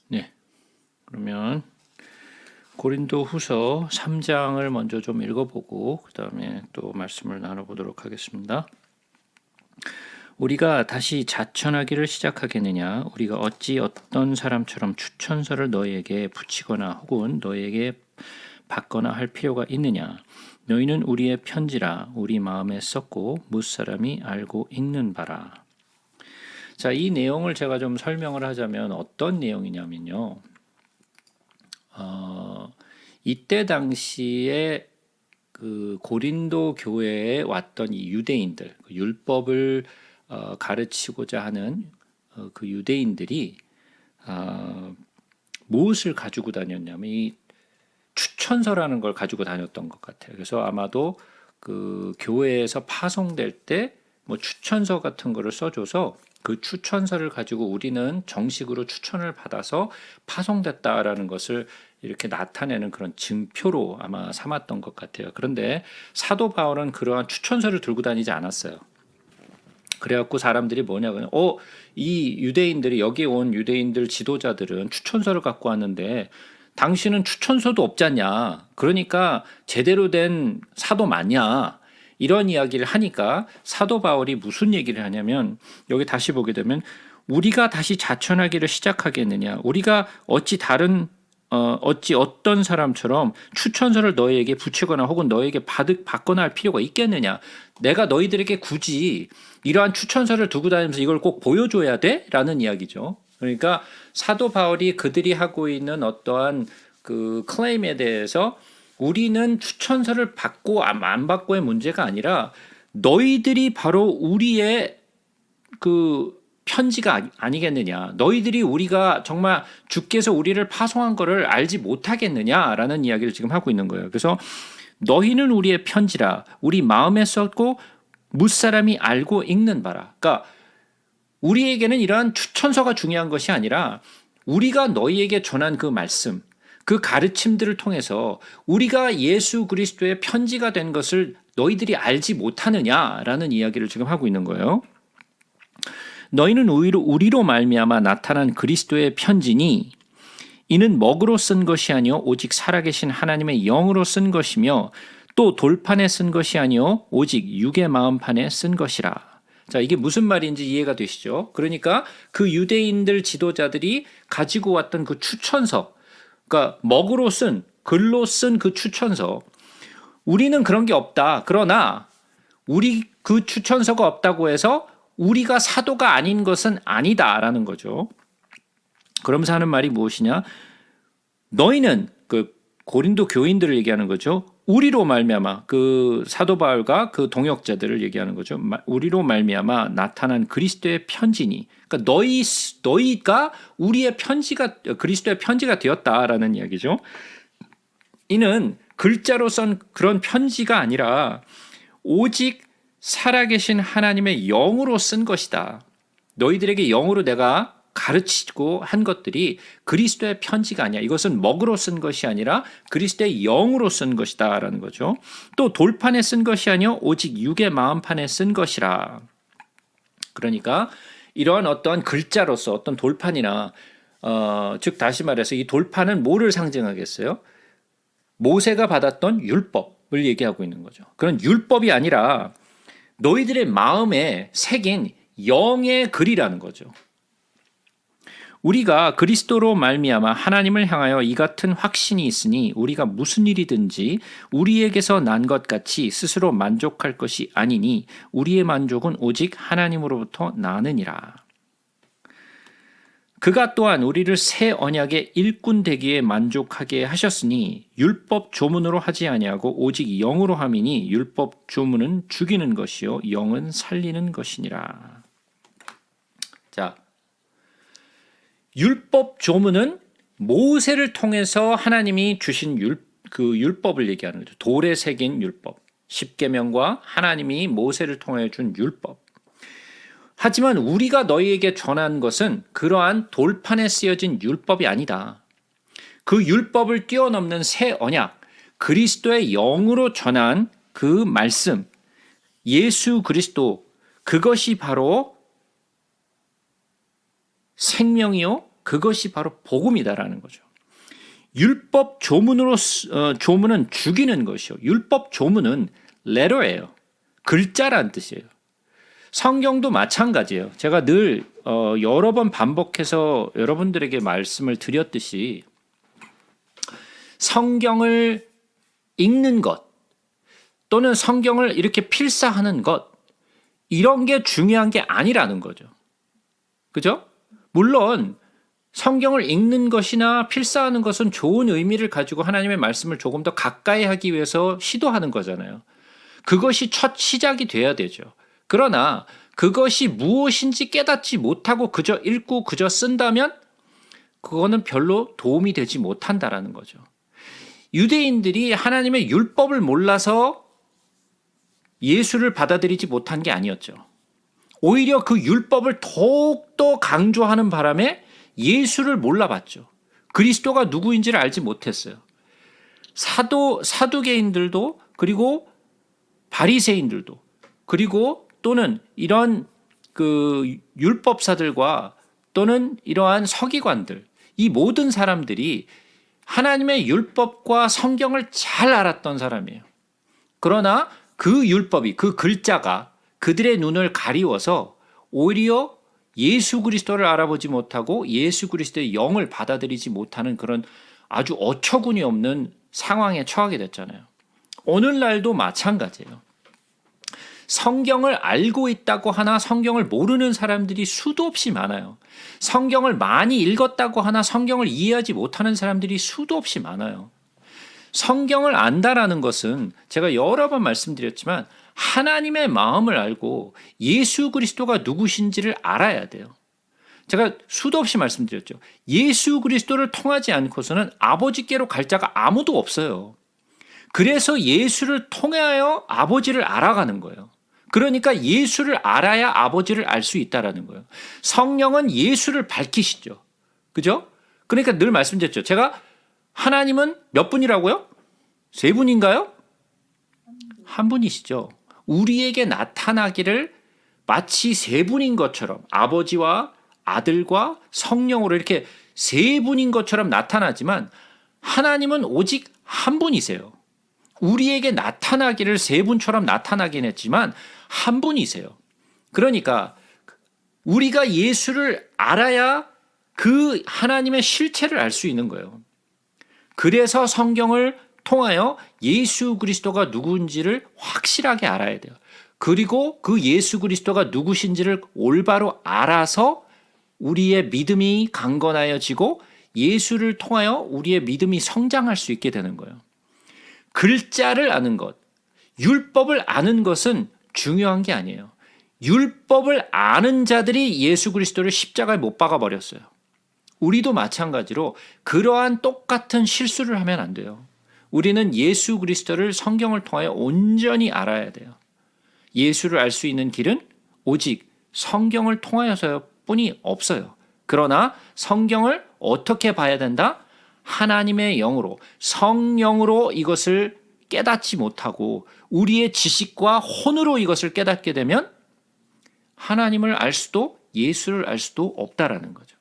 네, 그러면 고린도후서 3장을 먼저 좀 읽어보고 그 다음에 또 말씀을 나눠보도록 하겠습니다. 우리가 다시 자천하기를 시작하겠느냐? 우리가 어찌 어떤 사람처럼 추천서를 너희에게 붙이거나 혹은 너희에게 받거나 할 필요가 있느냐? 너희는 우리의 편지라 우리 마음에 썼고 무사람이 알고 읽는 바라. 자, 이 내용을 제가 좀 설명을 하자면 어떤 내용이냐면요. 이때 당시에 그 고린도 교회에 왔던 이 유대인들, 그 율법을 가르치고자 하는 그 유대인들이 무엇을 가지고 다녔냐면 이 추천서라는 걸 가지고 다녔던 것 같아요. 그래서 아마도 그 교회에서 파송될 때 뭐 추천서 같은 거를 써줘서 그 추천서를 가지고 우리는 정식으로 추천을 받아서 파송됐다라는 것을 이렇게 나타내는 그런 증표로 아마 삼았던 것 같아요. 그런데 사도 바울은 그러한 추천서를 들고 다니지 않았어요. 그래갖고 사람들이 뭐냐고요. 이 유대인들이 여기 온 유대인들 지도자들은 추천서를 갖고 왔는데 당신은 추천서도 없지 않냐. 그러니까 제대로 된 사도 맞냐. 이런 이야기를 하니까 사도 바울이 무슨 얘기를 하냐면 여기 다시 보게 되면 우리가 다시 자천하기를 시작하겠느냐. 우리가 어찌 어떤 사람처럼 추천서를 너희에게 붙이거나 혹은 너희에게 받거나 할 필요가 있겠느냐. 내가 너희들에게 굳이 이러한 추천서를 두고 다니면서 이걸 꼭 보여줘야 돼? 라는 이야기죠. 그러니까 사도 바울이 그들이 하고 있는 어떠한 그 클레임에 대해서 우리는 추천서를 받고 안 받고의 문제가 아니라 너희들이 바로 우리의 그 편지가 아니겠느냐. 너희들이 우리가 정말 주께서 우리를 파송한 거를 알지 못하겠느냐라는 이야기를 지금 하고 있는 거예요. 그래서 너희는 우리의 편지라 우리 마음에 썼고 무사람이 알고 읽는 바라. 그러니까 우리에게는 이러한 추천서가 중요한 것이 아니라 우리가 너희에게 전한 그 말씀, 그 가르침들을 통해서 우리가 예수 그리스도의 편지가 된 것을 너희들이 알지 못하느냐라는 이야기를 지금 하고 있는 거예요. 너희는 우리로 말미암아 나타난 그리스도의 편지니 이는 먹으로 쓴 것이 아니요 오직 살아계신 하나님의 영으로 쓴 것이며 또 돌판에 쓴 것이 아니요 오직 육의 마음판에 쓴 것이라. 자, 이게 무슨 말인지 이해가 되시죠? 그러니까 그 유대인들 지도자들이 가지고 왔던 그 추천서, 그러니까 먹으로 쓴, 글로 쓴 그 추천서, 우리는 그런 게 없다. 그러나 우리 그 추천서가 없다고 해서 우리가 사도가 아닌 것은 아니다라는 거죠. 그러면서 하는 말이 무엇이냐? 너희는 그 고린도 교인들을 얘기하는 거죠. 우리로 말미암아 그 사도 바울과 그 동역자들을 얘기하는 거죠. 우리로 말미암아 나타난 그리스도의 편지니. 그러니까 너희가 우리의 편지가 그리스도의 편지가 되었다라는 이야기죠. 이는 글자로 쓴 그런 편지가 아니라 오직 살아계신 하나님의 영으로 쓴 것이다. 너희들에게 영으로 내가 가르치고 한 것들이 그리스도의 편지가 아니야. 이것은 먹으로 쓴 것이 아니라 그리스도의 영으로 쓴 것이다 라는 거죠. 또 돌판에 쓴 것이 아니요 오직 육의 마음판에 쓴 것이라. 그러니까 이러한 어떠한 글자로서 어떤 돌판이나 즉 다시 말해서 이 돌판은 뭐를 상징하겠어요? 모세가 받았던 율법을 얘기하고 있는 거죠. 그런 율법이 아니라 너희들의 마음에 새긴 영의 글이라는 거죠. 우리가 그리스도로 말미암아 하나님을 향하여 이 같은 확신이 있으니 우리가 무슨 일이든지 우리에게서 난 것 같이 스스로 만족할 것이 아니니 우리의 만족은 오직 하나님으로부터 나느니라. 그가 또한 우리를 새 언약의 일꾼 되기에 만족하게 하셨으니 율법 조문으로 하지 아니하고 오직 영으로 함이니 율법 조문은 죽이는 것이요 영은 살리는 것이니라. 자, 율법 조문은 모세를 통해서 하나님이 주신 그 율법을 얘기하는 거죠. 돌에 새긴 율법, 십계명과 하나님이 모세를 통해 준 율법. 하지만 우리가 너희에게 전한 것은 그러한 돌판에 쓰여진 율법이 아니다. 그 율법을 뛰어넘는 새 언약, 그리스도의 영으로 전한 그 말씀, 예수 그리스도, 그것이 바로 생명이요 그것이 바로 복음이다라는 거죠. 율법 조문은 죽이는 것이요. 율법 조문은 letter예요. 글자란 뜻이에요. 성경도 마찬가지예요. 제가 늘 여러 번 반복해서 여러분들에게 말씀을 드렸듯이 성경을 읽는 것 또는 성경을 이렇게 필사하는 것 이런 게 중요한 게 아니라는 거죠. 그죠? 물론 성경을 읽는 것이나 필사하는 것은 좋은 의미를 가지고 하나님의 말씀을 조금 더 가까이 하기 위해서 시도하는 거잖아요. 그것이 첫 시작이 돼야 되죠. 그러나 그것이 무엇인지 깨닫지 못하고 그저 읽고 그저 쓴다면 그거는 별로 도움이 되지 못한다라는 거죠. 유대인들이 하나님의 율법을 몰라서 예수를 받아들이지 못한 게 아니었죠. 오히려 그 율법을 더욱더 강조하는 바람에 예수를 몰라봤죠. 그리스도가 누구인지를 알지 못했어요. 사두개인들도 그리고 바리새인들도 그리고 또는 이런 그 율법사들과 또는 이러한 서기관들 이 모든 사람들이 하나님의 율법과 성경을 잘 알았던 사람이에요. 그러나 그 율법이 그 글자가 그들의 눈을 가리워서 오히려 예수 그리스도를 알아보지 못하고 예수 그리스도의 영을 받아들이지 못하는 그런 아주 어처구니 없는 상황에 처하게 됐잖아요. 오늘날도 마찬가지예요. 성경을 알고 있다고 하나 성경을 모르는 사람들이 수도 없이 많아요. 성경을 많이 읽었다고 하나 성경을 이해하지 못하는 사람들이 수도 없이 많아요. 성경을 안다라는 것은 제가 여러 번 말씀드렸지만 하나님의 마음을 알고 예수 그리스도가 누구신지를 알아야 돼요. 제가 수도 없이 말씀드렸죠. 예수 그리스도를 통하지 않고서는 아버지께로 갈 자가 아무도 없어요. 그래서 예수를 통하여 아버지를 알아가는 거예요. 그러니까 예수를 알아야 아버지를 알 수 있다라는 거예요. 성령은 예수를 밝히시죠. 그죠? 그러니까 늘 말씀드렸죠. 제가 하나님은 몇 분이라고요? 세 분인가요? 한 분이시죠. 우리에게 나타나기를 마치 세 분인 것처럼 아버지와 아들과 성령으로 이렇게 세 분인 것처럼 나타나지만 하나님은 오직 한 분이세요. 우리에게 나타나기를 세 분처럼 나타나긴 했지만 한 분이세요. 그러니까 우리가 예수를 알아야 그 하나님의 실체를 알 수 있는 거예요. 그래서 성경을 통하여 예수 그리스도가 누구인지를 확실하게 알아야 돼요. 그리고 그 예수 그리스도가 누구신지를 올바로 알아서 우리의 믿음이 강건하여지고 예수를 통하여 우리의 믿음이 성장할 수 있게 되는 거예요. 글자를 아는 것, 율법을 아는 것은 중요한 게 아니에요. 율법을 아는 자들이 예수 그리스도를 십자가에 못 박아 버렸어요. 우리도 마찬가지로 그러한 똑같은 실수를 하면 안 돼요. 우리는 예수 그리스도를 성경을 통하여 온전히 알아야 돼요. 예수를 알 수 있는 길은 오직 성경을 통하여서 뿐이 없어요. 그러나 성경을 어떻게 봐야 된다? 하나님의 영으로, 성령으로 이것을 깨닫지 못하고 우리의 지식과 혼으로 이것을 깨닫게 되면 하나님을 알 수도 예수를 알 수도 없다라는 거죠.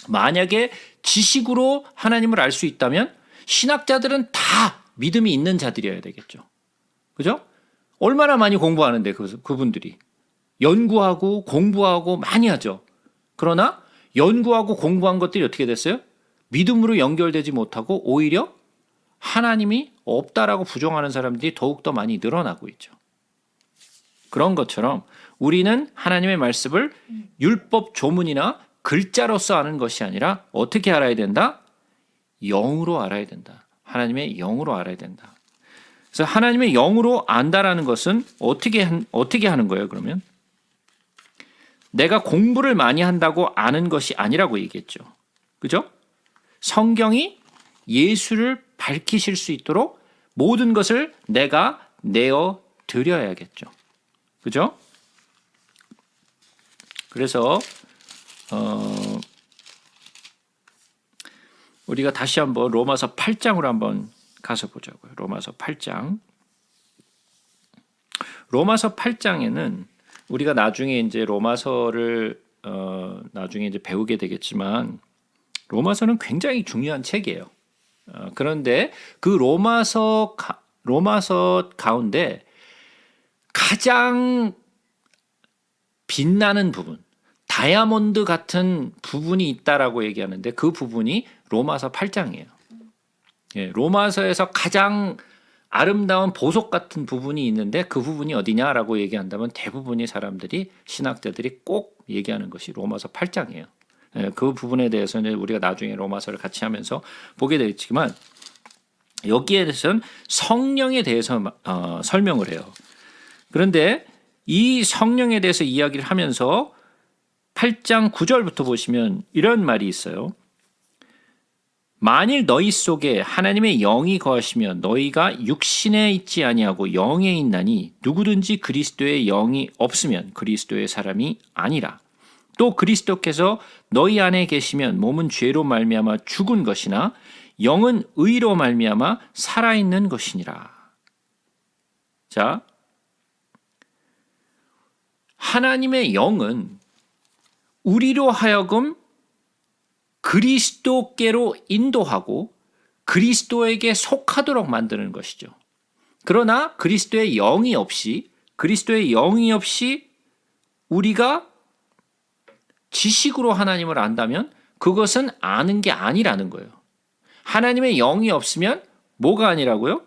만약에 지식으로 하나님을 알 수 있다면 신학자들은 다 믿음이 있는 자들이어야 되겠죠. 그죠? 얼마나 많이 공부하는데 그분들이 연구하고 공부하고 많이 하죠. 그러나 연구하고 공부한 것들이 어떻게 됐어요? 믿음으로 연결되지 못하고 오히려 하나님이 없다라고 부정하는 사람들이 더욱더 많이 늘어나고 있죠. 그런 것처럼 우리는 하나님의 말씀을 율법 조문이나 글자로서 아는 것이 아니라 어떻게 알아야 된다? 영으로 알아야 된다. 하나님의 영으로 알아야 된다. 그래서 하나님의 영으로 안다라는 것은 어떻게 하는 거예요, 그러면? 내가 공부를 많이 한다고 아는 것이 아니라고 얘기했죠. 그죠? 성경이 예수를 밝히실 수 있도록 모든 것을 내가 내어 드려야겠죠. 그죠? 그래서 우리가 다시 한번 로마서 8장으로 한번 가서 보자고요. 로마서 8장. 로마서 8장에는 우리가 나중에 이제 로마서를 나중에 이제 배우게 되겠지만 로마서는 굉장히 중요한 책이에요. 그런데 그 로마서 가운데 가장 빛나는 부분, 다이아몬드 같은 부분이 있다라고 얘기하는데 그 부분이 로마서 8장이에요. 예, 로마서에서 가장 아름다운 보석 같은 부분이 있는데 그 부분이 어디냐라고 얘기한다면 대부분의 사람들이 신학자들이 꼭 얘기하는 것이 로마서 8장이에요. 예, 그 부분에 대해서는 우리가 나중에 로마서를 같이 하면서 보게 되겠지만 여기에 대해서는 성령에 대해서 설명을 해요. 그런데 이 성령에 대해서 이야기를 하면서 8장 9절부터 보시면 이런 말이 있어요. 만일 너희 속에 하나님의 영이 거하시면 너희가 육신에 있지 아니하고 영에 있나니 누구든지 그리스도의 영이 없으면 그리스도의 사람이 아니라. 또 그리스도께서 너희 안에 계시면 몸은 죄로 말미암아 죽은 것이나 영은 의로 말미암아 살아있는 것이니라. 자, 하나님의 영은 우리로 하여금 그리스도께로 인도하고 그리스도에게 속하도록 만드는 것이죠. 그러나 그리스도의 영이 없이 우리가 지식으로 하나님을 안다면 그것은 아는 게 아니라는 거예요. 하나님의 영이 없으면 뭐가 아니라고요?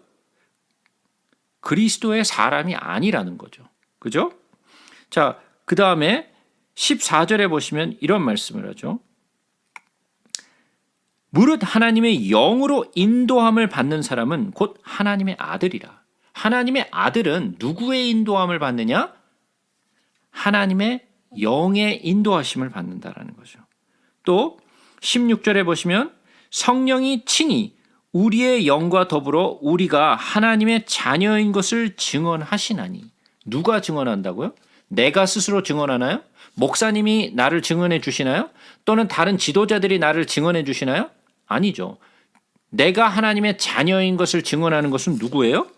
그리스도의 사람이 아니라는 거죠. 그죠? 자, 그 다음에 14절에 보시면 이런 말씀을 하죠. 무릇 하나님의 영으로 인도함을 받는 사람은 곧 하나님의 아들이라. 하나님의 아들은 누구의 인도함을 받느냐? 하나님의 영의 인도하심을 받는다라는 거죠. 또 16절에 보시면 성령이 친히 우리의 영과 더불어 우리가 하나님의 자녀인 것을 증언하시나니. 누가 증언한다고요? 내가 스스로 증언하나요? 목사님이 나를 증언해 주시나요? 또는 다른 지도자들이 나를 증언해 주시나요? 아니죠. 내가 하나님의 자녀인 것을 증언하는 것은 누구예요?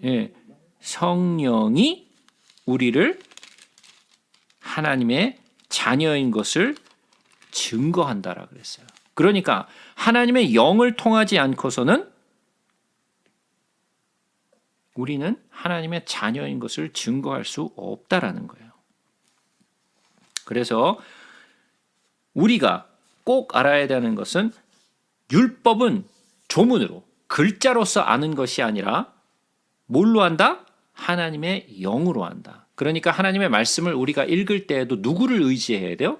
예, 성령이 우리를 하나님의 자녀인 것을 증거한다라 그랬어요. 그러니까 하나님의 영을 통하지 않고서는 우리는 하나님의 자녀인 것을 증거할 수 없다라는 거예요. 그래서 우리가 꼭 알아야 되는 것은 율법은 조문으로 글자로서 아는 것이 아니라 뭘로 한다? 하나님의 영으로 한다. 그러니까 하나님의 말씀을 우리가 읽을 때에도 누구를 의지해야 돼요?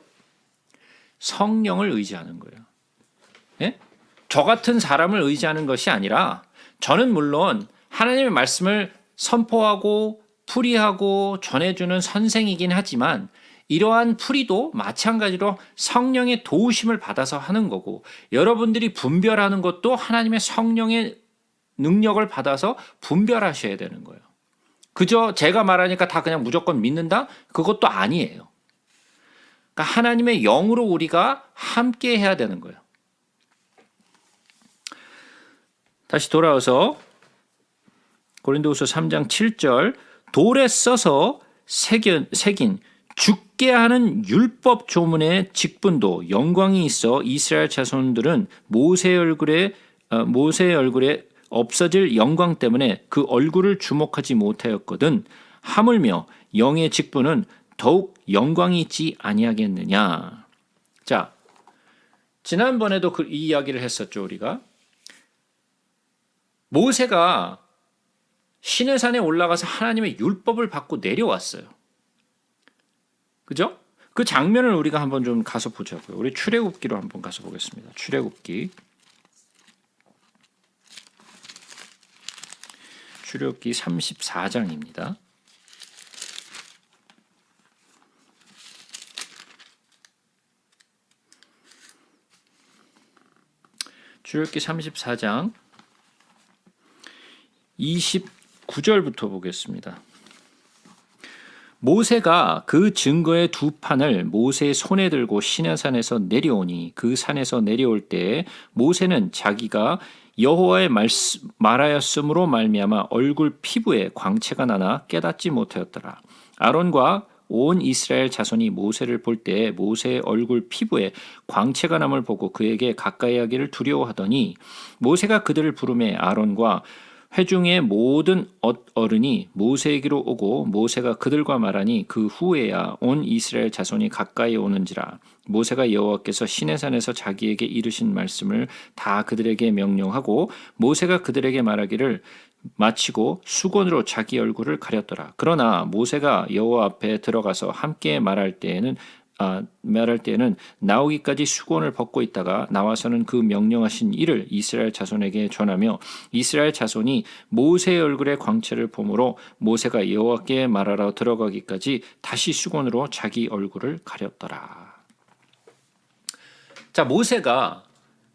성령을 의지하는 거예요. 예? 저 같은 사람을 의지하는 것이 아니라 저는 물론 하나님의 말씀을 선포하고 풀이하고 전해주는 선생이긴 하지만 이러한 풀이도 마찬가지로 성령의 도우심을 받아서 하는 거고 여러분들이 분별하는 것도 하나님의 성령의 능력을 받아서 분별하셔야 되는 거예요. 그저 제가 말하니까 다 그냥 무조건 믿는다? 그것도 아니에요. 그러니까 하나님의 영으로 우리가 함께 해야 되는 거예요. 다시 돌아와서 고린도후서 3장 7절 돌에 써서 새긴 죽게 하는 율법 조문의 직분도 영광이 있어 이스라엘 자손들은 모세의 얼굴에 없어질 영광 때문에 그 얼굴을 주목하지 못하였거든 하물며 영의 직분은 더욱 영광이 있지 아니하겠느냐. 자, 지난번에도 이 이야기를 했었죠. 우리가 모세가 시내산에 올라가서 하나님의 율법을 받고 내려왔어요. 그죠? 그 장면을 우리가 한번 좀 가서 보자고요. 우리 출애굽기로 한번 가서 보겠습니다. 출애굽기 34장입니다. 출애굽기 34장 29절부터 보겠습니다. 모세가 그 증거의 두 판을 모세의 손에 들고 시내산에서 내려오니 그 산에서 내려올 때에 모세는 자기가 여호와의 말하였으므로 말미암아 얼굴 피부에 광채가 나나 깨닫지 못하였더라. 아론과 온 이스라엘 자손이 모세를 볼 때 모세의 얼굴 피부에 광채가 남을 보고 그에게 가까이 하기를 두려워하더니 모세가 그들을 부르매 아론과 회중의 모든 어른이 모세에게로 오고 모세가 그들과 말하니 그 후에야 온 이스라엘 자손이 가까이 오는지라. 모세가 여호와께서 시내산에서 자기에게 이르신 말씀을 다 그들에게 명령하고 모세가 그들에게 말하기를 마치고 수건으로 자기 얼굴을 가렸더라. 그러나 모세가 여호와 앞에 들어가서 함께 말할 때에는 나오기까지 수건을 벗고 있다가 나와서는 그 명령하신 일을 이스라엘 자손에게 전하며 이스라엘 자손이 모세의 얼굴에 광채를 보므로 모세가 여호와께 말하러 들어가기까지 다시 수건으로 자기 얼굴을 가렸더라. 자, 모세가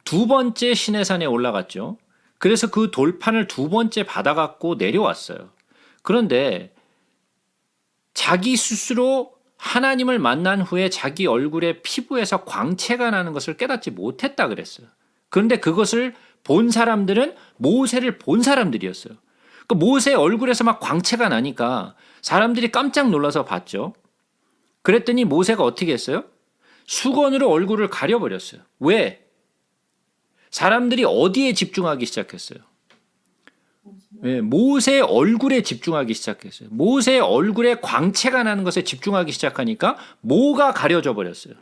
두 번째 시내산에 올라갔죠. 그래서 그 돌판을 두 번째 받아갖고 내려왔어요. 그런데 자기 스스로 하나님을 만난 후에 자기 얼굴에 피부에서 광채가 나는 것을 깨닫지 못했다 그랬어요. 그런데 그것을 본 사람들은 모세를 본 사람들이었어요. 그러니까 모세의 얼굴에서 막 광채가 나니까 사람들이 깜짝 놀라서 봤죠. 그랬더니 모세가 어떻게 했어요? 수건으로 얼굴을 가려버렸어요. 왜? 사람들이 어디에 집중하기 시작했어요? 네, 모세의 얼굴에 집중하기 시작했어요. 모세의 얼굴에 광채가 나는 것에 집중하기 시작하니까 뭐가 가려져 버렸어요?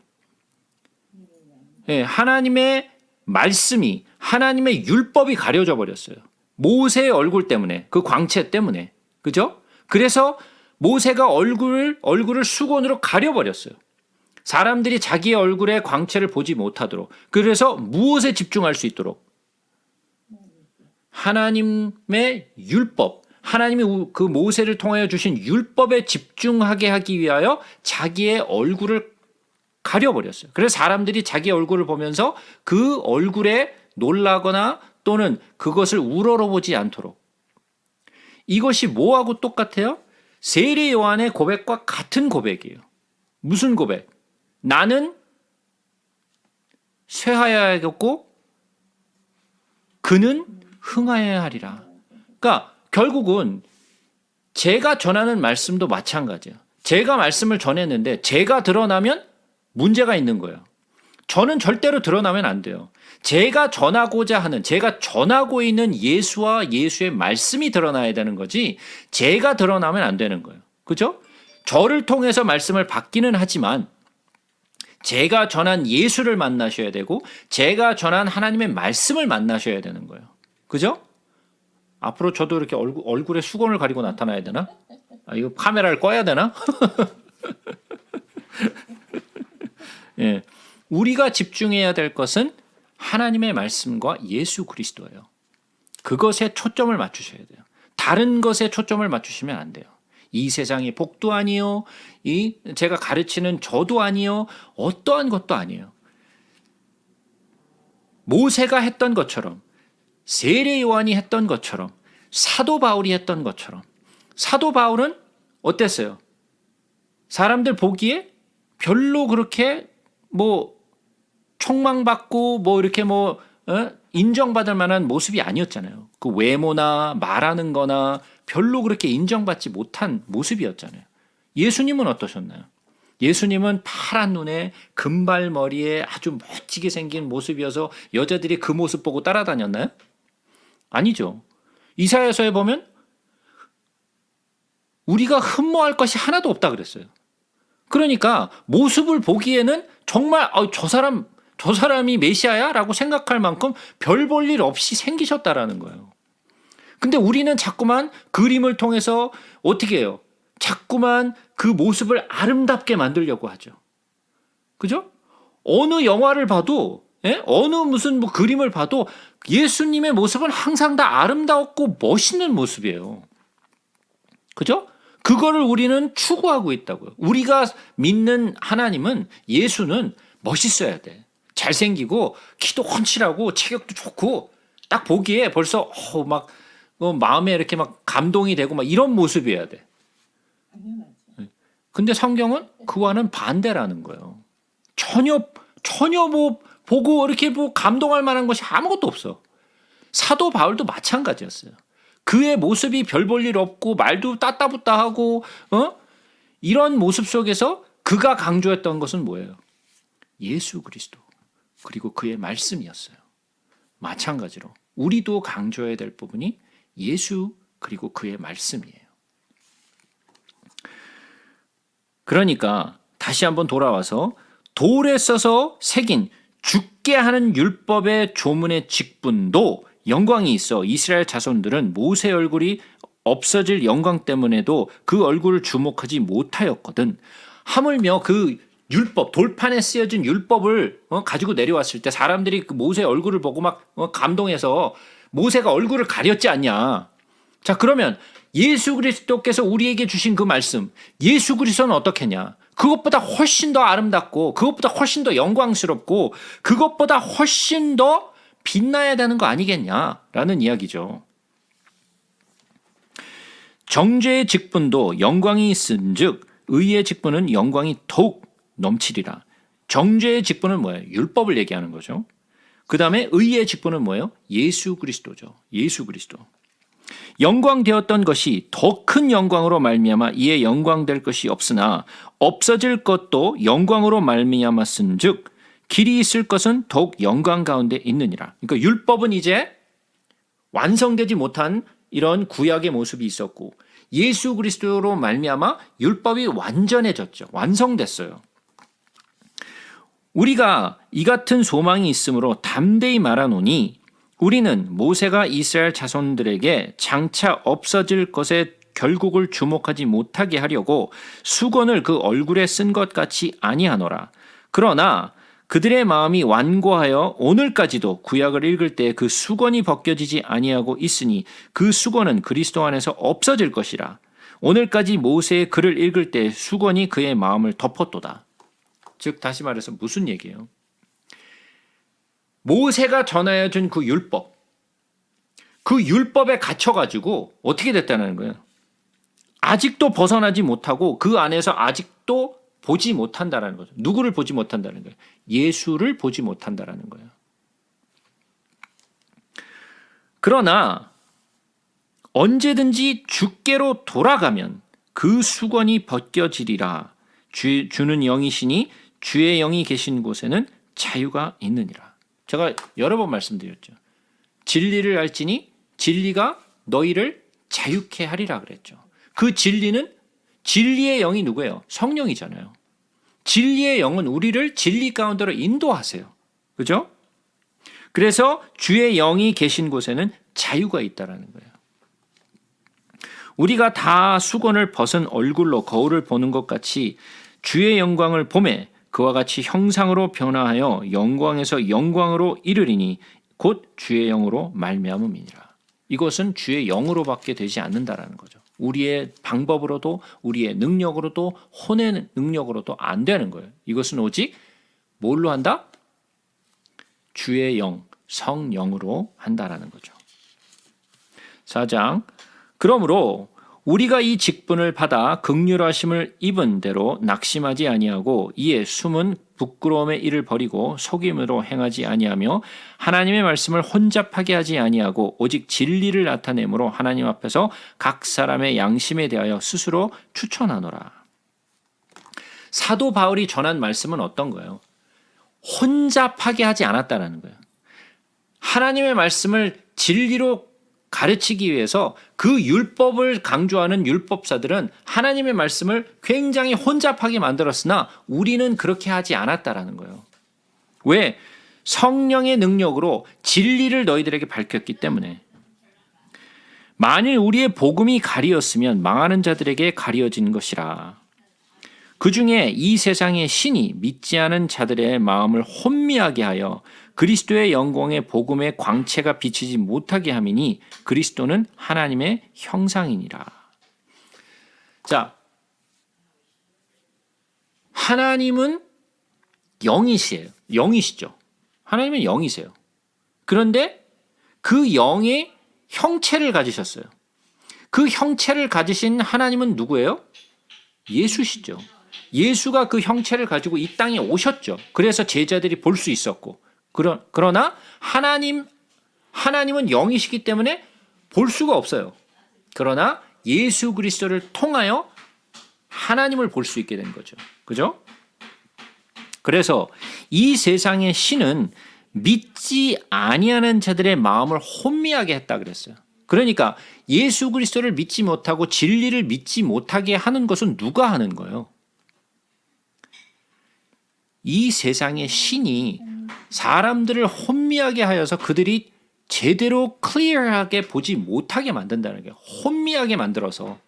네, 하나님의 말씀이, 하나님의 율법이 가려져 버렸어요. 모세의 얼굴 때문에, 그 광채 때문에. 그죠? 그래서 모세가 얼굴을 수건으로 가려버렸어요. 사람들이 자기의 얼굴에 광채를 보지 못하도록. 그래서 무엇에 집중할 수 있도록? 하나님의 율법, 하나님이 그 모세를 통하여 주신 율법에 집중하게 하기 위하여 자기의 얼굴을 가려버렸어요. 그래서 사람들이 자기 얼굴을 보면서 그 얼굴에 놀라거나 또는 그것을 우러러보지 않도록. 이것이 뭐하고 똑같아요? 세례 요한의 고백과 같은 고백이에요. 무슨 고백? 나는 쇠하여야겠고 그는 흥하여야 하리라. 그러니까 결국은 제가 전하는 말씀도 마찬가지예요. 제가 말씀을 전했는데 제가 드러나면 문제가 있는 거예요. 저는 절대로 드러나면 안 돼요. 제가 전하고자 하는, 제가 전하고 있는 예수와 예수의 말씀이 드러나야 되는 거지 제가 드러나면 안 되는 거예요. 그죠? 저를 통해서 말씀을 받기는 하지만 제가 전한 예수를 만나셔야 되고 제가 전한 하나님의 말씀을 만나셔야 되는 거예요. 그죠? 앞으로 저도 이렇게 얼굴에 수건을 가리고 나타나야 되나? 이거 카메라를 꺼야 되나? 예, 우리가 집중해야 될 것은 하나님의 말씀과 예수 그리스도예요. 그것에 초점을 맞추셔야 돼요. 다른 것에 초점을 맞추시면 안 돼요. 이 세상의 복도 아니요, 제가 가르치는 저도 아니요, 어떠한 것도 아니에요. 모세가 했던 것처럼, 세례 요한이 했던 것처럼, 사도 바울이 했던 것처럼. 사도 바울은 어땠어요? 사람들 보기에 별로 그렇게 총망받고 이렇게 인정받을 만한 모습이 아니었잖아요. 그 외모나 말하는 거나 별로 그렇게 인정받지 못한 모습이었잖아요. 예수님은 어떠셨나요? 예수님은 파란 눈에 금발머리에 아주 멋지게 생긴 모습이어서 여자들이 그 모습 보고 따라다녔나요? 아니죠. 이사야서에 보면 우리가 흠모할 것이 하나도 없다 그랬어요. 그러니까 모습을 보기에는 정말 저 사람이 메시아야? 라고 생각할 만큼 별 볼 일 없이 생기셨다라는 거예요. 근데 우리는 자꾸만 그림을 통해서 어떻게 해요? 자꾸만 그 모습을 아름답게 만들려고 하죠. 그죠? 어느 영화를 봐도, 어느 무슨 그림을 봐도 예수님의 모습은 항상 다 아름다웠고 멋있는 모습이에요. 그죠? 그거를 우리는 추구하고 있다고요. 우리가 믿는 하나님은, 예수는 멋있어야 돼. 잘생기고 키도 훤칠하고 체격도 좋고 딱 보기에 벌써 마음에 이렇게 막 감동이 되고 막 이런 모습이어야 돼. 근데 성경은 그와는 반대라는 거예요. 전혀 보고 이렇게 감동할 만한 것이 아무것도 없어. 사도 바울도 마찬가지였어요. 그의 모습이 별 볼 일 없고 말도 따따붙다 하고 이런 모습 속에서 그가 강조했던 것은 뭐예요? 예수 그리스도 그리고 그의 말씀이었어요. 마찬가지로 우리도 강조해야 될 부분이 예수 그리고 그의 말씀이에요. 그러니까 다시 한번 돌아와서 돌에 써서 새긴 죽게 하는 율법의 조문의 직분도 영광이 있어 이스라엘 자손들은 모세 얼굴이 없어질 영광 때문에도 그 얼굴을 주목하지 못하였거든. 하물며 그 율법, 돌판에 쓰여진 율법을 가지고 내려왔을 때 사람들이 그 모세 얼굴을 보고 막 감동해서 모세가 얼굴을 가렸지 않냐. 자, 그러면 예수 그리스도께서 우리에게 주신 그 말씀, 예수 그리스도는 어떻겠냐? 그것보다 훨씬 더 아름답고 그것보다 훨씬 더 영광스럽고 그것보다 훨씬 더 빛나야 되는 거 아니겠냐라는 이야기죠. 정죄의 직분도 영광이 있은즉 의의 직분은 영광이 더욱 넘치리라. 정죄의 직분은 뭐예요? 율법을 얘기하는 거죠. 그 다음에 의의 직분은 뭐예요? 예수 그리스도죠. 예수 그리스도. 영광되었던 것이 더 큰 영광으로 말미암아 이에 영광될 것이 없으나 없어질 것도 영광으로 말미암았은즉 길이 있을 것은 더욱 영광 가운데 있느니라. 그러니까 율법은 이제 완성되지 못한 이런 구약의 모습이 있었고 예수 그리스도로 말미암아 율법이 완전해졌죠. 완성됐어요. 우리가 이 같은 소망이 있으므로 담대히 말하노니 우리는 모세가 이스라엘 자손들에게 장차 없어질 것에 결국을 주목하지 못하게 하려고 수건을 그 얼굴에 쓴 것 같이 아니하노라. 그러나 그들의 마음이 완고하여 오늘까지도 구약을 읽을 때 그 수건이 벗겨지지 아니하고 있으니 그 수건은 그리스도 안에서 없어질 것이라. 오늘까지 모세의 글을 읽을 때 수건이 그의 마음을 덮었도다. 즉 다시 말해서 무슨 얘기예요? 모세가 전하여 준 그 율법, 그 율법에 갇혀가지고 어떻게 됐다는 거예요? 아직도 벗어나지 못하고 그 안에서 아직도 보지 못한다라는 거죠. 누구를 보지 못한다는 거예요? 예수를 보지 못한다라는 거예요. 그러나 언제든지 주께로 돌아가면 그 수건이 벗겨지리라. 주는 영이시니 주의 영이 계신 곳에는 자유가 있느니라. 제가 여러 번 말씀드렸죠. 진리를 알지니 진리가 너희를 자유케 하리라 그랬죠. 그 진리는 진리의 영이 누구예요? 성령이잖아요. 진리의 영은 우리를 진리 가운데로 인도하세요. 그죠? 그래서 주의 영이 계신 곳에는 자유가 있다라는 거예요. 우리가 다 수건을 벗은 얼굴로 거울을 보는 것 같이 주의 영광을 보매 그와 같이 형상으로 변화하여 영광에서 영광으로 이르리니 곧 주의 영으로 말미암음이니라. 이것은 주의 영으로밖에 되지 않는다라는 거죠. 우리의 방법으로도 우리의 능력으로도 혼의 능력으로도 안 되는 거예요. 이것은 오직 뭘로 한다? 주의 영, 성령으로 한다라는 거죠. 4장. 그러므로 우리가 이 직분을 받아 긍휼하심을 입은 대로 낙심하지 아니하고 이에 숨은 부끄러움의 일을 버리고 속임으로 행하지 아니하며 하나님의 말씀을 혼잡하게 하지 아니하고 오직 진리를 나타내므로 하나님 앞에서 각 사람의 양심에 대하여 스스로 추천하노라. 사도 바울이 전한 말씀은 어떤 거예요? 혼잡하게 하지 않았다는 거예요. 하나님의 말씀을 진리로 가르치기 위해서 그 율법을 강조하는 율법사들은 하나님의 말씀을 굉장히 혼잡하게 만들었으나 우리는 그렇게 하지 않았다라는 거예요. 왜? 성령의 능력으로 진리를 너희들에게 밝혔기 때문에. 만일 우리의 복음이 가리었으면 망하는 자들에게 가리어진 것이라. 그 중에 이 세상의 신이 믿지 않은 자들의 마음을 혼미하게 하여 그리스도의 영광의 복음의 광채가 비치지 못하게 함이니 그리스도는 하나님의 형상이니라. 자, 하나님은 영이시죠. 하나님은 영이세요. 그런데 그 영의 형체를 가지셨어요. 그 형체를 가지신 하나님은 누구예요? 예수시죠. 예수가 그 형체를 가지고 이 땅에 오셨죠. 그래서 제자들이 볼 수 있었고. 그러나 하나님은 영이시기 때문에 볼 수가 없어요. 그러나 예수 그리스도를 통하여 하나님을 볼 수 있게 된 거죠. 그죠? 그래서 이 세상의 신은 믿지 아니하는 자들의 마음을 혼미하게 했다 그랬어요. 그러니까 예수 그리스도를 믿지 못하고 진리를 믿지 못하게 하는 것은 누가 하는 거예요? 이 세상의 신이 사람들을 혼미하게 하여서 그들이 제대로 클리어하게 보지 못하게 만든다는 게, 혼미하게 만들어서.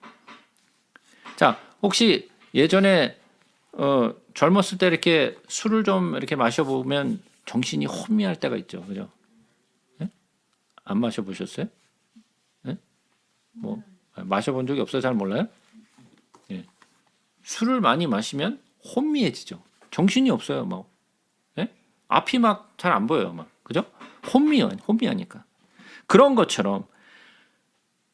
자, 혹시 예전에 젊었을 때 이렇게 술을 좀 이렇게 마셔보면 정신이 혼미할 때가 있죠, 그죠? 네? 안 마셔보셨어요? 네? 뭐 마셔본 적이 없어서 잘 몰라요? 네. 술을 많이 마시면 혼미해지죠. 정신이 없어요, 뭐. 네? 앞이 막 잘 안 보여요, 막. 그죠? 혼미하니까. 그런 것처럼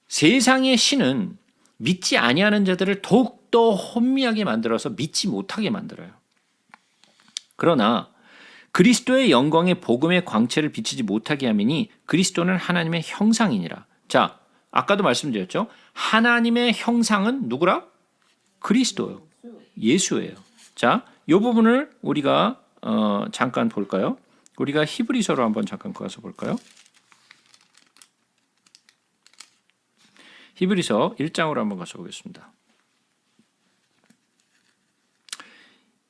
세상의 신은 믿지 아니하는 자들을 더욱더 혼미하게 만들어서 믿지 못하게 만들어요. 그러나 그리스도의 영광의 복음의 광채를 비치지 못하게 하매니 그리스도는 하나님의 형상이니라. 자, 아까도 말씀드렸죠. 하나님의 형상은 누구라? 그리스도요. 예수예요. 자, 이 부분을 우리가 잠깐 볼까요? 우리가 히브리서로 한번 잠깐 가서 볼까요? 히브리서 1장으로 한번 가서 보겠습니다.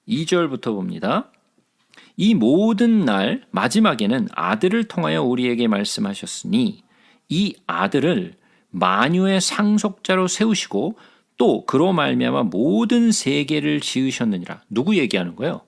2절부터 봅니다. 이 모든 날 마지막에는 아들을 통하여 우리에게 말씀하셨으니 이 아들을 만유의 상속자로 세우시고 또 그로 말미암아 모든 세계를 지으셨느니라. 누구 얘기하는 거예요?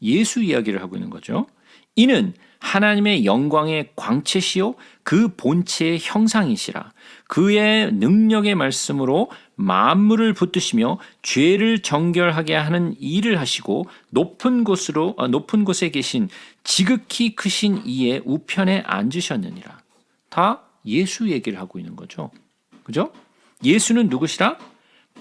예수 이야기를 하고 있는 거죠. 이는 하나님의 영광의 광채시요 그 본체의 형상이시라. 그의 능력의 말씀으로 만물을 붙드시며 죄를 정결하게 하는 일을 하시고 높은 곳에 계신 지극히 크신 이의 우편에 앉으셨느니라. 다 예수 얘기를 하고 있는 거죠. 그죠? 예수는 누구시라?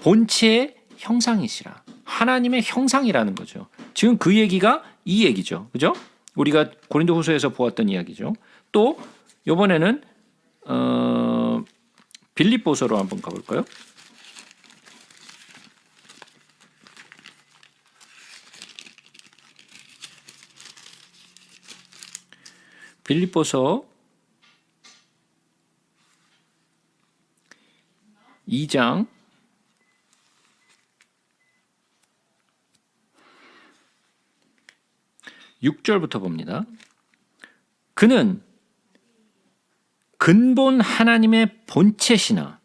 본체의 형상이시라. 하나님의 형상이라는 거죠. 지금 그 얘기가 이 얘기죠. 그죠? 우리가 고린도후서에서 보았던 이야기죠. 또 이번에는 빌립보서로 한번 가볼까요? 빌립보서 2장 6절부터 봅니다. 그는 근본 하나님의 본체시나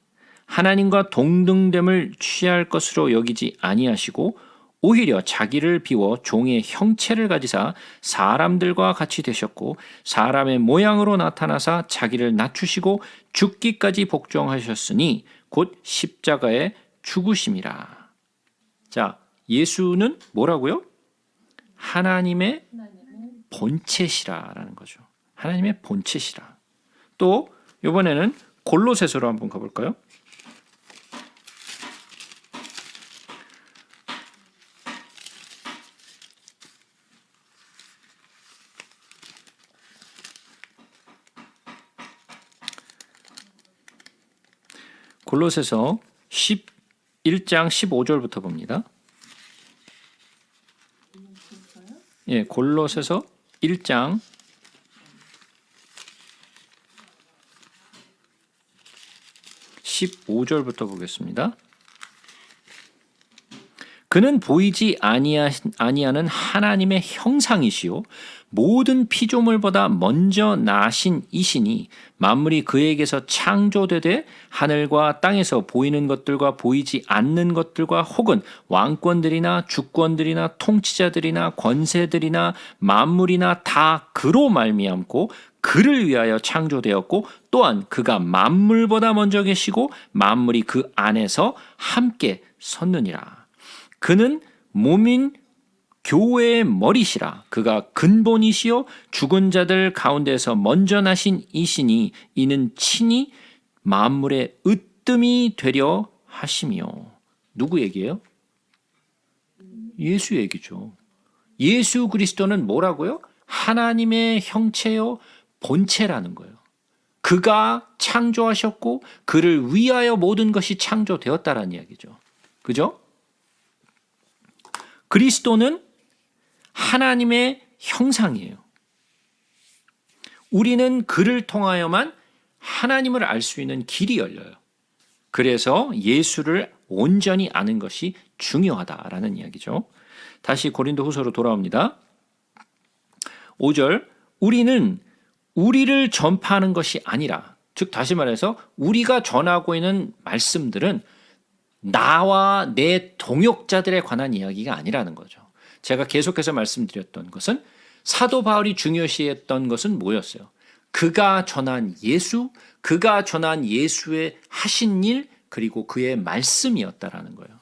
하나님과 동등됨을 취할 것으로 여기지 아니하시고 오히려 자기를 비워 종의 형체를 가지사 사람들과 같이 되셨고 사람의 모양으로 나타나사 자기를 낮추시고 죽기까지 복종하셨으니 곧 십자가에 죽으심이라. 자, 예수는 뭐라고요? 하나님의 본체시라라는 거죠. 하나님의 본체시라. 또 이번에는 골로새서로 한번 가볼까요? 골로새서 11장 15절부터 봅니다. 예, 골로새서 1장 15절부터 보겠습니다. 그는 보이지 아니하는 하나님의 형상이시요 모든 피조물보다 먼저 나신 이시니 만물이 그에게서 창조되되 하늘과 땅에서 보이는 것들과 보이지 않는 것들과 혹은 왕권들이나 주권들이나 통치자들이나 권세들이나 만물이나 다 그로 말미암고 그를 위하여 창조되었고 또한 그가 만물보다 먼저 계시고 만물이 그 안에서 함께 섰느니라. 그는 몸인 교회의 머리시라. 그가 근본이시요 죽은 자들 가운데서 먼저 나신 이시니 이는 친히 만물의 으뜸이 되려 하시며. 누구 얘기예요? 예수 얘기죠. 예수 그리스도는 뭐라고요? 하나님의 형체요 본체라는 거예요. 그가 창조하셨고 그를 위하여 모든 것이 창조되었다라는 이야기죠. 그죠? 그리스도는 하나님의 형상이에요. 우리는 그를 통하여만 하나님을 알 수 있는 길이 열려요. 그래서 예수를 온전히 아는 것이 중요하다라는 이야기죠. 다시 고린도후서로 돌아옵니다. 5절, 우리는 우리를 전파하는 것이 아니라, 즉 다시 말해서 우리가 전하고 있는 말씀들은 나와 내 동역자들에 관한 이야기가 아니라는 거죠. 제가 계속해서 말씀드렸던 것은 사도 바울이 중요시했던 것은 뭐였어요? 그가 전한 예수, 그가 전한 예수의 하신 일, 그리고 그의 말씀이었다라는 거예요.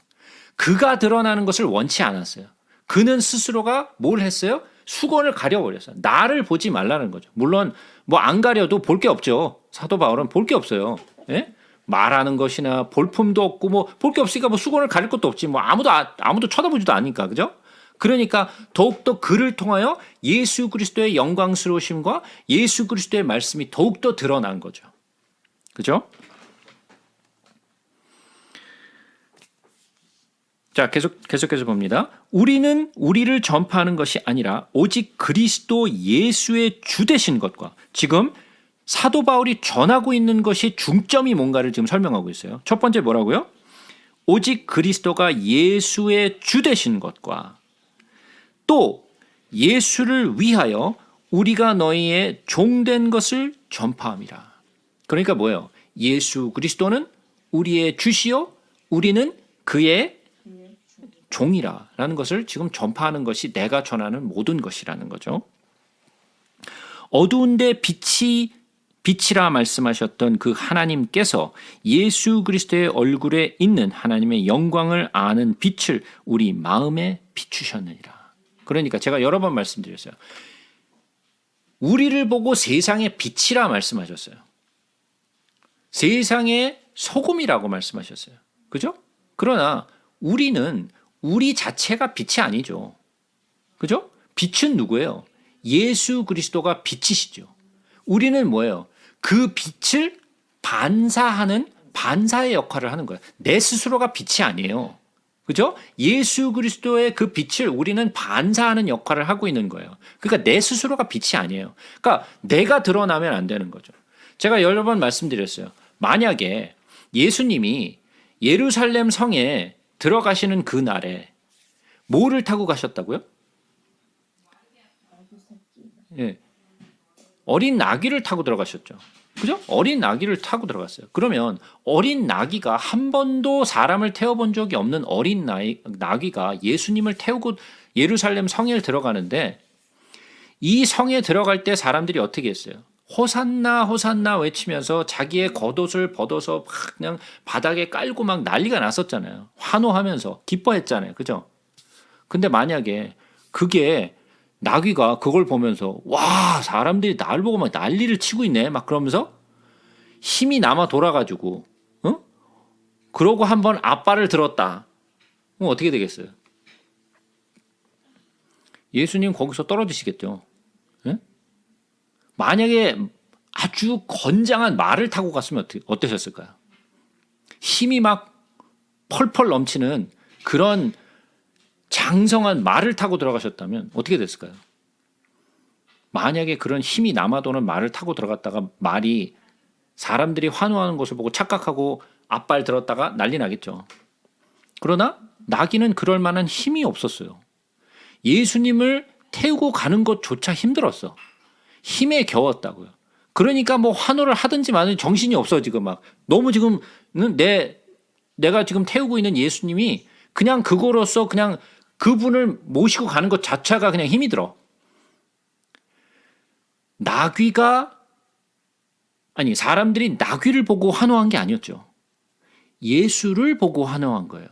그가 드러나는 것을 원치 않았어요. 그는 스스로가 뭘 했어요? 수건을 가려버렸어요. 나를 보지 말라는 거죠. 물론 뭐 안 가려도 볼 게 없죠. 사도 바울은 볼 게 없어요. 예? 말하는 것이나 볼품도 없고 뭐 볼 게 없으니까 뭐 수건을 가릴 것도 없지. 뭐 아무도 쳐다보지도 않으니까. 그죠? 그러니까 더욱더 그를 통하여 예수 그리스도의 영광스러우심과 예수 그리스도의 말씀이 더욱더 드러난 거죠. 그죠? 자, 계속해서 봅니다. 우리는 우리를 전파하는 것이 아니라 오직 그리스도 예수의 주 되신 것과, 지금 사도 바울이 전하고 있는 것이 중점이 뭔가를 지금 설명하고 있어요. 첫 번째 뭐라고요? 오직 그리스도가 예수의 주 되신 것과 또 예수를 위하여 우리가 너희의 종된 것을 전파함이라. 그러니까 뭐예요? 예수 그리스도는 우리의 주시요 우리는 그의 종이라는 것을 지금 전파하는 것이 내가 전하는 모든 것이라는 거죠. 어두운데 빛이라 말씀하셨던 그 하나님께서 예수 그리스도의 얼굴에 있는 하나님의 영광을 아는 빛을 우리 마음에 비추셨느니라. 그러니까 제가 여러 번 말씀드렸어요. 우리를 보고 세상의 빛이라 말씀하셨어요. 세상의 소금이라고 말씀하셨어요. 그죠? 그러나 우리는 우리 자체가 빛이 아니죠. 그죠? 빛은 누구예요? 예수 그리스도가 빛이시죠. 우리는 뭐예요? 그 빛을 반사하는 반사의 역할을 하는 거예요. 내 스스로가 빛이 아니에요. 그죠? 예수 그리스도의 그 빛을 우리는 반사하는 역할을 하고 있는 거예요. 그러니까 내 스스로가 빛이 아니에요. 그러니까 내가 드러나면 안 되는 거죠. 제가 여러 번 말씀드렸어요. 만약에 예수님이 예루살렘 성에 들어가시는 그 날에 뭐를 타고 가셨다고요? 예. 어린 나귀를 타고 들어가셨죠. 그죠? 어린 나귀를 타고 들어갔어요. 그러면 어린 나귀가 한 번도 사람을 태워본 적이 없는 어린 나귀가 예수님을 태우고 예루살렘 성에 들어가는데 이 성에 들어갈 때 사람들이 어떻게 했어요? 호산나 호산나 외치면서 자기의 겉옷을 벗어서 막 그냥 바닥에 깔고 막 난리가 났었잖아요. 환호하면서 기뻐했잖아요. 그죠? 근데 만약에 그게 나귀가 그걸 보면서 와 사람들이 날 보고 막 난리를 치고 있네 막 그러면서 힘이 남아 돌아가지고 그러고 한번 앞발을 들었다. 그럼 어떻게 되겠어요? 예수님 거기서 떨어지시겠죠. 예? 만약에 아주 건장한 말을 타고 갔으면 어떠셨을까요? 힘이 막 펄펄 넘치는 그런 장성한 말을 타고 들어가셨다면 어떻게 됐을까요? 만약에 그런 힘이 남아도는 말을 타고 들어갔다가 말이 사람들이 환호하는 것을 보고 착각하고 앞발 들었다가 난리 나겠죠. 그러나 나귀는 그럴 만한 힘이 없었어요. 예수님을 태우고 가는 것조차 힘들었어. 힘에 겨웠다고요. 그러니까 뭐 환호를 하든지 마든지 정신이 없어 지금 막 너무 지금 내가 지금 태우고 있는 예수님이 그냥 그거로서 그냥 그분을 모시고 가는 것 자체가 그냥 힘이 들어. 사람들이 나귀를 보고 환호한 게 아니었죠. 예수를 보고 환호한 거예요.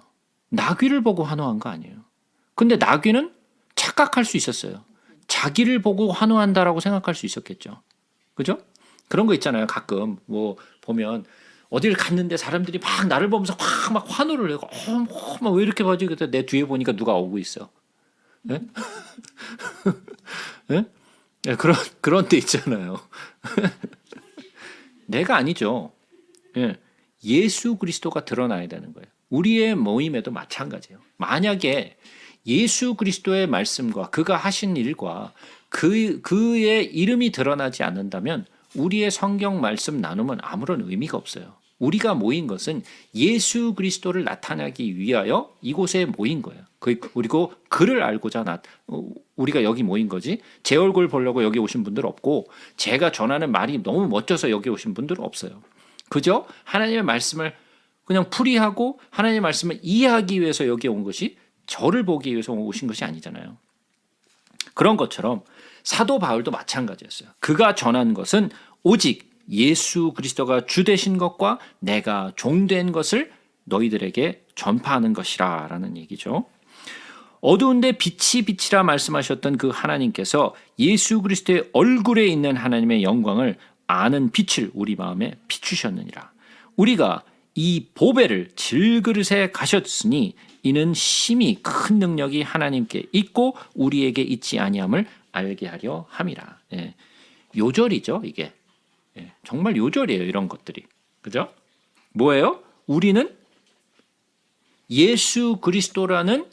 나귀를 보고 환호한 거 아니에요. 근데 나귀는 착각할 수 있었어요. 자기를 보고 환호한다라고 생각할 수 있었겠죠. 그죠? 그런 거 있잖아요. 가끔 뭐 보면 어디를 갔는데 사람들이 막 나를 보면서 막 환호를 해고 막 왜 이렇게 봐지? 내 뒤에 보니까 누가 오고 있어. 예? 예? 예, 그런 데 있잖아요. 내가 아니죠. 예. 예수 그리스도가 드러나야 되는 거예요. 우리의 모임에도 마찬가지예요. 만약에 예수 그리스도의 말씀과 그가 하신 일과 그의 이름이 드러나지 않는다면 우리의 성경 말씀 나눔은 아무런 의미가 없어요. 우리가 모인 것은 예수 그리스도를 나타내기 위하여 이곳에 모인 거예요. 그리고 그를 알고자 우리가 여기 모인 거지. 제 얼굴 보려고 여기 오신 분들 없고 제가 전하는 말이 너무 멋져서 여기 오신 분들은 없어요. 그저 하나님의 말씀을 그냥 풀이하고 하나님의 말씀을 이해하기 위해서 여기 온 것이 저를 보기 위해서 오신 것이 아니잖아요. 그런 것처럼 사도 바울도 마찬가지였어요. 그가 전한 것은 오직 예수 그리스도가 주 되신 것과 내가 종된 것을 너희들에게 전파하는 것이라 라는 얘기죠. 어두운데 빛이 빛이라 말씀하셨던 그 하나님께서 예수 그리스도의 얼굴에 있는 하나님의 영광을 아는 빛을 우리 마음에 비추셨느니라. 우리가 이 보배를 질그릇에 가셨으니 이는 심히 큰 능력이 하나님께 있고 우리에게 있지 아니함을 알게 하려 함이라. 예. 요절이죠, 이게. 예. 정말 요절이에요, 이런 것들이. 그죠? 뭐예요? 우리는 예수 그리스도라는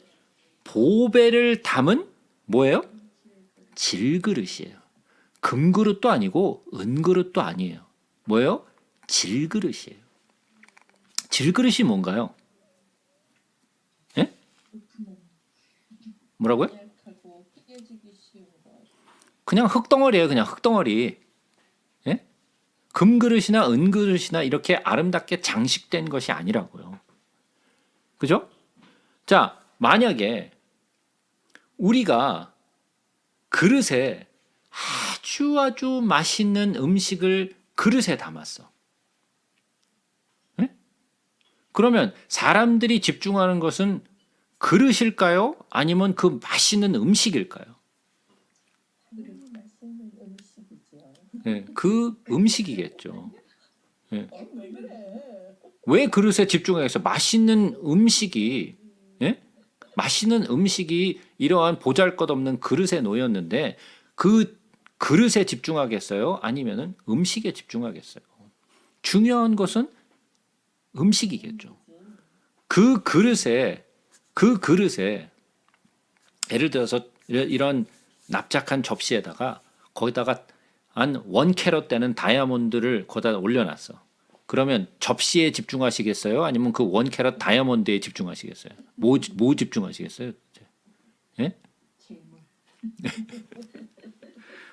보배를 담은 뭐예요? 질그릇이에요. 금그릇도 아니고 은그릇도 아니에요. 뭐예요? 질그릇이에요. 질그릇이 뭔가요? 예? 뭐라고요? 그냥 흙덩어리예요. 그냥 흙덩어리. 예? 금그릇이나 은그릇이나 이렇게 아름답게 장식된 것이 아니라고요. 그죠? 자, 만약에 우리가 그릇에 아주 맛있는 음식을 그릇에 담았어. 네? 그러면 사람들이 집중하는 것은 그릇일까요? 아니면 그 맛있는 음식일까요? 네, 그 음식이겠죠. 네. 왜 그릇에 집중하겠어? 맛있는 음식이, 예? 맛있는 음식이 이러한 보잘것없는 그릇에 놓였는데 그 그릇에 집중하겠어요? 아니면은 음식에 집중하겠어요? 중요한 것은 음식이겠죠. 그 그릇에 예를 들어서 이런 납작한 접시에다가 거기다가 한 1캐럿 되는 다이아몬드를 거기다 올려놨어. 그러면 접시에 집중하시겠어요? 아니면 그 1캐럿 다이아몬드에 집중하시겠어요? 뭐 집중하시겠어요? 예?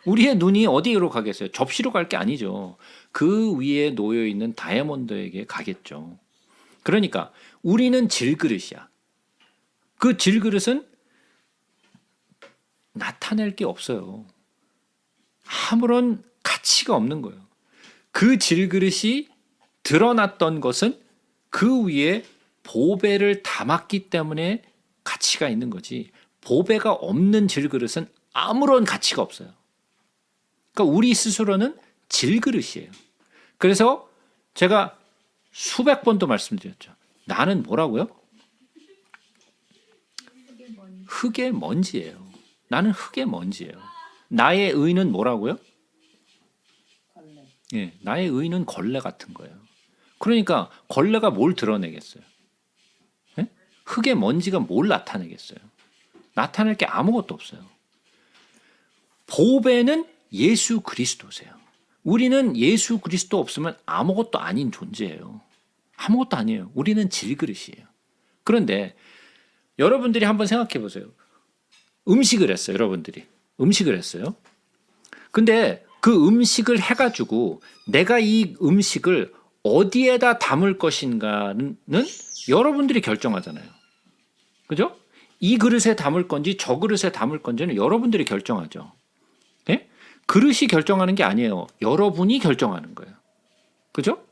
우리의 눈이 어디로 가겠어요? 접시로 갈 게 아니죠. 그 위에 놓여 있는 다이아몬드에게 가겠죠. 그러니까 우리는 질그릇이야. 그 질그릇은 나타낼 게 없어요. 아무런 가치가 없는 거예요. 그 질그릇이 드러났던 것은 그 위에 보배를 담았기 때문에 가치가 있는 거지. 보배가 없는 질그릇은 아무런 가치가 없어요. 그러니까 우리 스스로는 질그릇이에요. 그래서 제가 수백 번도 말씀드렸죠. 나는 뭐라고요? 흙의 먼지예요. 나는 흙의 먼지예요. 나의 의는 뭐라고요? 예, 나의 의는 걸레 같은 거예요. 그러니까 걸레가 뭘 드러내겠어요? 예? 흙의 먼지가 뭘 나타내겠어요? 나타낼 게 아무것도 없어요. 보배는 예수 그리스도세요. 우리는 예수 그리스도 없으면 아무것도 아닌 존재예요. 아무것도 아니에요. 우리는 질그릇이에요. 그런데 여러분들이 한번 생각해 보세요. 음식을 했어요. 여러분들이 음식을 했어요. 근데 그 음식을 해가지고 내가 이 음식을 어디에다 담을 것인가는 여러분들이 결정하잖아요. 그죠? 이 그릇에 담을 건지 저 그릇에 담을 건지는 여러분들이 결정하죠. 네? 그릇이 결정하는 게 아니에요. 여러분이 결정하는 거예요. 그죠?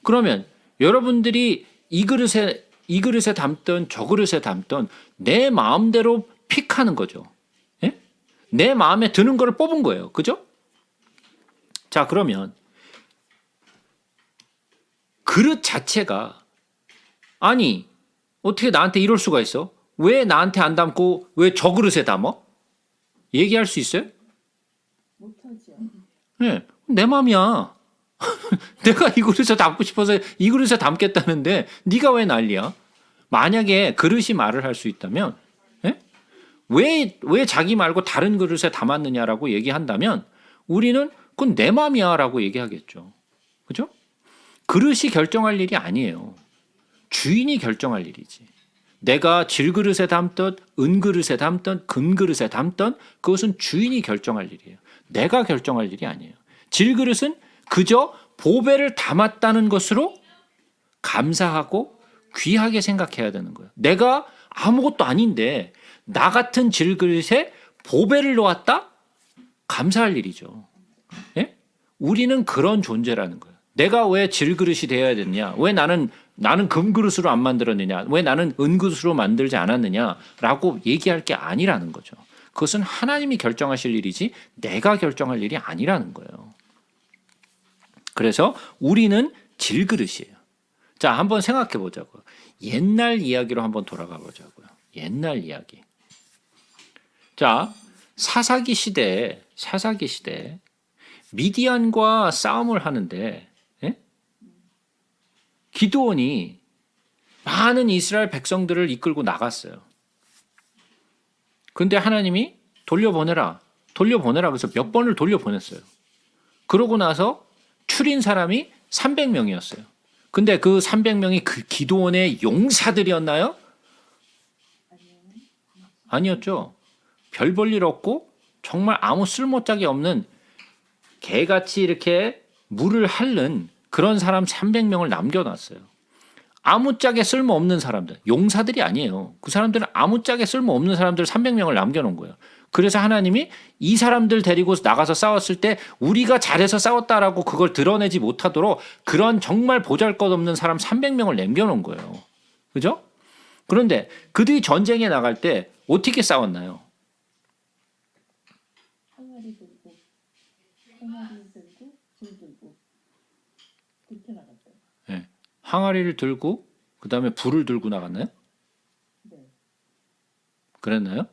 그러면 여러분들이 이 그릇에 담든 저 그릇에 담든 내 마음대로 픽하는 거죠. 네? 내 마음에 드는 거를 뽑은 거예요. 그죠? 자, 그러면 그릇 자체가 아니 어떻게 나한테 이럴 수가 있어? 왜 나한테 안 담고 왜 저 그릇에 담어? 얘기할 수 있어요? 못하죠. 네, 내 마음이야. 내가 이 그릇에 담고 싶어서 이 그릇에 담겠다는데 네가 왜 난리야? 만약에 그릇이 말을 할 수 있다면, 예? 왜 자기 말고 다른 그릇에 담았느냐라고 얘기한다면 우리는 그건 내 맘이야라고 얘기하겠죠. 그죠? 그릇이 결정할 일이 아니에요. 주인이 결정할 일이지. 내가 질그릇에 담든 은그릇에 담든 금그릇에 담든 그것은 주인이 결정할 일이에요. 내가 결정할 일이 아니에요. 질그릇은 그저 보배를 담았다는 것으로 감사하고 귀하게 생각해야 되는 거예요. 내가 아무것도 아닌데 나 같은 질그릇에 보배를 놓았다? 감사할 일이죠. 예? 우리는 그런 존재라는 거예요. 내가 왜 질그릇이 되어야 되느냐? 왜 나는 금그릇으로 안 만들었느냐? 왜 나는 은그릇으로 만들지 않았느냐라고 얘기할 게 아니라는 거죠. 그것은 하나님이 결정하실 일이지 내가 결정할 일이 아니라는 거예요. 그래서 우리는 질그릇이에요. 자, 한번 생각해 보자고요. 옛날 이야기로 한번 돌아가 보자고요. 옛날 이야기. 자, 사사기 시대에 미디안과 싸움을 하는데, 예? 기드온이 많은 이스라엘 백성들을 이끌고 나갔어요. 근데 하나님이 돌려보내라 그래서 몇 번을 돌려보냈어요. 그러고 나서 추린 사람이 300명이었어요. 근데 그 300명이 그 기드온의 용사들이었나요? 아니었죠. 별 볼 일 없고 정말 아무 쓸모짝이 없는 개같이 이렇게 물을 핥는 그런 사람 300명을 남겨놨어요. 아무짝에 쓸모없는 사람들, 용사들이 아니에요. 그 사람들은 아무짝에 쓸모없는 사람들 300명을 남겨놓은 거예요. 그래서 하나님이 이 사람들 데리고 나가서 싸웠을 때 우리가 잘해서 싸웠다라고 그걸 드러내지 못하도록 그런 정말 보잘것없는 사람 300명을 남겨놓은 거예요. 그죠? 그런데 그들이 전쟁에 나갈 때 어떻게 싸웠나요? 항아리 들고 불 들고 그렇게 나갔어요. 네. 항아리를 들고 그다음에 불을 들고 나갔나요? 네, 그랬나요?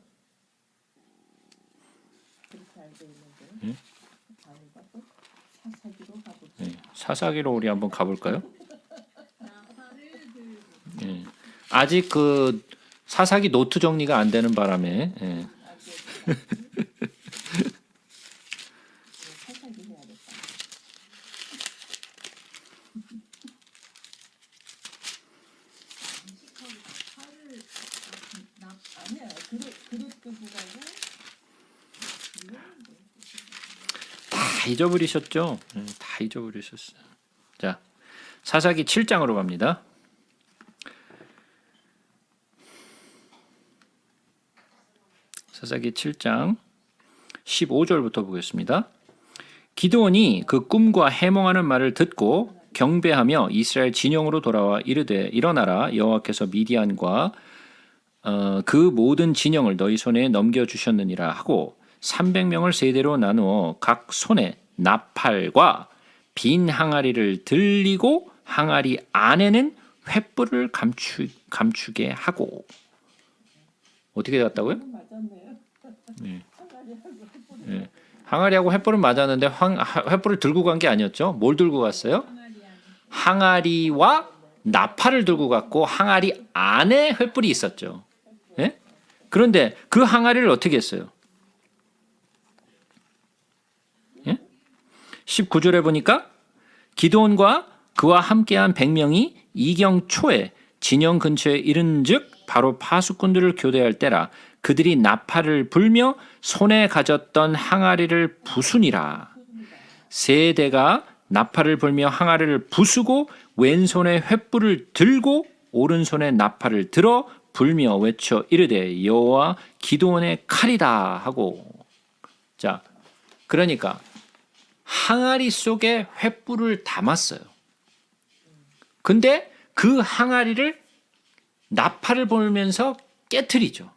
그렇게 알고 있는데 네. 다음에 가서 사사기로 가보죠. 네. 사사기로 우리 한번 가볼까요? 네. 아직 그 사사기 노트 정리가 안 되는 바람에 네. 사사기 해야겠다. 아니야, 그릇 두고 가고 다 잊어버리셨죠? 네, 다 잊어버리셨어요. 자, 사사기 7장으로 갑니다. 사사기 7장 15절부터 보겠습니다. 기드온이 그 꿈과 해몽하는 말을 듣고 경배하며 이스라엘 진영으로 돌아와 이르되 일어나라 여호와께서 미디안과 그 모든 진영을 너희 손에 넘겨주셨느니라 하고 300명을 세대로 나누어 각 손에 나팔과 빈 항아리를 들리고 항아리 안에는 횃불을 감추게 하고 어떻게 되었다고요? 맞았네요. 네. 항아리하고 햇불이 네. 항아리하고 횃불은 맞았는데 횃불을 들고 간 게 아니었죠. 뭘 들고 갔어요? 항아리와 나팔을 들고 갔고 항아리 안에 횃불이 있었죠. 예? 그런데 그 항아리를 어떻게 했어요? 예? 19절에 보니까 기드온과 그와 함께한 100명이 이경 초에 진영 근처에 이른즉 바로 파수꾼들을 교대할 때라 그들이 나팔을 불며 손에 가졌던 항아리를 부수니라. 세대가 나팔을 불며 항아리를 부수고 왼손에 횃불을 들고 오른손에 나팔을 들어 불며 외쳐 이르되 여호와 기드온의 칼이다 하고. 자, 그러니까 항아리 속에 횃불을 담았어요. 근데 그 항아리를 나팔을 불면서 깨트리죠.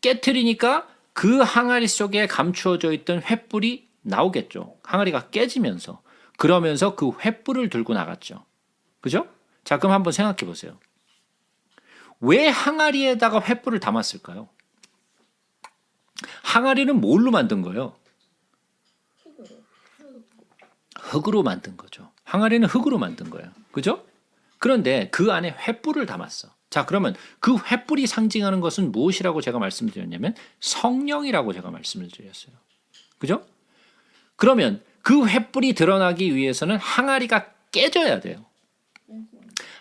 깨트리니까 그 항아리 속에 감추어져 있던 횃불이 나오겠죠. 항아리가 깨지면서. 그러면서 그 횃불을 들고 나갔죠. 그죠? 자, 그럼 한번 생각해 보세요. 왜 항아리에다가 횃불을 담았을까요? 항아리는 뭘로 만든 거예요? 흙으로 만든 거죠. 항아리는 흙으로 만든 거예요. 그죠? 그런데 그 안에 횃불을 담았어. 자, 그러면 그 횃불이 상징하는 것은 무엇이라고 제가 말씀드렸냐면 성령이라고 제가 말씀을 드렸어요. 그죠? 그러면 그 횃불이 드러나기 위해서는 항아리가 깨져야 돼요.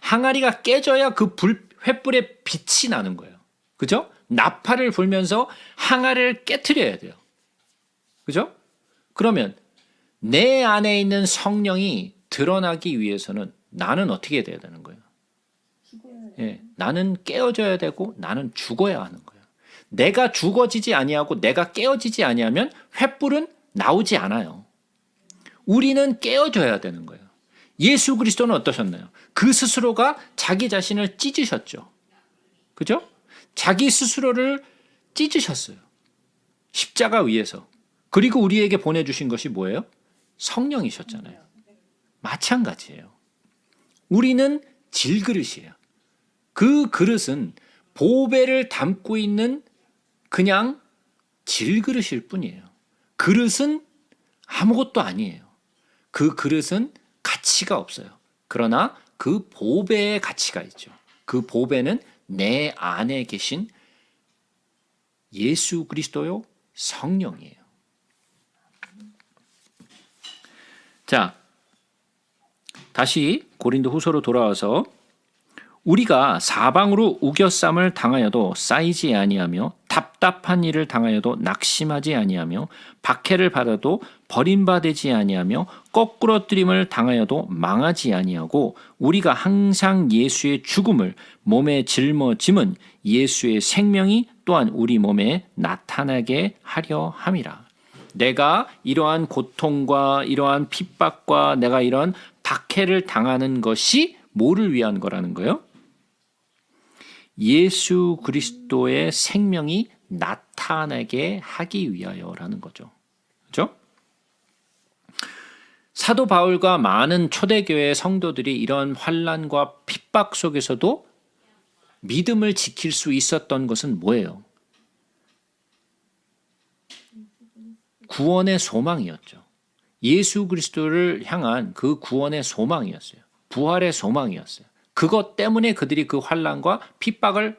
항아리가 깨져야 그 횃불에 빛이 나는 거예요. 그죠? 나팔을 불면서 항아리를 깨트려야 돼요. 그죠? 그러면 내 안에 있는 성령이 드러나기 위해서는 나는 어떻게 돼야 되는 거예요? 예, 나는 깨어져야 되고 나는 죽어야 하는 거예요. 내가 죽어지지 아니하고 내가 깨어지지 아니하면 횃불은 나오지 않아요. 우리는 깨어져야 되는 거예요. 예수 그리스도는 어떠셨나요? 그 스스로가 자기 자신을 찢으셨죠. 그죠? 자기 스스로를 찢으셨어요. 십자가 위에서. 그리고 우리에게 보내주신 것이 뭐예요? 성령이셨잖아요. 마찬가지예요. 우리는 질그릇이에요. 그 그릇은 보배를 담고 있는 그냥 질그릇일 뿐이에요. 그릇은 아무것도 아니에요. 그 그릇은 가치가 없어요. 그러나 그 보배의 가치가 있죠. 그 보배는 내 안에 계신 예수 그리스도요 성령이에요. 자, 다시 고린도 후서로 돌아와서 우리가 사방으로 우겨쌈을 당하여도 쌓이지 아니하며 답답한 일을 당하여도 낙심하지 아니하며 박해를 받아도 버림받지 아니하며 거꾸러뜨림을 당하여도 망하지 아니하고 우리가 항상 예수의 죽음을 몸에 짊어짐은 예수의 생명이 또한 우리 몸에 나타나게 하려 함이라. 내가 이러한 고통과 이러한 핍박과 내가 이런 박해를 당하는 것이 뭐를 위한 거라는 거예요? 예수 그리스도의 생명이 나타나게 하기 위하여라는 거죠. 그렇죠? 사도 바울과 많은 초대교회 성도들이 이런 환난과 핍박 속에서도 믿음을 지킬 수 있었던 것은 뭐예요? 구원의 소망이었죠. 예수 그리스도를 향한 그 구원의 소망이었어요. 부활의 소망이었어요. 그것 때문에 그들이 그 환난과 핍박을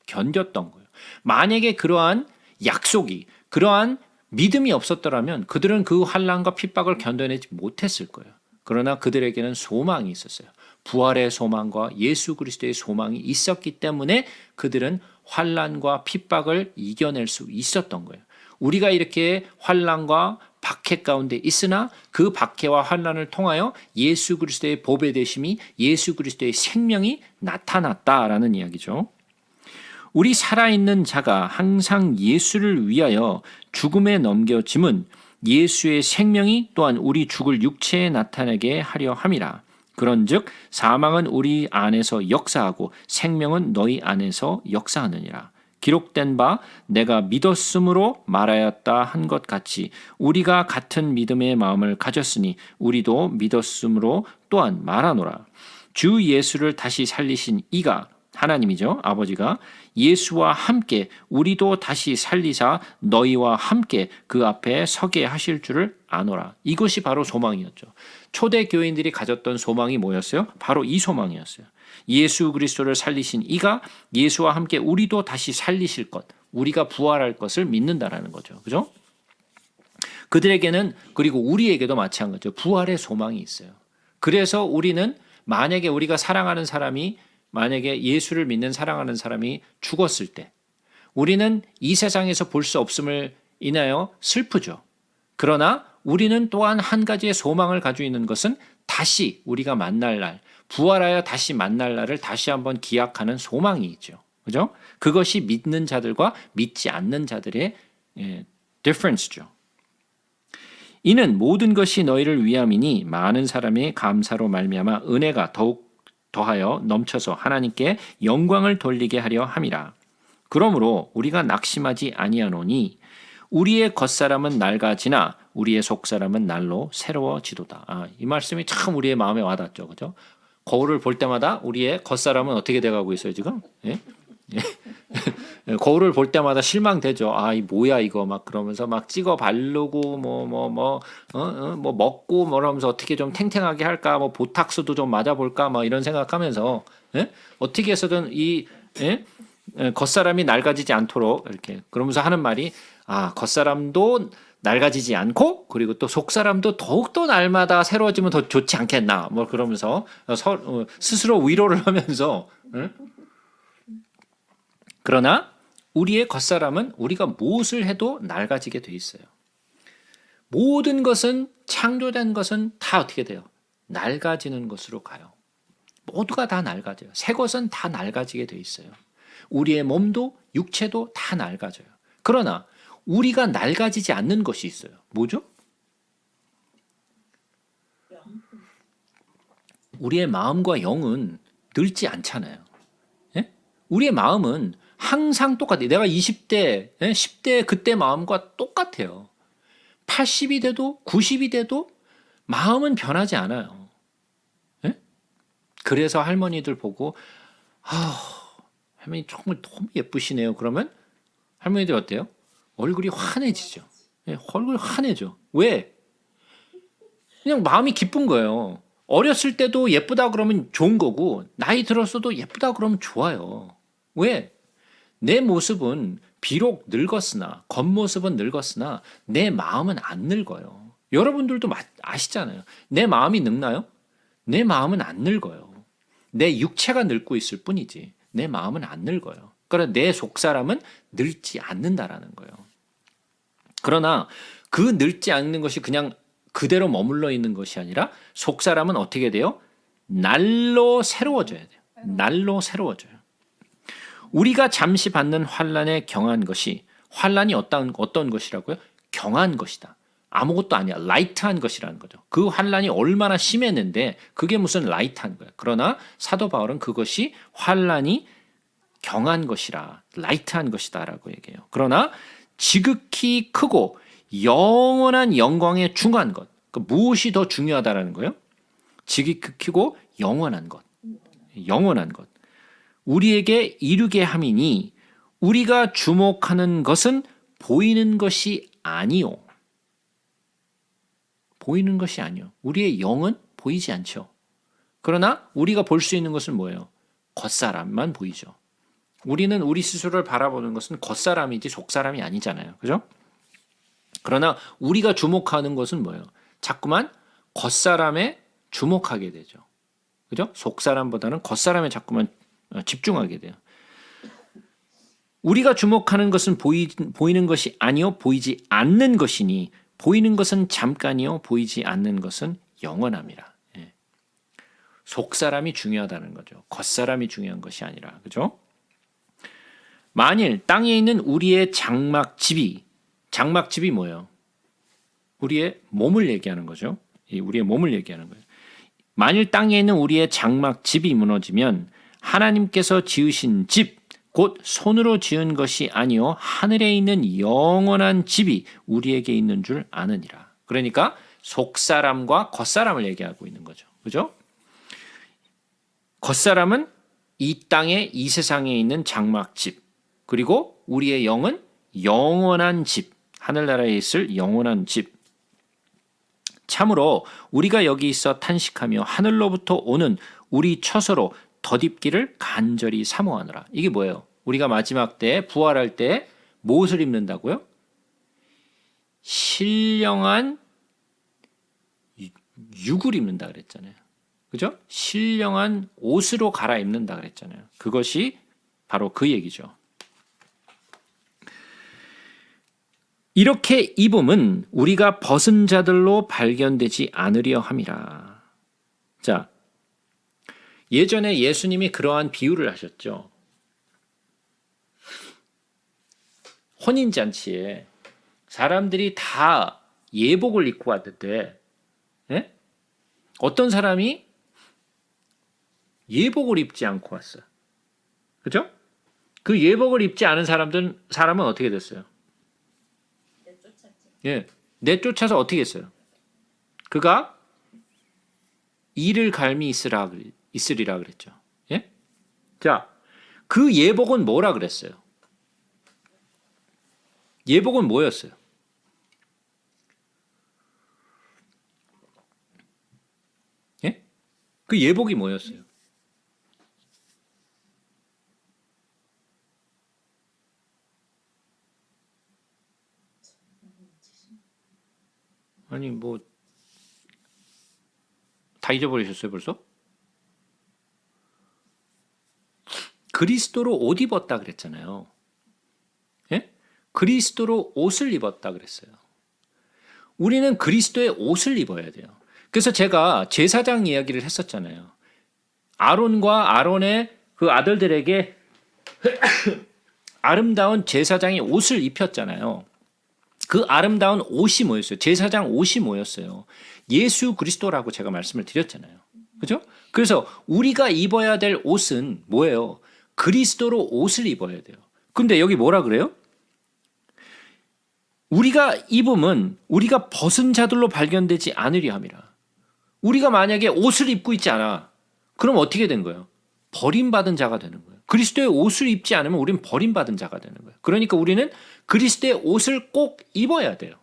견뎠던 거예요. 만약에 그러한 약속이, 그러한 믿음이 없었더라면 그들은 그 환난과 핍박을 견뎌내지 못했을 거예요. 그러나 그들에게는 소망이 있었어요. 부활의 소망과 예수 그리스도의 소망이 있었기 때문에 그들은 환난과 핍박을 이겨낼 수 있었던 거예요. 우리가 이렇게 환난과 박해 가운데 있으나 그 박해와 환난을 통하여 예수 그리스도의 보배 되심이 예수 그리스도의 생명이 나타났다라는 이야기죠. 우리 살아있는 자가 항상 예수를 위하여 죽음에 넘겨짐은 예수의 생명이 또한 우리 죽을 육체에 나타나게 하려 함이라. 그런즉 사망은 우리 안에서 역사하고 생명은 너희 안에서 역사하느니라. 기록된 바 내가 믿었으므로 말하였다 한 것 같이 우리가 같은 믿음의 마음을 가졌으니 우리도 믿었으므로 또한 말하노라. 주 예수를 다시 살리신 이가 하나님이죠. 아버지가 예수와 함께 우리도 다시 살리사 너희와 함께 그 앞에 서게 하실 줄을 아노라. 이것이 바로 소망이었죠. 초대 교인들이 가졌던 소망이 뭐였어요? 바로 이 소망이었어요. 예수 그리스도를 살리신 이가 예수와 함께 우리도 다시 살리실 것, 우리가 부활할 것을 믿는다라는 거죠. 그죠? 그들에게는, 그리고 우리에게도 마찬가지죠. 부활의 소망이 있어요. 그래서 우리는 만약에 우리가 사랑하는 사람이, 만약에 예수를 믿는 사랑하는 사람이 죽었을 때 우리는 이 세상에서 볼 수 없음을 인하여 슬프죠. 그러나 우리는 또한 한 가지의 소망을 가지고 있는 것은 다시 우리가 만날 날, 부활하여 다시 만날 날을 다시 한번 기약하는 소망이 있죠. 그죠? 그것이 믿는 자들과 믿지 않는 자들의 difference죠. 이는 모든 것이 너희를 위함이니 많은 사람의 감사로 말미암아 은혜가 더욱 더하여 넘쳐서 하나님께 영광을 돌리게 하려 함이라. 그러므로 우리가 낙심하지 아니하노니 우리의 겉사람은 낡아지나 우리의 속사람은 날로 새로워지도다. 이 말씀이 참 우리의 마음에 와닿죠. 그죠? 거울을 볼 때마다 우리의 겉사람은 어떻게 돼가고 있어요 지금? 예? 거울을 볼 때마다 실망되죠. 아, 이 뭐야 이거 막 그러면서 막 찍어 바르고 뭐 먹고 뭐라면서 어떻게 좀 탱탱하게 할까 뭐 보탁스도 좀 맞아볼까 뭐 이런 생각하면서 예? 어떻게 해서든 이 예? 겉사람이 낡아지지 않도록 이렇게 그러면서 하는 말이 아 겉사람도 낡아지지 않고 그리고 또 속사람도 더욱더 날마다 새로워지면 더 좋지 않겠나 뭐 그러면서 스스로 위로를 하면서 예? 그러나 우리의 겉사람은 우리가 무엇을 해도 낡아지게 돼 있어요. 모든 것은 창조된 것은 다 어떻게 돼요? 낡아지는 것으로 가요. 모두가 다 낡아져요. 새 것은 다 낡아지게 돼 있어요. 우리의 몸도 육체도 다 낡아져요. 그러나 우리가 낡아지지 않는 것이 있어요. 뭐죠? 우리의 마음과 영은 늙지 않잖아요. 예? 우리의 마음은 항상 똑같아요. 내가 20대, 10대 그때 마음과 똑같아요. 80이 돼도 90이 돼도 마음은 변하지 않아요. 예? 그래서 할머니들 보고 할머니 정말 너무 예쁘시네요. 그러면 할머니들 어때요? 얼굴이 환해지죠. 예, 얼굴이 환해져. 왜? 그냥 마음이 기쁜 거예요. 어렸을 때도 예쁘다 그러면 좋은 거고 나이 들었어도 예쁘다 그러면 좋아요. 왜? 내 모습은 비록 늙었으나 겉모습은 늙었으나 내 마음은 안 늙어요. 여러분들도 아시잖아요. 내 마음이 늙나요? 내 마음은 안 늙어요. 내 육체가 늙고 있을 뿐이지 내 마음은 안 늙어요. 그러나 내 속사람은 늙지 않는다라는 거예요. 그러나 그 늙지 않는 것이 그냥 그대로 머물러 있는 것이 아니라 속사람은 어떻게 돼요? 날로 새로워져야 돼요. 날로 새로워져요. 우리가 잠시 받는 환난에 경한 것이 환난이 어떤 것이라고요? 경한 것이다. 아무것도 아니야. 라이트한 것이라는 거죠. 그 환난이 얼마나 심했는데 그게 무슨 라이트한 거야. 그러나 사도 바울은 그것이 환난이 경한 것이라 라이트한 것이다라고 얘기해요. 그러나 지극히 크고 영원한 영광에 중요한 것. 그 무엇이 더 중요하다라는 거예요? 지극히 크고 영원한 것. 영원한 것. 우리에게 이루게 함이니 우리가 주목하는 것은 보이는 것이 아니요. 보이는 것이 아니요. 우리의 영은 보이지 않죠. 그러나 우리가 볼 수 있는 것은 뭐예요? 겉사람만 보이죠. 우리는 우리 스스로를 바라보는 것은 겉사람이지 속사람이 아니잖아요. 그죠? 그러나 우리가 주목하는 것은 뭐예요? 자꾸만 겉사람에 주목하게 되죠. 그죠? 속사람보다는 겉사람에 자꾸만 집중하게 돼요. 우리가 주목하는 것은 보이는 것이 아니요 보이지 않는 것이니 보이는 것은 잠깐이요 보이지 않는 것은 영원함이라. 예. 속사람이 중요하다는 거죠. 겉사람이 중요한 것이 아니라. 그죠? 만일 땅에 있는 우리의 장막집이 뭐예요? 우리의 몸을 얘기하는 거죠. 우리의 몸을 얘기하는 거예요. 만일 땅에 있는 우리의 장막집이 무너지면 하나님께서 지으신 집, 곧 손으로 지은 것이 아니요 하늘에 있는 영원한 집이 우리에게 있는 줄 아느니라. 그러니까 속사람과 겉사람을 얘기하고 있는 거죠. 그죠? 겉사람은 이 땅에 이 세상에 있는 장막집, 그리고 우리의 영은 영원한 집, 하늘나라에 있을 영원한 집. 참으로 우리가 여기 있어 탄식하며 하늘로부터 오는 우리 처소로 덧입기를 간절히 사모하노라. 이게 뭐예요? 우리가 마지막 때 부활할 때 무엇을 입는다고요? 신령한 육을 입는다 그랬잖아요. 그죠? 신령한 옷으로 갈아입는다 그랬잖아요. 그것이 바로 그 얘기죠. 이렇게 입음은 우리가 벗은 자들로 발견되지 않으려 함이라. 자, 예전에 예수님이 그러한 비유를 하셨죠. 혼인잔치에 사람들이 다 예복을 입고 왔는데 예? 어떤 사람이 예복을 입지 않고 왔어요. 그죠? 그 예복을 입지 않은 사람은 어떻게 됐어요? 예, 내쫓아서 어떻게 했어요? 그가 이를 갈미 있으리라 그랬죠. 예? 자, 그 예복은 뭐라 그랬어요? 예복은 뭐였어요? 예? 그 예복이 뭐였어요? 아니 뭐 다 잊어버리셨어요 벌써? 그리스도로 옷 입었다 그랬잖아요. 예? 그리스도로 옷을 입었다 그랬어요. 우리는 그리스도의 옷을 입어야 돼요. 그래서 제가 제사장 이야기를 했었잖아요. 아론과 아론의 그 아들들에게 아름다운 제사장이 옷을 입혔잖아요. 그 아름다운 옷이 뭐였어요? 제사장 옷이 뭐였어요? 예수 그리스도라고 제가 말씀을 드렸잖아요. 그죠? 그래서 우리가 입어야 될 옷은 뭐예요? 그리스도로 옷을 입어야 돼요. 근데 여기 뭐라 그래요? 우리가 입음은 우리가 벗은 자들로 발견되지 않으려 함이라. 우리가 만약에 옷을 입고 있지 않아. 그럼 어떻게 된 거예요? 버림받은 자가 되는 거예요. 그리스도의 옷을 입지 않으면 우리는 버림받은 자가 되는 거예요. 그러니까 우리는 그리스도의 옷을 꼭 입어야 돼요.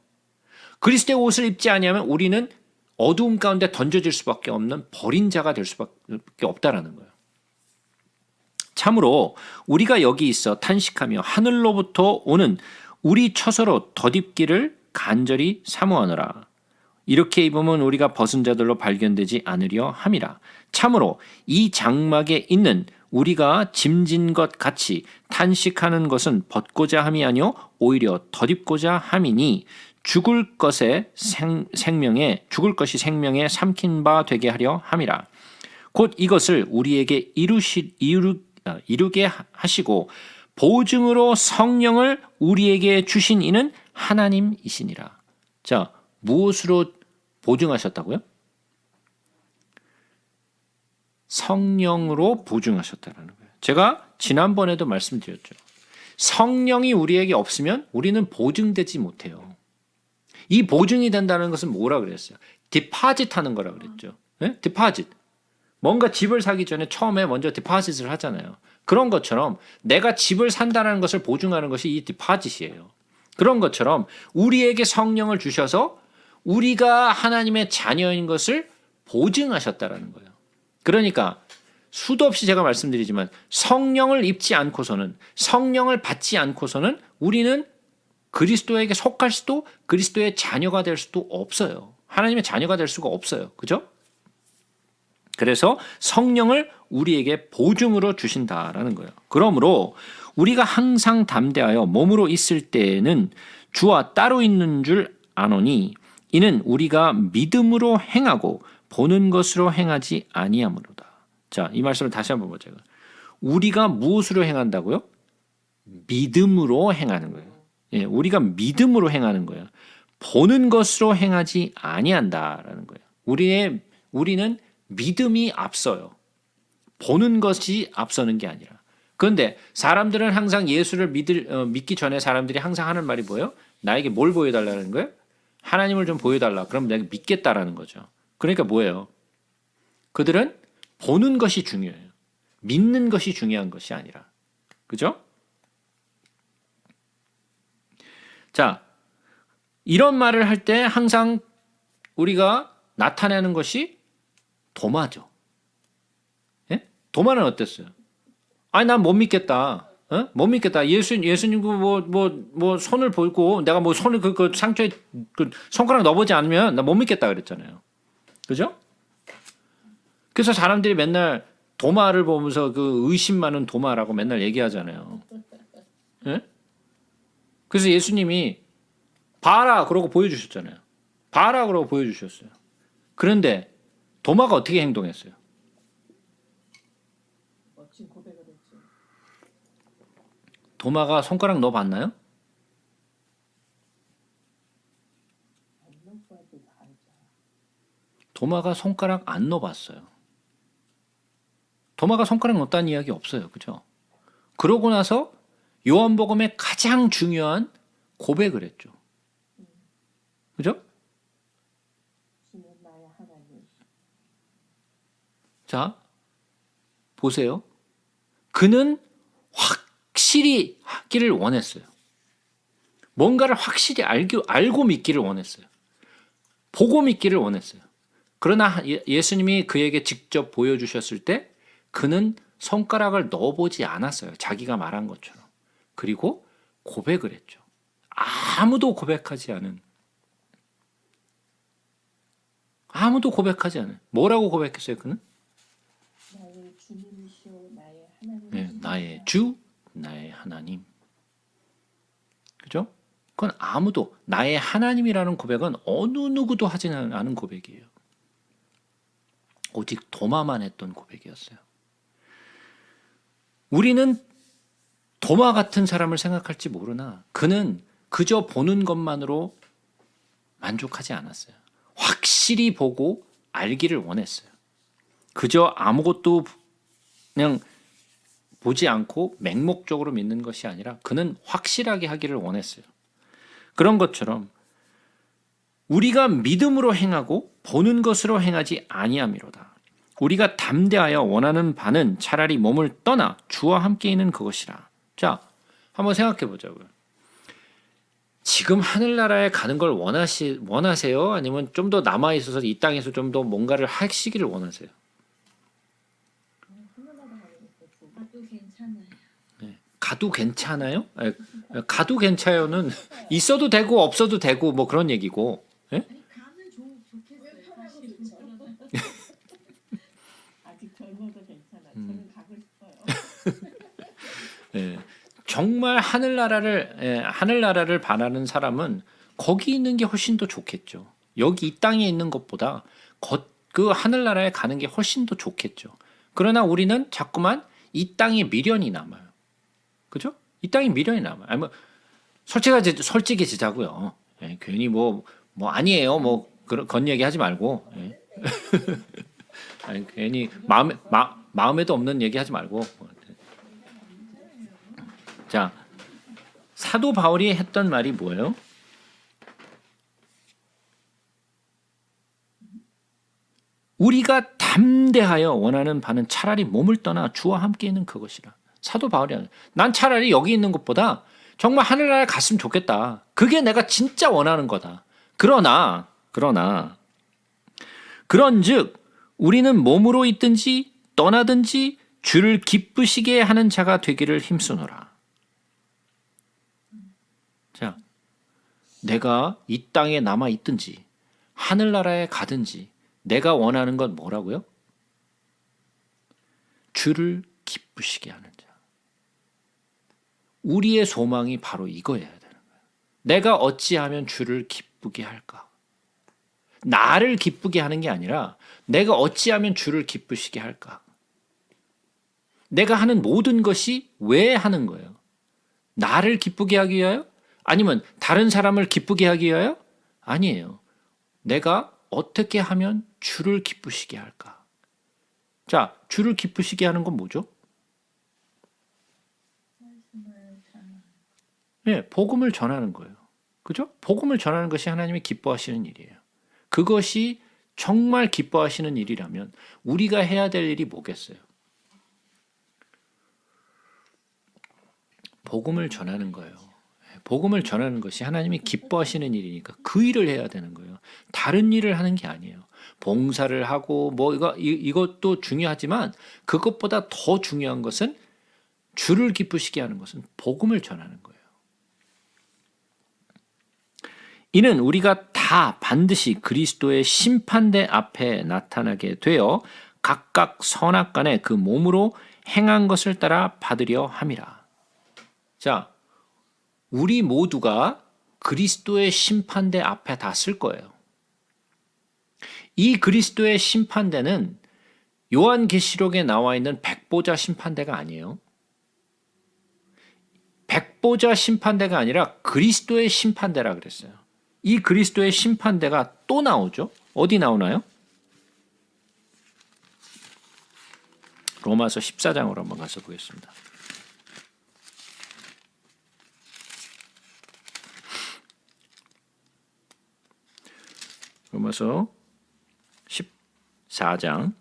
그리스도의 옷을 입지 아니하면 우리는 어두움 가운데 던져질 수밖에 없는 버린 자가 될 수밖에 없다라는 거예요. 참으로 우리가 여기 있어 탄식하며 하늘로부터 오는 우리 처소로 덧입기를 간절히 사모하노라. 이렇게 입으면 우리가 벗은 자들로 발견되지 않으려 함이라. 참으로 이 장막에 있는 우리가 짐진 것 같이 탄식하는 것은 벗고자 함이 아니요 오히려 덧입고자 함이니 죽을 것이 생명에 삼킨 바 되게 하려 함이라. 곧 이것을 우리에게 이루게 하시고 보증으로 성령을 우리에게 주신 이는 하나님이시니라. 자, 무엇으로 보증하셨다고요? 성령으로 보증하셨다는 거예요. 제가 지난번에도 말씀드렸죠. 성령이 우리에게 없으면 우리는 보증되지 못해요. 이 보증이 된다는 것은 뭐라 그랬어요? 디파짓 하는 거라 그랬죠. 네? 디파짓. 뭔가 집을 사기 전에 처음에 먼저 디파짓을 하잖아요. 그런 것처럼 내가 집을 산다는 것을 보증하는 것이 이 디파짓이에요. 그런 것처럼 우리에게 성령을 주셔서 우리가 하나님의 자녀인 것을 보증하셨다라는 거예요. 그러니까 수도 없이 제가 말씀드리지만 성령을 입지 않고서는 성령을 받지 않고서는 우리는 그리스도에게 속할 수도 그리스도의 자녀가 될 수도 없어요. 하나님의 자녀가 될 수가 없어요. 그죠? 그래서 성령을 우리에게 보증으로 주신다라는 거예요. 그러므로 우리가 항상 담대하여 몸으로 있을 때에는 주와 따로 있는 줄 아노니 이는 우리가 믿음으로 행하고 보는 것으로 행하지 아니하므로다. 자, 이 말씀을 다시 한번 보자. 우리가 무엇으로 행한다고요? 믿음으로 행하는 거예요. 예, 우리가 믿음으로 행하는 거예요. 보는 것으로 행하지 아니한다라는 거예요. 우리는 믿음이 앞서요. 보는 것이 앞서는 게 아니라. 그런데 사람들은 항상 예수를 믿기 전에 사람들이 항상 하는 말이 뭐예요? 나에게 뭘 보여달라는 거예요? 하나님을 좀 보여달라. 그럼 내가 믿겠다라는 거죠. 그러니까 뭐예요? 그들은 보는 것이 중요해요. 믿는 것이 중요한 것이 아니라. 그죠? 자, 이런 말을 할 때 항상 우리가 나타내는 것이 도마죠. 예? 도마는 어땠어요? 아니, 난 못 믿겠다. 어? 못 믿겠다. 예수님 뭐 손을 보고 내가 뭐 손을 그 상처에 그 손가락 넣어보지 않으면 나 못 믿겠다 그랬잖아요. 그죠? 그래서 사람들이 맨날 도마를 보면서 그 의심 많은 도마라고 맨날 얘기하잖아요. 예? 그래서 예수님이 봐라 그러고 보여주셨잖아요. 봐라 그러고 보여주셨어요. 그런데 도마가 어떻게 행동했어요? 멋진 고백을 했죠. 도마가 손가락 넣어봤나요? 도마가 손가락 안 넣어봤어요. 도마가 손가락 넣었다는 이야기 없어요. 그죠? 그러고 나서 요한복음의 가장 중요한 고백을 했죠. 그죠? 주는 나의 하나님. 자, 보세요. 그는 확실히 하기를 원했어요. 뭔가를 확실히 알고 믿기를 원했어요. 보고 믿기를 원했어요. 그러나 예수님이 그에게 직접 보여주셨을 때 그는 손가락을 넣어보지 않았어요. 자기가 말한 것처럼. 그리고 고백을 했죠. 아무도 고백하지 않은. 뭐라고 고백했어요? 그는? 나의 주님이시오 나의 하나님. 네, 나의 주, 나의 하나님. 그죠? 그건 아무도 나의 하나님이라는 고백은 어느 누구도 하지 않은 고백이에요. 오직 도마만 했던 고백이었어요. 우리는 도마 같은 사람을 생각할지 모르나 그는 그저 보는 것만으로 만족하지 않았어요. 확실히 보고 알기를 원했어요. 그저 아무것도 그냥 보지 않고 맹목적으로 믿는 것이 아니라 그는 확실하게 하기를 원했어요. 그런 것처럼 우리가 믿음으로 행하고 보는 것으로 행하지 아니함이로다. 우리가 담대하여 원하는 바는 차라리 몸을 떠나 주와 함께 있는 그것이라. 자, 한번 생각해 보자고요. 지금 하늘나라에 가는 걸 원하세요? 아니면 좀 더 남아 있어서 이 땅에서 좀 더 뭔가를 하시기를 원하세요? 하늘나라 가는 거 가도 괜찮아요. 네. 가도 괜찮아요? 가도 괜찮아요는 있어도 되고 없어도 되고 뭐 그런 얘기고. 예? 아니 가면 좋겠어요. 사실 아직 젊어도 괜찮아. 저는 가고 싶어요. 예. 정말 하늘나라를 바라는 사람은 거기 있는 게 훨씬 더 좋겠죠. 여기 이 땅에 있는 것보다 그 하늘나라에 가는 게 훨씬 더 좋겠죠. 그러나 우리는 자꾸만 이 땅에 미련이 남아요. 그죠? 이 땅에 미련이 남아요. 아니 뭐 솔직해지자고요. 예, 괜히 뭐 아니에요. 뭐 그런 얘기 하지 말고. 예. 아니 괜히 마음에도 없는 얘기 하지 말고. 자, 사도 바울이 했던 말이 뭐예요? 우리가 담대하여 원하는 바는 차라리 몸을 떠나 주와 함께 있는 그것이라. 사도 바울이 난 차라리 여기 있는 것보다 정말 하늘나라에 갔으면 좋겠다. 그게 내가 진짜 원하는 거다. 그러나 그런즉 우리는 몸으로 있든지 떠나든지 주를 기쁘시게 하는 자가 되기를 힘쓰노라. 자, 내가 이 땅에 남아 있든지 하늘나라에 가든지 내가 원하는 건 뭐라고요? 주를 기쁘시게 하는 자. 우리의 소망이 바로 이거여야 되는 거예요. 내가 어찌하면 주를 기쁘게 할까? 나를 기쁘게 하는 게 아니라 내가 어찌하면 주를 기쁘시게 할까? 내가 하는 모든 것이 왜 하는 거예요? 나를 기쁘게 하기 위하여? 아니면 다른 사람을 기쁘게 하기 위하여? 아니에요. 내가 어떻게 하면 주를 기쁘시게 할까? 자, 주를 기쁘시게 하는 건 뭐죠? 네, 복음을 전하는 거예요. 그죠? 복음을 전하는 것이 하나님이 기뻐하시는 일이에요. 그것이 정말 기뻐하시는 일이라면 우리가 해야 될 일이 뭐겠어요? 복음을 전하는 거예요. 복음을 전하는 것이 하나님이 기뻐하시는 일이니까 그 일을 해야 되는 거예요. 다른 일을 하는 게 아니에요. 봉사를 하고 뭐 이것도 중요하지만 그것보다 더 중요한 것은 주를 기쁘시게 하는 것은 복음을 전하는 거예요. 이는 우리가 다 반드시 그리스도의 심판대 앞에 나타나게 되어 각각 선악간에 그 몸으로 행한 것을 따라 받으려 함이라. 자, 우리 모두가 그리스도의 심판대 앞에 다 쓸 거예요. 이 그리스도의 심판대는 요한계시록에 나와 있는 백보자 심판대가 아니에요. 백보자 심판대가 아니라 그리스도의 심판대라 그랬어요. 이 그리스도의 심판대가 또 나오죠. 어디 나오나요? 로마서 14장으로 한번 가서 보겠습니다. 로마서 14장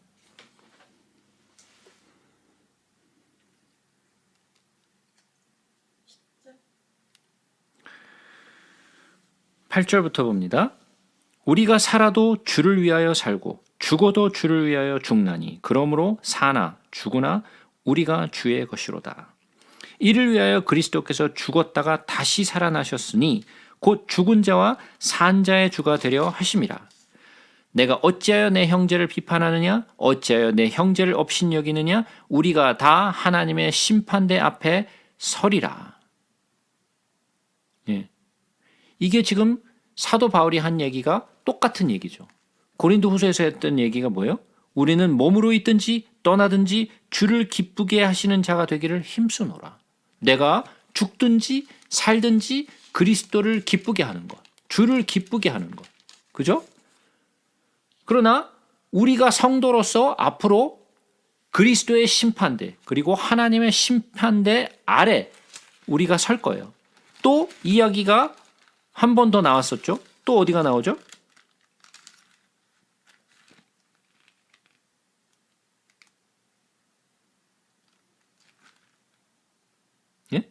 8절부터 봅니다. 우리가 살아도 주를 위하여 살고 죽어도 주를 위하여 죽나니 그러므로 사나 죽으나 우리가 주의 것이로다. 이를 위하여 그리스도께서 죽었다가 다시 살아나셨으니 곧 죽은 자와 산 자의 주가 되려 하심이라. 내가 어찌하여 내 형제를 비판하느냐? 어찌하여 내 형제를 업신여기느냐? 우리가 다 하나님의 심판대 앞에 서리라. 예. 이게 지금 사도 바울이 한 얘기가 똑같은 얘기죠. 고린도후서에서 했던 얘기가 뭐예요? 우리는 몸으로 있든지 떠나든지 주를 기쁘게 하시는 자가 되기를 힘쓰노라. 내가 죽든지 살든지 그리스도를 기쁘게 하는 것, 주를 기쁘게 하는 것. 그죠? 그러나 우리가 성도로서 앞으로 그리스도의 심판대 그리고 하나님의 심판대 아래 우리가 설 거예요. 또 이야기가 한 번 더 나왔었죠. 또 어디가 나오죠? 예?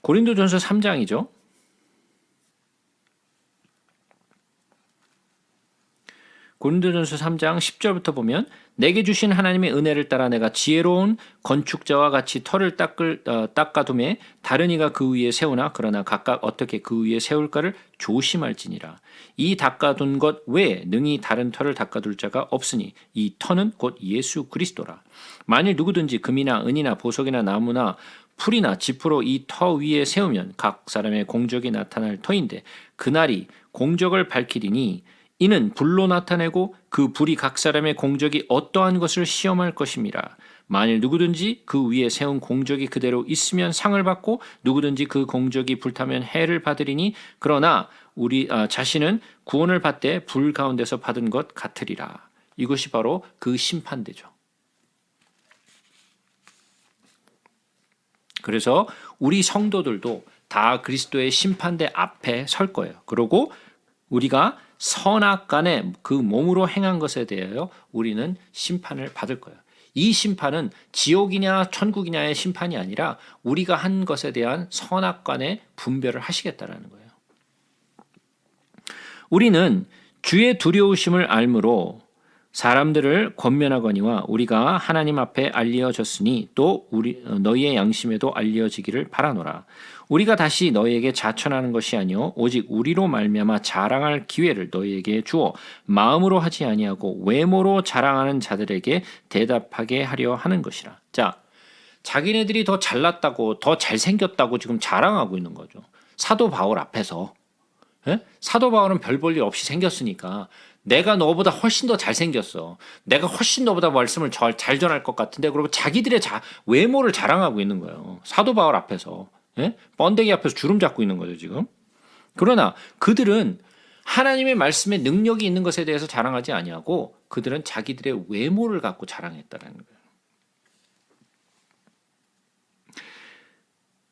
고린도전서 3장이죠. 고린도전서 3장 10절부터 보면 내게 주신 하나님의 은혜를 따라 내가 지혜로운 건축자와 같이 터를 닦아둠에 다른 이가 그 위에 세우나 그러나 각각 어떻게 그 위에 세울까를 조심할지니라. 이 닦아둔 것 외에 능히 다른 터를 닦아둘 자가 없으니 이 터는 곧 예수 그리스도라. 만일 누구든지 금이나 은이나 보석이나 나무나 풀이나 지푸로 이 터 위에 세우면 각 사람의 공적이 나타날 터인데 그날이 공적을 밝히리니 이는 불로 나타내고 그 불이 각 사람의 공적이 어떠한 것을 시험할 것임이라. 만일 누구든지 그 위에 세운 공적이 그대로 있으면 상을 받고 누구든지 그 공적이 불타면 해를 받으리니 그러나 우리 자신은 구원을 받되 불 가운데서 받은 것 같으리라. 이것이 바로 그 심판대죠. 그래서 우리 성도들도 다 그리스도의 심판대 앞에 설 거예요. 그리고 우리가 선악간에 그 몸으로 행한 것에 대하여 우리는 심판을 받을 거예요. 이 심판은 지옥이냐 천국이냐의 심판이 아니라 우리가 한 것에 대한 선악간의 분별을 하시겠다라는 거예요. 우리는 주의 두려우심을 알므로 사람들을 권면하거니와 우리가 하나님 앞에 알려졌으니 또 너희의 양심에도 알려지기를 바라노라. 우리가 다시 너희에게 자천하는 것이 아니요 오직 우리로 말미암아 자랑할 기회를 너희에게 주어 마음으로 하지 아니하고 외모로 자랑하는 자들에게 대답하게 하려 하는 것이라. 자, 자기네들이 더 잘났다고 더 잘생겼다고 지금 자랑하고 있는 거죠. 사도 바울 앞에서. 예? 사도 바울은 별 볼 일 없이 생겼으니까 내가 너보다 훨씬 더 잘생겼어. 내가 훨씬 너보다 말씀을 잘 전할 것 같은데 그리고 자기들의 외모를 자랑하고 있는 거예요. 사도 바울 앞에서. 예? 번데기 앞에서 주름 잡고 있는 거죠 지금. 그러나 그들은 하나님의 말씀에 능력이 있는 것에 대해서 자랑하지 아니하고 그들은 자기들의 외모를 갖고 자랑했다는 거예요.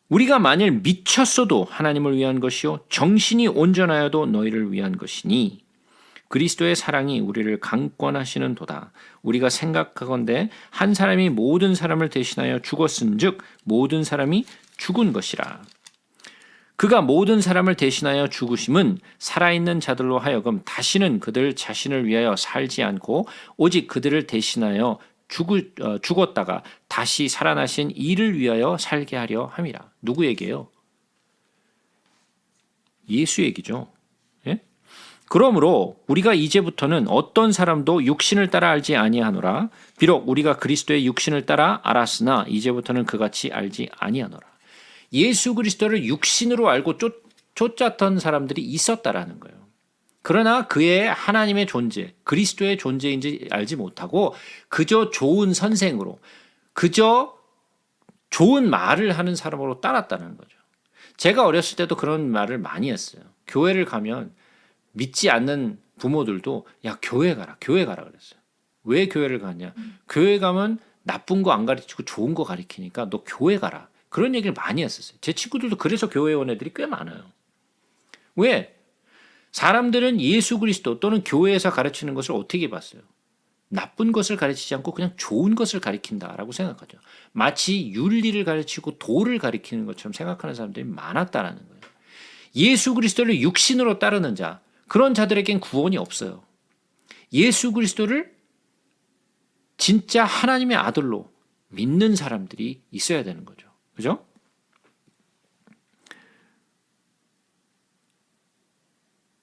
우리가 만일 미쳤어도 하나님을 위한 것이요 정신이 온전하여도 너희를 위한 것이니 그리스도의 사랑이 우리를 강권하시는 도다. 우리가 생각하건대 한 사람이 모든 사람을 대신하여 죽었은즉 모든 사람이 죽은 것이라. 그가 모든 사람을 대신하여 죽으심은 살아있는 자들로 하여금 다시는 그들 자신을 위하여 살지 않고 오직 그들을 대신하여 죽었다가 다시 살아나신 이를 위하여 살게 하려 함이라. 누구에게요? 예수 얘기죠. 예? 그러므로 우리가 이제부터는 어떤 사람도 육신을 따라 알지 아니하노라. 비록 우리가 그리스도의 육신을 따라 알았으나 이제부터는 그같이 알지 아니하노라. 예수 그리스도를 육신으로 알고 쫓았던 사람들이 있었다라는 거예요. 그러나 그의 하나님의 존재, 그리스도의 존재인지 알지 못하고 그저 좋은 선생으로, 그저 좋은 말을 하는 사람으로 따랐다는 거죠. 제가 어렸을 때도 그런 말을 많이 했어요. 교회를 가면 믿지 않는 부모들도 야 교회 가라 그랬어요. 왜 교회를 가냐? 교회 가면 나쁜 거 안 가르치고 좋은 거 가르치니까 너 교회 가라. 그런 얘기를 많이 했었어요. 제 친구들도 그래서 교회 온 애들이 꽤 많아요. 왜? 사람들은 예수 그리스도 또는 교회에서 가르치는 것을 어떻게 봤어요? 나쁜 것을 가르치지 않고 그냥 좋은 것을 가리킨다라고 생각하죠. 마치 윤리를 가르치고 도를 가리키는 것처럼 생각하는 사람들이 많았다라는 거예요. 예수 그리스도를 육신으로 따르는 자, 그런 자들에겐 구원이 없어요. 예수 그리스도를 진짜 하나님의 아들로 믿는 사람들이 있어야 되는 거죠. 그죠?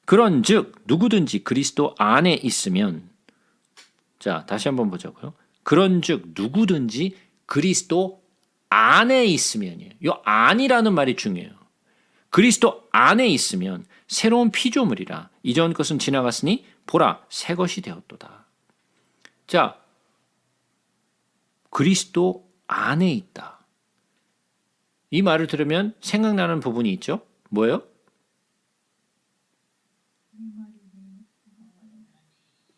그런즉 누구든지 그리스도 안에 있으면, 자 다시 한번 보자고요. 그런즉 누구든지 그리스도 안에 있으면이에요. 이 안이라는 말이 중요해요. 그리스도 안에 있으면 새로운 피조물이라 이전 것은 지나갔으니 보라 새 것이 되었도다. 자, 그리스도 안에 있다. 이 말을 들으면 생각나는 부분이 있죠. 뭐예요?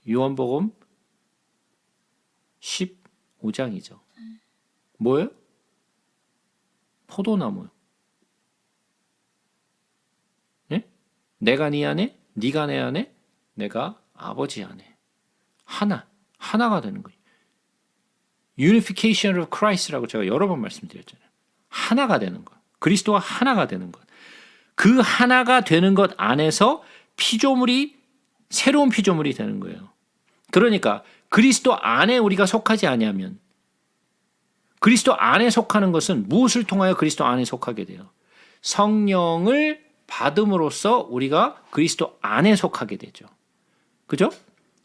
요한복음 15장이죠. 뭐예요? 포도나무. 네? 내가 네 안에, 네가 내 안에, 내가 아버지 안에. 하나가 되는 거예요. Unification of Christ라고 제가 여러 번 말씀드렸잖아요. 하나가 되는 것. 그리스도와 하나가 되는 것. 그 하나가 되는 것 안에서 피조물이 새로운 피조물이 되는 거예요. 그러니까 그리스도 안에 우리가 속하지 아니하면, 그리스도 안에 속하는 것은 무엇을 통하여 그리스도 안에 속하게 돼요? 성령을 받음으로써 우리가 그리스도 안에 속하게 되죠. 그죠?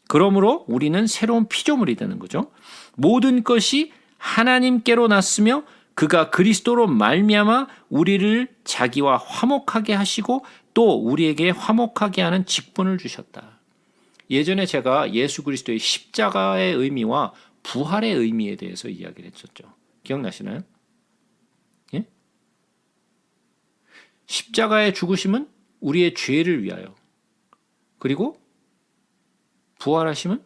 그러므로 우리는 새로운 피조물이 되는 거죠. 모든 것이 하나님께로 났으며 그가 그리스도로 말미암아 우리를 자기와 화목하게 하시고 또 우리에게 화목하게 하는 직분을 주셨다. 예전에 제가 예수 그리스도의 십자가의 의미와 부활의 의미에 대해서 이야기를 했었죠. 기억나시나요? 예? 십자가의 죽으심은 우리의 죄를 위하여, 그리고 부활하심은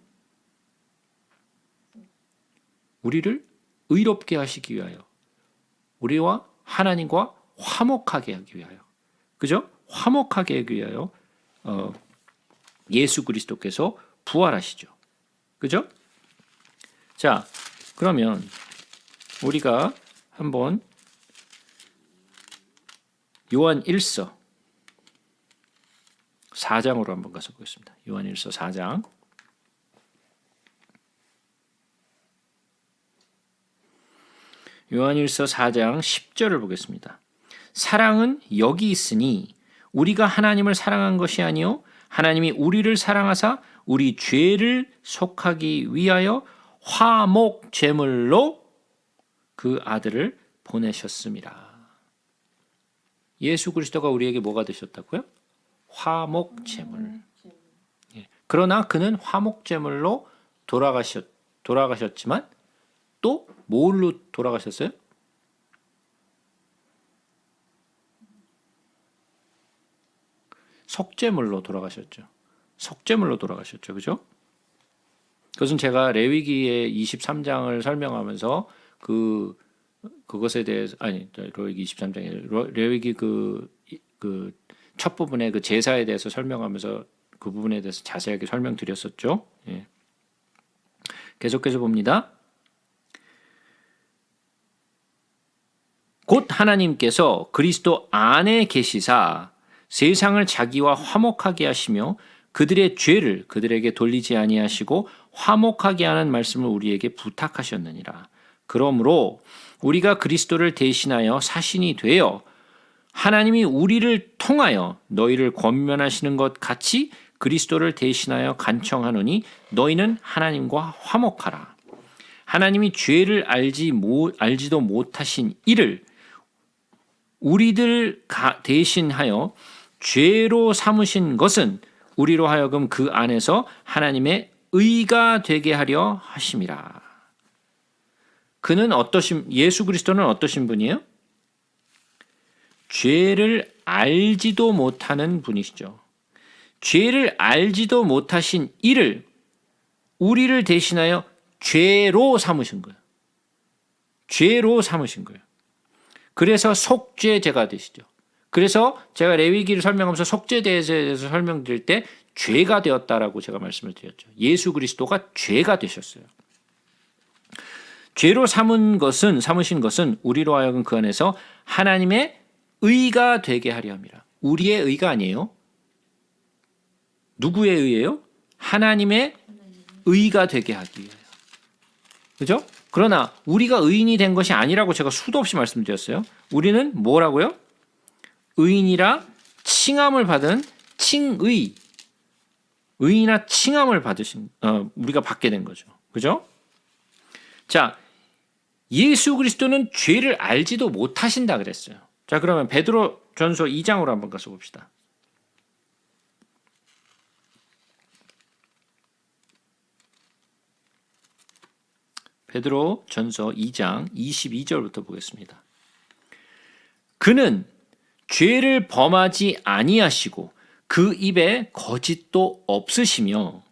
우리를 의롭게 하시기 위하여, 우리와 하나님과 화목하게 하기 위하여, 그죠? 화목하게 하기 위하여 예수 그리스도께서 부활하시죠. 그죠? 자, 그러면 우리가 한번 요한 1서 4장으로 한번 가서 보겠습니다. 요한 1서 4장. 요한 1서 4장 10절을 보겠습니다. 사랑은 여기 있으니 우리가 하나님을 사랑한 것이 아니요 하나님이 우리를 사랑하사 우리 죄를 속하기 위하여 화목 제물로 그 아들을 보내셨습니다. 예수 그리스도가 우리에게 뭐가 되셨다고요? 화목 제물. 예. 그러나 그는 화목 제물로 돌아가셨지만 또 뭘로 돌아가셨어요? 속죄물로 돌아가셨죠. 속죄물로 돌아가셨죠. 그죠? 그것은 제가 레위기의 23장을 설명하면서 그것에 대해서, 아니, 레위기 23장에 레위기 그 첫 부분에 그 제사에 대해서 설명하면서 그 부분에 대해서 자세하게 설명드렸었죠. 예. 계속해서 봅니다. 곧 하나님께서 그리스도 안에 계시사 세상을 자기와 화목하게 하시며 그들의 죄를 그들에게 돌리지 아니하시고 화목하게 하는 말씀을 우리에게 부탁하셨느니라. 그러므로 우리가 그리스도를 대신하여 사신이 되어 하나님이 우리를 통하여 너희를 권면하시는 것 같이 그리스도를 대신하여 간청하노니 너희는 하나님과 화목하라. 하나님이 죄를 알지도 못하신 이를 우리들 대신하여 죄로 삼으신 것은 우리로 하여금 그 안에서 하나님의 의가 되게 하려 하심이라. 그는 예수 그리스도는 어떠신 분이에요? 죄를 알지도 못하는 분이시죠. 죄를 알지도 못하신 이를 우리를 대신하여 죄로 삼으신 거예요. 죄로 삼으신 거예요. 그래서 속죄제가 되시죠. 그래서 제가 레위기를 설명하면서 속죄제에 대해서 설명드릴 때 죄가 되었다라고 제가 말씀을 드렸죠. 예수 그리스도가 죄가 되셨어요. 죄로 삼으신 것은 우리로 하여금 그 안에서 하나님의 의가 되게 하려 함이라. 우리의 의가 아니에요. 누구의 의예요? 하나님의 의가 되게 하기 위하여. 그죠? 그러나 우리가 의인이 된 것이 아니라고 제가 수도 없이 말씀드렸어요. 우리는 뭐라고요? 의인이라 칭함을 받은 칭의. 의인이나 칭함을 우리가 받게 된 거죠. 그죠? 자, 예수 그리스도는 죄를 알지도 못하신다 그랬어요. 자, 그러면 베드로 전서 2장으로 한번 가서 봅시다. 베드로 전서 2장 22절부터 보겠습니다. 그는 죄를 범하지 아니하시고 그 입에 거짓도 없으시며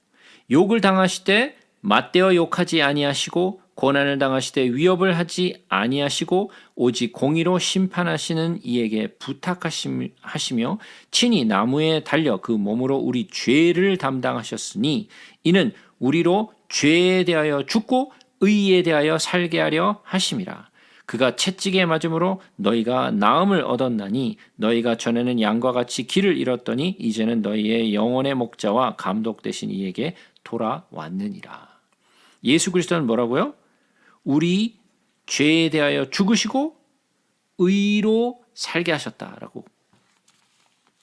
욕을 당하시되 맞대어 욕하지 아니하시고 고난을 당하시되 위협을 하지 아니하시고 오직 공의로 심판하시는 이에게 부탁하시며 친히 나무에 달려 그 몸으로 우리 죄를 담당하셨으니 이는 우리로 죄에 대하여 죽고 의에 대하여 살게 하려 하심이라. 그가 채찍에 맞음으로 너희가 나음을 얻었나니 너희가 전에는 양과 같이 길을 잃었더니 이제는 너희의 영혼의 목자와 감독 되신 이에게 돌아왔느니라. 예수 그리스도는 뭐라고요? 우리 죄에 대하여 죽으시고 의로 살게 하셨다라고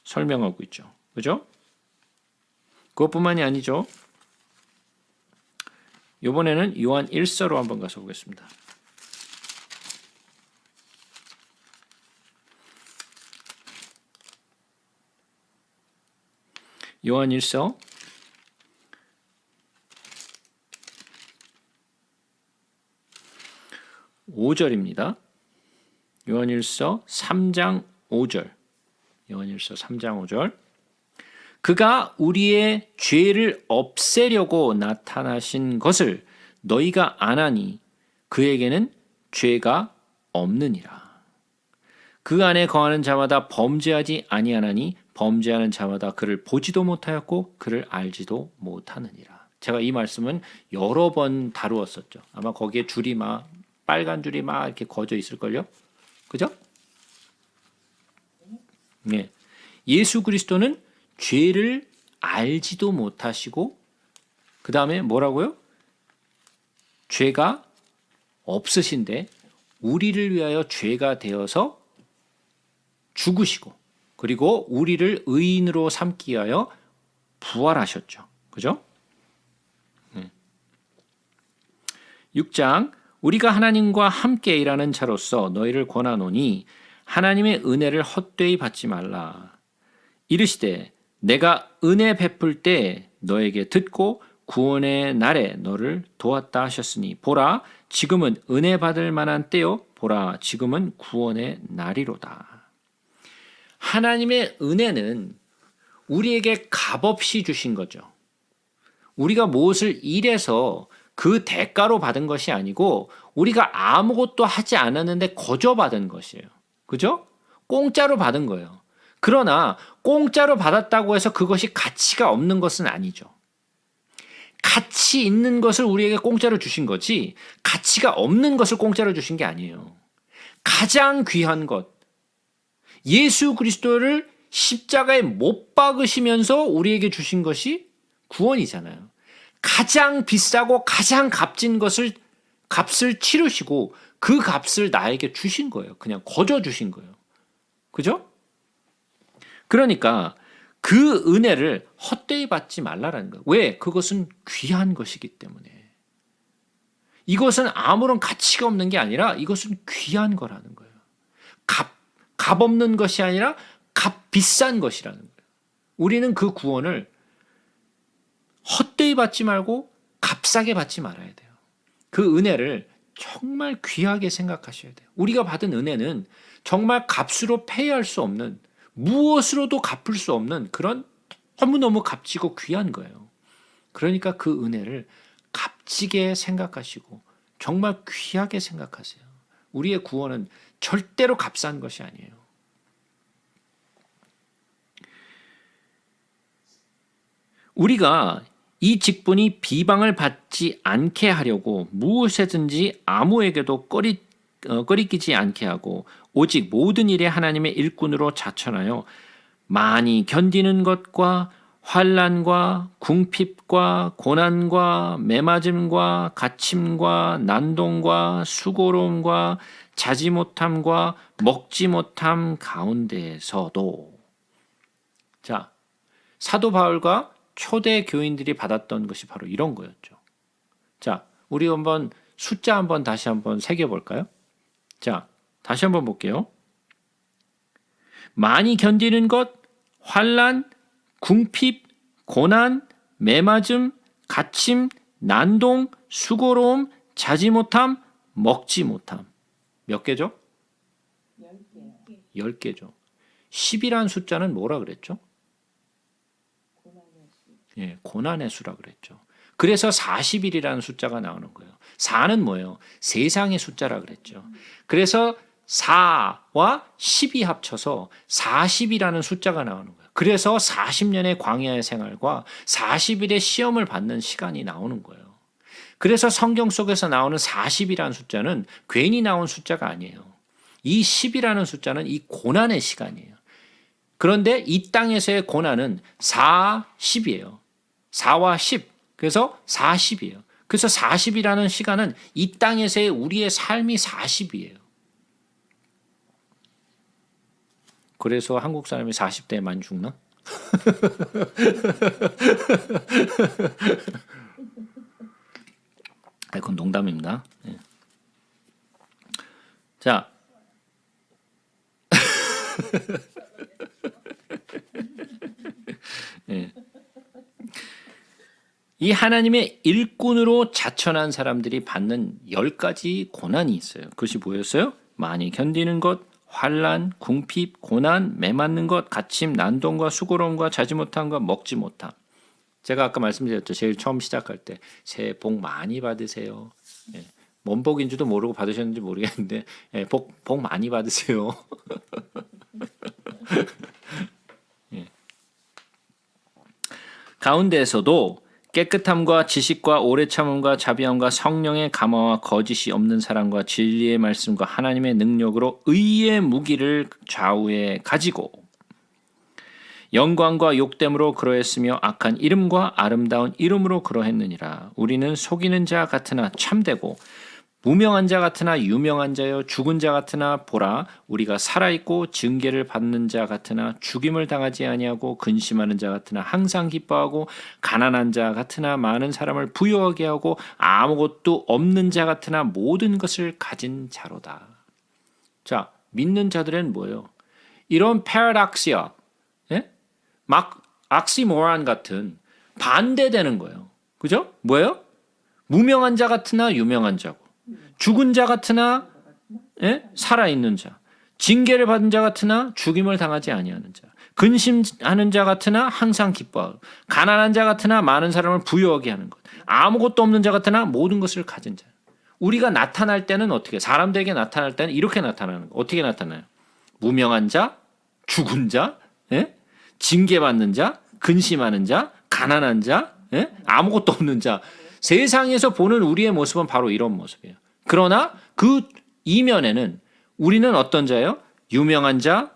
설명하고 있죠. 그죠? 그것뿐만이 아니죠. 이번에는 요한 1서로 한번 가서 보겠습니다. 요한 1서 5절입니다. 요한 1서 3장 5절. 요한 1서 3장 5절. 그가 우리의 죄를 없애려고 나타나신 것을 너희가 아나니 그에게는 죄가 없느니라. 그 안에 거하는 자마다 범죄하지 아니하나니 범죄하는 자마다 그를 보지도 못하였고 그를 알지도 못하느니라. 제가 이 말씀은 여러 번 다루었었죠. 아마 거기에 줄이 막 빨간 줄이 막 이렇게 거져 있을걸요. 그죠? 네. 예수 그리스도는 죄를 알지도 못하시고 그 다음에 뭐라고요? 죄가 없으신데 우리를 위하여 죄가 되어서 죽으시고 그리고 우리를 의인으로 삼기 위하여 부활하셨죠. 그죠? 6장 우리가 하나님과 함께 일하는 자로서 너희를 권하노니 하나님의 은혜를 헛되이 받지 말라. 이르시되 내가 은혜 베풀 때 너에게 듣고 구원의 날에 너를 도왔다 하셨으니 보라 지금은 은혜 받을 만한 때요 보라 지금은 구원의 날이로다. 하나님의 은혜는 우리에게 값없이 주신 거죠. 우리가 무엇을 일해서 그 대가로 받은 것이 아니고 우리가 아무것도 하지 않았는데 거저 받은 것이에요. 그죠? 공짜로 받은 거예요. 그러나 공짜로 받았다고 해서 그것이 가치가 없는 것은 아니죠. 가치 있는 것을 우리에게 공짜로 주신 거지 가치가 없는 것을 공짜로 주신 게 아니에요. 가장 귀한 것, 예수 그리스도를 십자가에 못 박으시면서 우리에게 주신 것이 구원이잖아요. 가장 비싸고 가장 값진 값을 치르시고 그 값을 나에게 주신 거예요. 그냥 거저 주신 거예요. 그죠? 그러니까 그 은혜를 헛되이 받지 말라라는 거예요. 왜? 그것은 귀한 것이기 때문에. 이것은 아무런 가치가 없는 게 아니라 이것은 귀한 거라는 거예요. 값 없는 것이 아니라 값 비싼 것이라는 거예요. 우리는 그 구원을 헛되이 받지 말고 값싸게 받지 말아야 돼요. 그 은혜를 정말 귀하게 생각하셔야 돼요. 우리가 받은 은혜는 정말 값으로 페이할 수 없는 무엇으로도 갚을 수 없는 그런 너무너무 값지고 귀한 거예요. 그러니까 그 은혜를 값지게 생각하시고 정말 귀하게 생각하세요. 우리의 구원은 절대로 값싼 것이 아니에요. 우리가 이 직분이 비방을 받지 않게 하려고 무엇이든지 아무에게도 꺼리끼지 않게 하고 오직 모든 일에 하나님의 일꾼으로 자천하여 많이 견디는 것과 환난과 궁핍과 고난과 매맞음과 갇힘과 난동과 수고로움과 자지 못함과 먹지 못함 가운데에서도 자 사도 바울과 초대 교인들이 받았던 것이 바로 이런 거였죠. 자 우리 한번 숫자 한번 다시 한번 새겨볼까요? 자 다시 한번 볼게요. 많이 견디는 것, 환난, 궁핍, 고난, 매맞음, 갇힘, 난동, 수고로움, 자지 못함, 먹지 못함. 몇 개죠? 10개요. 10개죠. 10이란 숫자는 뭐라 그랬죠? 고난의 수. 예, 고난의 수라 그랬죠. 그래서 40일이라는 숫자가 나오는 거예요. 4는 뭐예요? 세상의 숫자라 그랬죠. 그래서 4와 10이 합쳐서 40이라는 숫자가 나오는 거예요. 그래서 40년의 광야의 생활과 40일의 시험을 받는 시간이 나오는 거예요. 그래서 성경 속에서 나오는 40이라는 숫자는 괜히 나온 숫자가 아니에요. 이 10이라는 숫자는 이 고난의 시간이에요. 그런데 이 땅에서의 고난은 4, 10이에요. 4와 10. 그래서 40이에요. 그래서 40이라는 시간은 이 땅에서의 우리의 삶이 40이에요. 그래서 한국 사람이 40대에 많이 죽나? 그건 농담입니다. 예. 자, 예. 이 하나님의 일꾼으로 자천한 사람들이 받는 10가지 고난이 있어요. 그것이 뭐였어요? 많이 견디는 것, 환난, 궁핍, 고난, 매맞는 것, 갇힘, 난동과 수고로움과 자지 못함과 먹지 못함. 제가 아까 말씀드렸죠. 제일 처음 시작할 때 새해 복 많이 받으세요. 예. 뭔 복인지도 모르고 받으셨는지 모르겠는데 예, 복 많이 받으세요. 예. 가운데에서도 깨끗함과 지식과 오래 참음과 자비함과 성령의 감화와 거짓이 없는 사랑과 진리의 말씀과 하나님의 능력으로 의의 무기를 좌우에 가지고 영광과 욕됨으로 그러했으며 악한 이름과 아름다운 이름으로 그러했느니라. 우리는 속이는 자 같으나 참되고 무명한 자 같으나 유명한 자여 죽은 자 같으나 보라 우리가 살아있고 징계를 받는 자 같으나 죽임을 당하지 아니하고 근심하는 자 같으나 항상 기뻐하고 가난한 자 같으나 많은 사람을 부유하게 하고 아무것도 없는 자 같으나 모든 것을 가진 자로다. 자, 믿는 자들은 뭐예요? 이런 패러닥시아, 예? 막 악시모란 같은 반대되는 거예요. 그죠? 뭐예요? 무명한 자 같으나 유명한 자고 죽은 자 같으나 예? 살아있는 자, 징계를 받은 자 같으나 죽임을 당하지 아니하는 자, 근심하는 자 같으나 항상 기뻐하고 가난한 자 같으나 많은 사람을 부유하게 하는 것, 아무것도 없는 자 같으나 모든 것을 가진 자. 우리가 나타날 때는 어떻게? 사람들에게 나타날 때는 이렇게 나타나는 거. 어떻게 나타나요? 무명한 자, 죽은 자, 예? 징계받는 자, 근심하는 자, 가난한 자, 예? 아무것도 없는 자. 세상에서 보는 우리의 모습은 바로 이런 모습이에요. 그러나 그 이면에는 우리는 어떤 자예요? 유명한 자,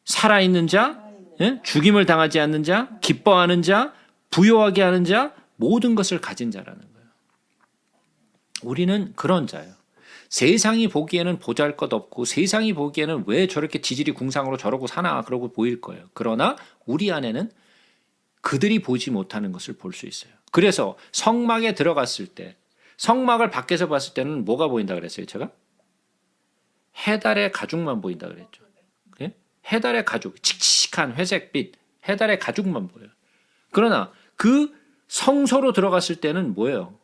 살아있는 자, 예? 죽임을 당하지 않는 자, 기뻐하는 자, 부유하게 하는 자, 모든 것을 가진 자라는 거예요. 우리는 그런 자예요. 세상이 보기에는 보잘것없고 세상이 보기에는 왜 저렇게 지질이 궁상으로 저러고 사나 그러고 보일 거예요. 그러나 우리 안에는 그들이 보지 못하는 것을 볼 수 있어요. 그래서 성막에 들어갔을 때 성막을 밖에서 봤을 때는 뭐가 보인다 그랬어요? 제가? 해달의 가죽만 보인다 그랬죠. 예? 해달의 가죽, 칙칙한 회색빛 해달의 가죽만 보여요. 그러나 그 성소로 들어갔을 때는 뭐예요?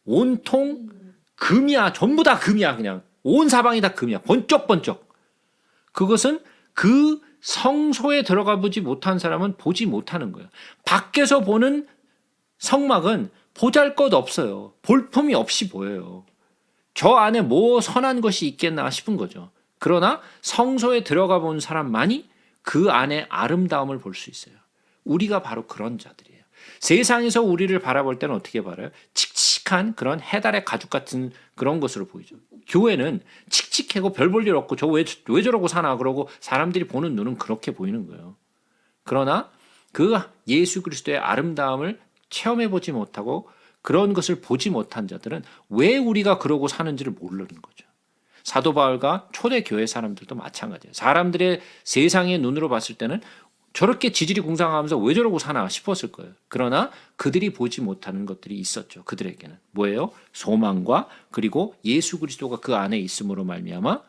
온통 금이야. 전부 다 금이야. 그냥 온 사방이 다 금이야. 번쩍번쩍. 그것은 그 성소에 들어가 보지 못한 사람은 보지 못하는 거예요. 밖에서 보는 성막은 보잘것없어요. 볼품이 없이 보여요. 저 안에 뭐 선한 것이 있겠나 싶은 거죠. 그러나 성소에 들어가 본 사람만이 그 안에 아름다움을 볼 수 있어요. 우리가 바로 그런 자들이에요. 세상에서 우리를 바라볼 때는 어떻게 바라요? 칙칙한 그런 해달의 가죽 같은 그런 것으로 보이죠. 교회는 칙칙하고 별 볼 일 없고 저 왜 저러고 사나 그러고 사람들이 보는 눈은 그렇게 보이는 거예요. 그러나 그 예수 그리스도의 아름다움을 체험해 보지 못하고 그런 것을 보지 못한 자들은 왜 우리가 그러고 사는지를 모르는 거죠. 사도 바울과 초대 교회 사람들도 마찬가지예요. 사람들의 세상의 눈으로 봤을 때는 저렇게 지질이 궁상하면서 왜 저러고 사나 싶었을 거예요. 그러나 그들이 보지 못하는 것들이 있었죠. 그들에게는 뭐예요? 소망과 그리고 예수 그리스도가 그 안에 있음으로 말미암아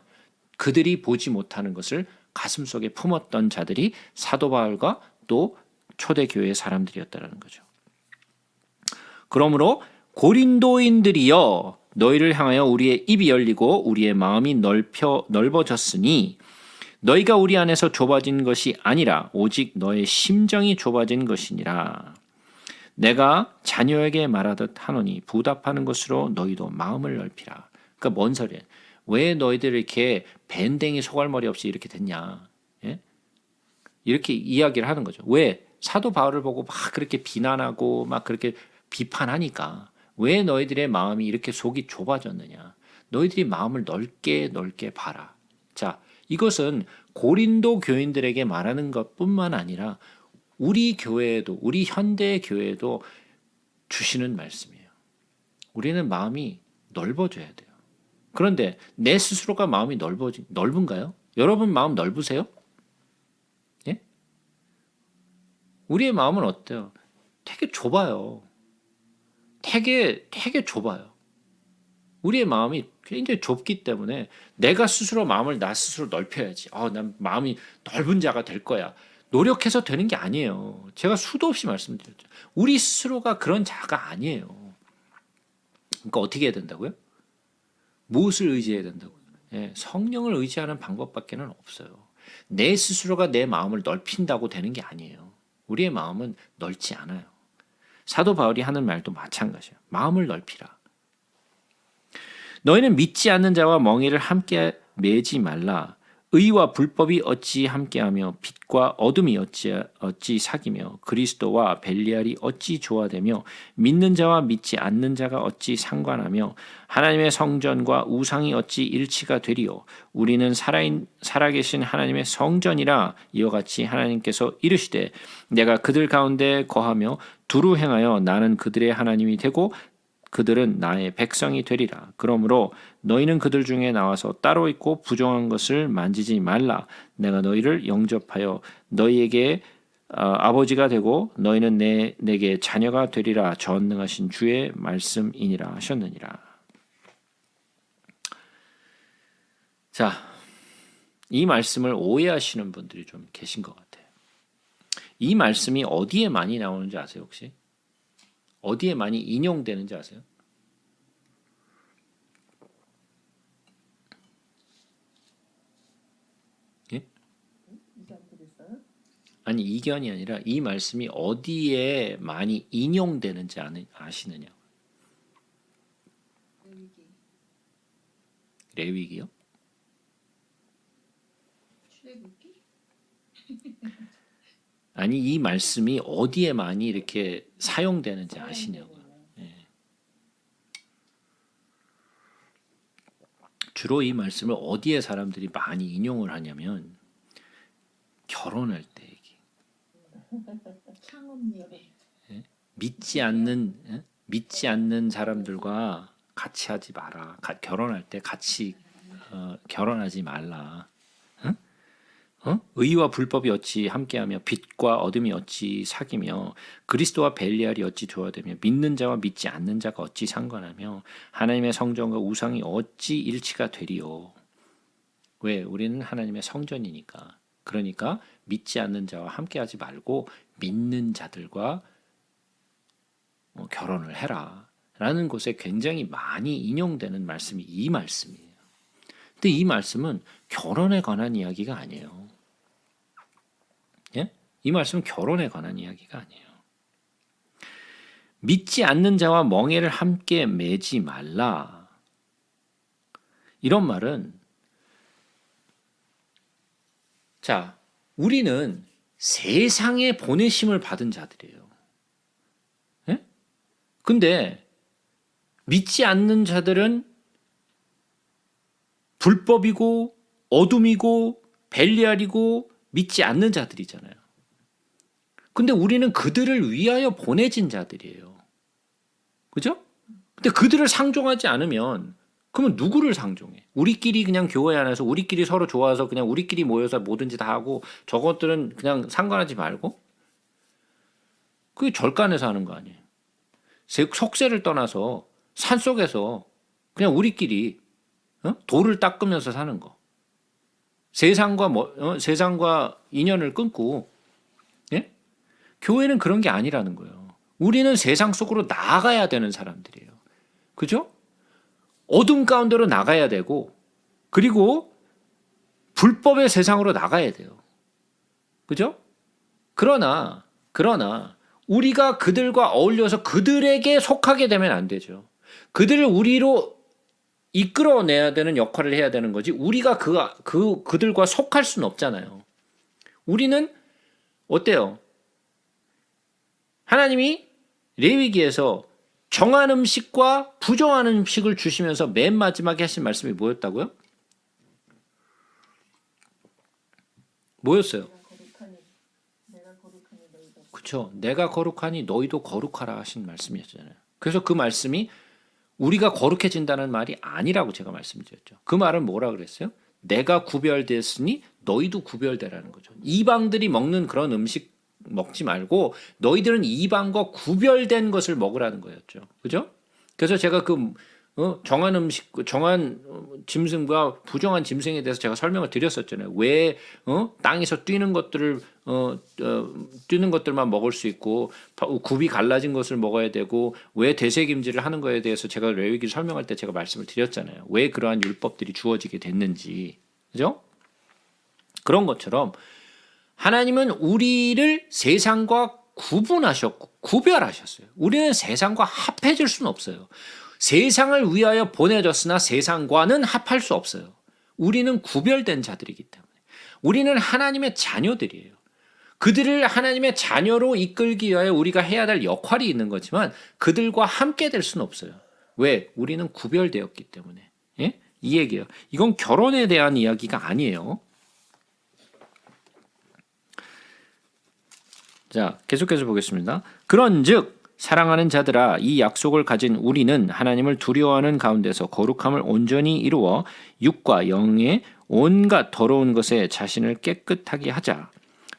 그들이 보지 못하는 것을 가슴속에 품었던 자들이 사도 바울과 또 초대 교회의 사람들이었다라는 거죠. 그러므로 고린도인들이여 너희를 향하여 우리의 입이 열리고 우리의 마음이 넓어졌으니 너희가 우리 안에서 좁아진 것이 아니라 오직 너의 심정이 좁아진 것이니라. 내가 자녀에게 말하듯 하노니 부답하는 것으로 너희도 마음을 넓히라. 그러니까 뭔 소리예요? 왜 너희들 이렇게 밴댕이 소갈머리 없이 이렇게 됐냐? 예? 이렇게 이야기를 하는 거죠. 왜? 사도 바울을 보고 막 그렇게 비난하고 막 그렇게 비판하니까 왜 너희들의 마음이 이렇게 속이 좁아졌느냐? 너희들이 마음을 넓게 봐라. 자, 이것은 고린도 교인들에게 말하는 것뿐만 아니라 우리 교회에도 우리 현대 교회에도 주시는 말씀이에요. 우리는 마음이 넓어져야 돼요. 그런데 내 스스로가 마음이 넓은가요? 여러분 마음 넓으세요? 예? 우리의 마음은 어때요? 되게 좁아요. 되게 좁아요. 우리의 마음이 굉장히 좁기 때문에 내가 스스로 마음을 나 스스로 넓혀야지. 난 마음이 넓은 자가 될 거야. 노력해서 되는 게 아니에요. 제가 수도 없이 말씀드렸죠. 우리 스스로가 그런 자가 아니에요. 그러니까 어떻게 해야 된다고요? 무엇을 의지해야 된다고요? 예, 성령을 의지하는 방법밖에 없어요. 내 스스로가 내 마음을 넓힌다고 되는 게 아니에요. 우리의 마음은 넓지 않아요. 사도 바울이 하는 말도 마찬가지예요. 마음을 넓히라. 너희는 믿지 않는 자와 멍에를 함께 매지 말라. 의와 불법이 어찌 함께하며 빛과 어둠이 어찌 사귀며 그리스도와 벨리알이 어찌 조화되며 믿는 자와 믿지 않는 자가 어찌 상관하며 하나님의 성전과 우상이 어찌 일치가 되리요. 우리는 살아계신 하나님의 성전이라. 이와 같이 하나님께서 이르시되 내가 그들 가운데 거하며 두루 행하여 나는 그들의 하나님이 되고 그들은 나의 백성이 되리라. 그러므로 너희는 그들 중에 나와서 따로 있고 부정한 것을 만지지 말라. 내가 너희를 영접하여 너희에게 아버지가 되고 너희는 내게 자녀가 되리라. 전능하신 주의 말씀이니라 하셨느니라. 자, 이 말씀을 오해하시는 분들이 좀 계신 것 같아요. 이 말씀이 어디에 많이 나오는지 아세요 혹시? 어디에 많이 인용되는지 아세요? 예? 아니 이견이 아니라 이 말씀이 어디에 많이 인용되는지 아시느냐? 레위기요? 출애굽기? 아니 이 말씀이 어디에 많이 이렇게 사용되는지 아시냐고. 예. 주로 이 말씀을 어디에 사람들이 많이 인용을 하냐면 결혼할 때 얘기. 창업력. 예? 믿지 않는 사람들과 같이 하지 마라. 결혼할 때 같이 결혼하지 말라. 의와 불법이 어찌 함께하며 빛과 어둠이 어찌 사귀며 그리스도와 벨리알이 어찌 조화되며 믿는 자와 믿지 않는 자가 어찌 상관하며 하나님의 성전과 우상이 어찌 일치가 되리요. 왜? 우리는 하나님의 성전이니까. 그러니까 믿지 않는 자와 함께하지 말고 믿는 자들과 결혼을 해라 라는 곳에 굉장히 많이 인용되는 말씀이 이 말씀이에요. 근데 이 말씀은 결혼에 관한 이야기가 아니에요. 예? 이 말씀은 결혼에 관한 이야기가 아니에요. 믿지 않는 자와 멍에를 함께 매지 말라. 이런 말은 자, 우리는 세상에 보내심을 받은 자들이에요. 근데 믿지 않는 자들은 불법이고 어둠이고 벨리알이고 믿지 않는 자들이잖아요. 근데 우리는 그들을 위하여 보내진 자들이에요. 그죠? 근데 그들을 상종하지 않으면 그러면 누구를 상종해? 우리끼리 그냥 교회 안에서 우리끼리 서로 좋아서 그냥 우리끼리 모여서 뭐든지 다 하고 저것들은 그냥 상관하지 말고 그게 절간에서 하는 거 아니에요. 속세를 떠나서 산속에서 그냥 우리끼리 돌을 닦으면서 사는 거. 세상과 인연을 끊고 예? 교회는 그런 게 아니라는 거예요. 우리는 세상 속으로 나아가야 되는 사람들이에요. 그죠? 어둠 가운데로 나가야 되고 그리고 불법의 세상으로 나가야 돼요. 그죠? 그러나 우리가 그들과 어울려서 그들에게 속하게 되면 안 되죠. 그들을 우리로 이끌어내야 되는 역할을 해야 되는 거지 우리가 그들과 속할 수는 없잖아요. 우리는 어때요? 하나님이 레위기에서 정한 음식과 부정한 음식을 주시면서 맨 마지막에 하신 말씀이 뭐였다고요? 뭐였어요? 그렇죠. 내가 거룩하니 너희도 거룩하라 하신 말씀이었잖아요. 그래서 그 말씀이 우리가 거룩해진다는 말이 아니라고 제가 말씀드렸죠. 그 말은 뭐라 그랬어요? 내가 구별됐으니 너희도 구별되라는 거죠. 이방들이 먹는 그런 음식 먹지 말고 너희들은 이방과 구별된 것을 먹으라는 거였죠. 그죠? 그래서 제가 정한 음식, 정한 짐승과 부정한 짐승에 대해서 제가 설명을 드렸었잖아요. 왜 땅에서 뛰는 것들을 뛰는 것들만 먹을 수 있고 굽이 갈라진 것을 먹어야 되고 왜 되새김질을 하는 거에 대해서 제가 레위기 설명할 때 제가 말씀을 드렸잖아요. 왜 그러한 율법들이 주어지게 됐는지. 그죠? 그런 것처럼 하나님은 우리를 세상과 구분하셨고 구별하셨어요. 우리는 세상과 합해질 수는 없어요. 세상을 위하여 보내졌으나 세상과는 합할 수 없어요. 우리는 구별된 자들이기 때문에. 우리는 하나님의 자녀들이에요. 그들을 하나님의 자녀로 이끌기 위하여 우리가 해야 될 역할이 있는 거지만 그들과 함께 될 수는 없어요. 왜? 우리는 구별되었기 때문에. 예? 이 얘기예요. 이건 결혼에 대한 이야기가 아니에요. 자, 계속해서 보겠습니다. 그런즉 사랑하는 자들아 이 약속을 가진 우리는 하나님을 두려워하는 가운데서 거룩함을 온전히 이루어 육과 영의 온갖 더러운 것에 자신을 깨끗하게 하자.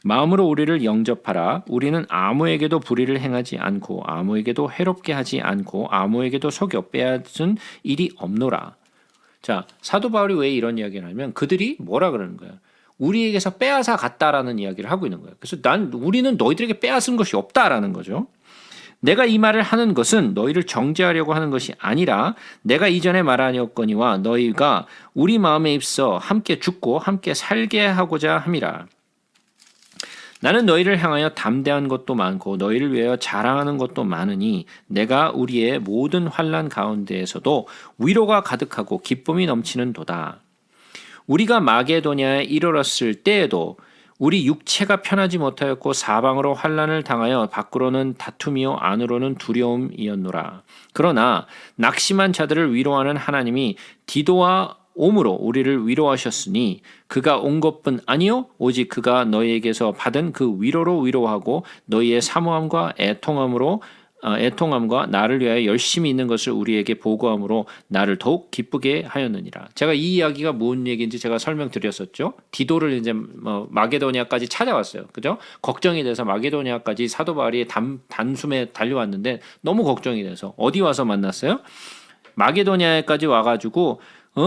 마음으로 우리를 영접하라. 우리는 아무에게도 불의를 행하지 않고 아무에게도 해롭게 하지 않고 아무에게도 속여 빼앗은 일이 없노라. 자, 사도 바울이 왜 이런 이야기를 하냐면 그들이 뭐라 그러는 거예요? 우리에게서 빼앗아 갔다라는 이야기를 하고 있는 거예요. 그래서 우리는 너희들에게 빼앗은 것이 없다라는 거죠. 내가 이 말을 하는 것은 너희를 정죄하려고 하는 것이 아니라 내가 이전에 말하였거니와 너희가 우리 마음에 입서 함께 죽고 함께 살게 하고자 함이라. 나는 너희를 향하여 담대한 것도 많고 너희를 위하여 자랑하는 것도 많으니 내가 우리의 모든 환난 가운데에서도 위로가 가득하고 기쁨이 넘치는 도다. 우리가 마게도냐에 이르렀을 때에도 우리 육체가 편하지 못하였고 사방으로 환난을 당하여 밖으로는 다툼이요 안으로는 두려움이었노라. 그러나 낙심한 자들을 위로하는 하나님이 디도와 옴으로 우리를 위로하셨으니 그가 온 것뿐 아니요 오직 그가 너희에게서 받은 그 위로로 위로하고 너희의 사모함과 애통함과 나를 위하여 열심히 있는 것을 우리에게 보고함으로 나를 더욱 기쁘게 하였느니라. 제가 이 이야기가 무슨 얘기인지 제가 설명드렸었죠. 디도를 이제 마게도니아까지 찾아왔어요. 그죠? 걱정이 돼서 마게도니아까지 사도 바울이 단숨에 달려왔는데 너무 걱정이 돼서 어디 와서 만났어요? 마게도니아까지 와가지고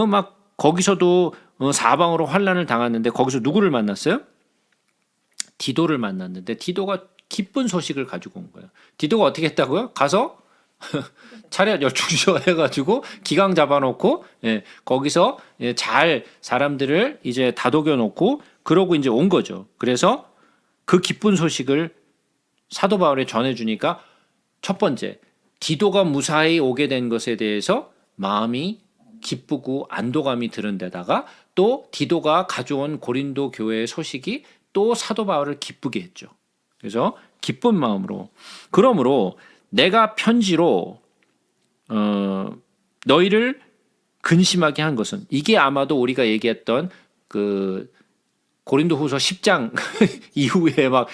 막 거기서도 사방으로 환난을 당했는데 거기서 누구를 만났어요? 디도를 만났는데 디도가 기쁜 소식을 가지고 온 거예요. 디도가 어떻게 했다고요? 가서 차렷 열중쇼 해가지고 기강 잡아놓고 거기서 잘 사람들을 이제 다독여 놓고 그러고 이제 온 거죠. 그래서 그 기쁜 소식을 사도 바울에 전해주니까 첫 번째 디도가 무사히 오게 된 것에 대해서 마음이 기쁘고 안도감이 드는 데다가 또 디도가 가져온 고린도 교회의 소식이 또 사도 바울을 기쁘게 했죠. 그래서 기쁜 마음으로 그러므로 내가 편지로 너희를 근심하게 한 것은 이게 아마도 우리가 얘기했던 그 고린도후서 10장 이후에 막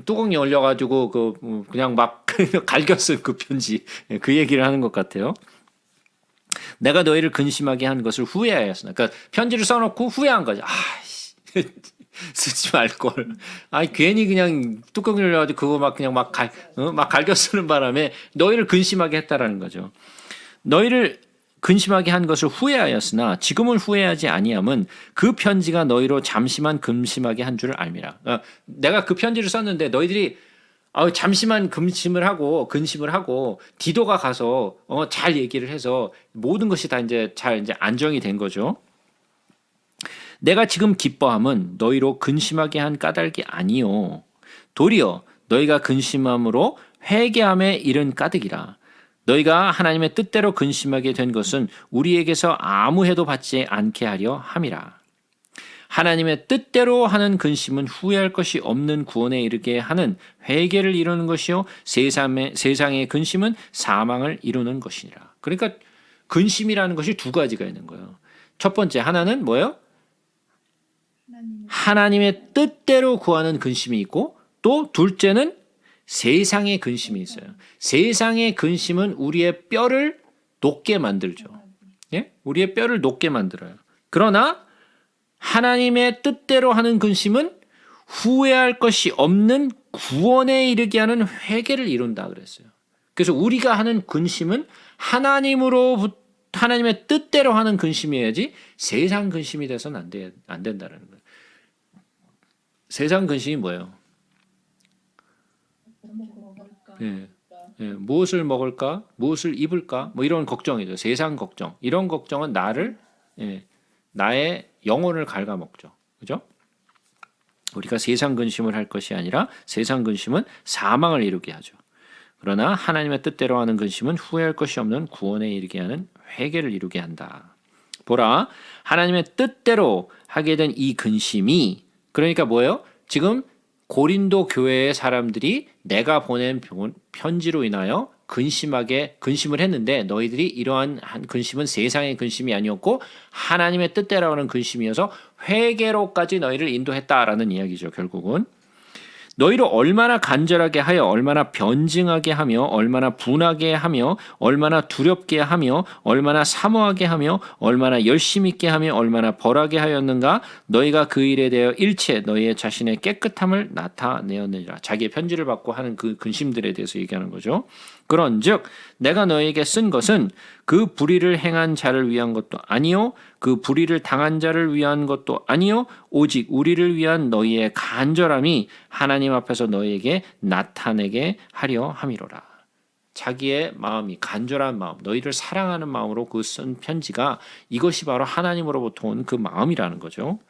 뚜껑이 열려가지고 그냥 막 갈겨 쓴 그 편지 그 얘기를 하는 것 같아요. 내가 너희를 근심하게 한 것을 후회하였으나, 그러니까 편지를 써놓고 후회한 거죠. 쓰지 말 걸. 괜히 그냥 뚜껑 열려가지고 그거 막 그냥 막 갈겨 쓰는 바람에 너희를 근심하게 했다라는 거죠. 너희를 근심하게 한 것을 후회하였으나 지금은 후회하지 아니함은 그 편지가 너희로 잠시만 근심하게 한 줄을 알미라. 내가 그 편지를 썼는데 너희들이 잠시만 근심을 하고 디도가 가서 잘 얘기를 해서 모든 것이 다 이제 안정이 된 거죠. 내가 지금 기뻐함은 너희로 근심하게 한 까닭이 아니요 도리어 너희가 근심함으로 회개함에 이른 까닭이라. 너희가 하나님의 뜻대로 근심하게 된 것은 우리에게서 아무 해도 받지 않게 하려 함이라. 하나님의 뜻대로 하는 근심은 후회할 것이 없는 구원에 이르게 하는 회개를 이루는 것이요 세상의 근심은 사망을 이루는 것이니라. 그러니까 근심이라는 것이 두 가지가 있는 거예요. 첫 번째 하나는 뭐예요? 하나님의 뜻대로 구하는 근심이 있고, 또 둘째는 세상의 근심이 있어요. 세상의 근심은 우리의 뼈를 녹게 만들죠. 예? 우리의 뼈를 녹게 만들어요. 그러나 하나님의 뜻대로 하는 근심은 후회할 것이 없는 구원에 이르게 하는 회개를 이룬다 그랬어요. 그래서 우리가 하는 근심은 하나님의 뜻대로 하는 근심이어야지 세상 근심이 돼서는 안 된다는 거예요. 세상 근심이 뭐예요? 무엇을 먹을까? 무엇을 입을까? 뭐 이런 걱정이죠. 세상 걱정. 이런 걱정은 나의 영혼을 갉아먹죠. 그죠? 우리가 세상 근심을 할 것이 아니라 세상 근심은 사망을 이루게 하죠. 그러나 하나님의 뜻대로 하는 근심은 후회할 것이 없는 구원에 이르게 하는 회개를 이루게 한다. 보라, 하나님의 뜻대로 하게 된 이 근심이, 그러니까 뭐예요? 지금 고린도 교회의 사람들이 내가 보낸 편지로 인하여 근심을 했는데, 너희들이 이러한 근심은 세상의 근심이 아니었고 하나님의 뜻대로 하는 근심이어서 회개로까지 너희를 인도했다라는 이야기죠. 결국은 너희를 얼마나 간절하게 하여, 얼마나 변증하게 하며, 얼마나 분하게 하며, 얼마나 두렵게 하며, 얼마나 사모하게 하며, 얼마나 열심 있게 하며, 얼마나 벌하게 하였는가. 너희가 그 일에 대하여 일체 너희의 자신의 깨끗함을 나타내었느니라. 자기의 편지를 받고 하는 그 근심들에 대해서 얘기하는 거죠. 그런즉 내가 너희에게 쓴 것은 그 불의를 행한 자를 위한 것도 아니요 그 불의를 당한 자를 위한 것도 아니요 오직 우리를 위한 너희의 간절함이 하나님 앞에서 너희에게 나타내게 하려 함이로라. 자기의 마음이, 간절한 마음, 너희를 사랑하는 마음으로 그 쓴 편지가 이것이 바로 하나님으로부터 온 그 마음이라는 거죠.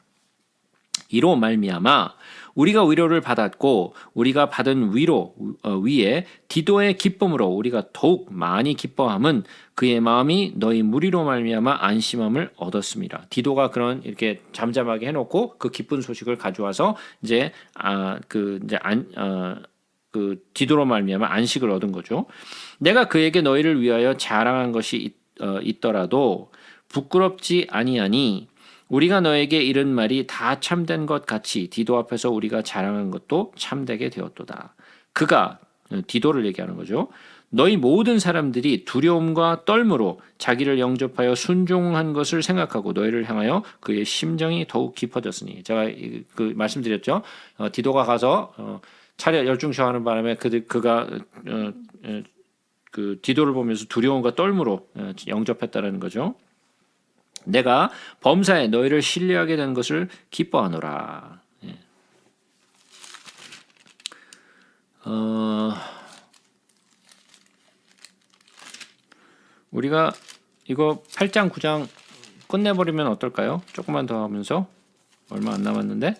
이로 말미암아 우리가 위로를 받았고 우리가 받은 위로 위에 디도의 기쁨으로 우리가 더욱 많이 기뻐함은 그의 마음이 너희 무리로 말미암아 안심함을 얻었습니다. 디도가 그런 이렇게 잠잠하게 해놓고 그 기쁜 소식을 가져와서 디도로 말미암아 안식을 얻은 거죠. 내가 그에게 너희를 위하여 자랑한 것이 있더라도 부끄럽지 아니하니 우리가 너에게 이른 말이 다 참된 것 같이 디도 앞에서 우리가 자랑한 것도 참되게 되었도다. 그가, 디도를 얘기하는 거죠. 너희 모든 사람들이 두려움과 떨므로 자기를 영접하여 순종한 것을 생각하고 너희를 향하여 그의 심정이 더욱 깊어졌으니. 제가 말씀드렸죠. 디도가 가서 차례 열중쇼하는 바람에 그가 그 디도를 보면서 두려움과 떨므로 영접했다라는 거죠. 내가 범사에 너희를 신뢰하게 된 것을 기뻐하노라. 우리가 이거 8장 9장 끝내버리면 어떨까요? 조금만 더 하면서. 얼마 안 남았는데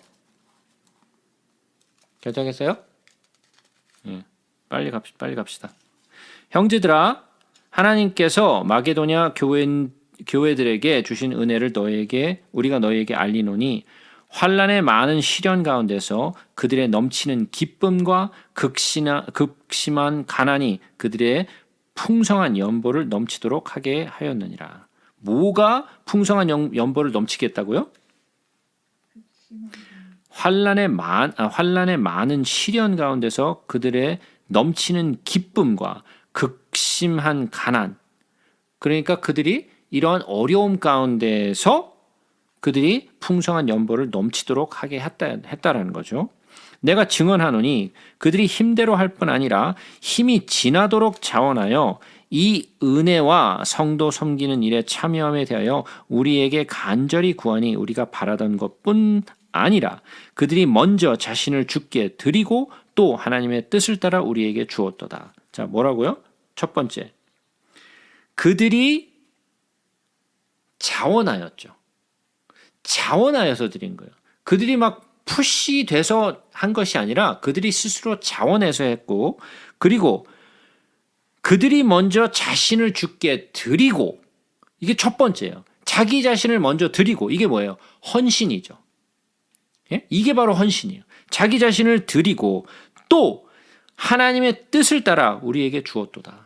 결정했어요? 빨리 갑시다. 형제들아, 하나님께서 마게도냐 교회들에게 주신 은혜를 우리가 너희에게 알리노니 환난의 많은 시련 가운데서 그들의 넘치는 기쁨과 극심한 가난이 그들의 풍성한 연보를 넘치도록 하게 하였느니라. 뭐가 풍성한 연보를 넘치게 했다고요? 환난의 많은 시련 가운데서 그들의 넘치는 기쁨과 극심한 가난. 그러니까 그들이 이러한 어려움 가운데서 그들이 풍성한 연보를 넘치도록 하게 했다라는 거죠. 내가 증언하노니 그들이 힘대로 할 뿐 아니라 힘이 지나도록 자원하여 이 은혜와 성도 섬기는 일에 참여함에 대하여 우리에게 간절히 구하니 우리가 바라던 것뿐 아니라 그들이 먼저 자신을 주께 드리고 또 하나님의 뜻을 따라 우리에게 주었도다. 자, 뭐라고요? 첫 번째, 그들이 자원하였죠. 자원하여서 드린 거예요. 그들이 막 푸시돼서 한 것이 아니라 그들이 스스로 자원해서 했고, 그리고 그들이 먼저 자신을 주께 드리고, 이게 첫 번째예요. 자기 자신을 먼저 드리고, 이게 뭐예요? 헌신이죠. 예? 이게 바로 헌신이에요. 자기 자신을 드리고 또 하나님의 뜻을 따라 우리에게 주었도다.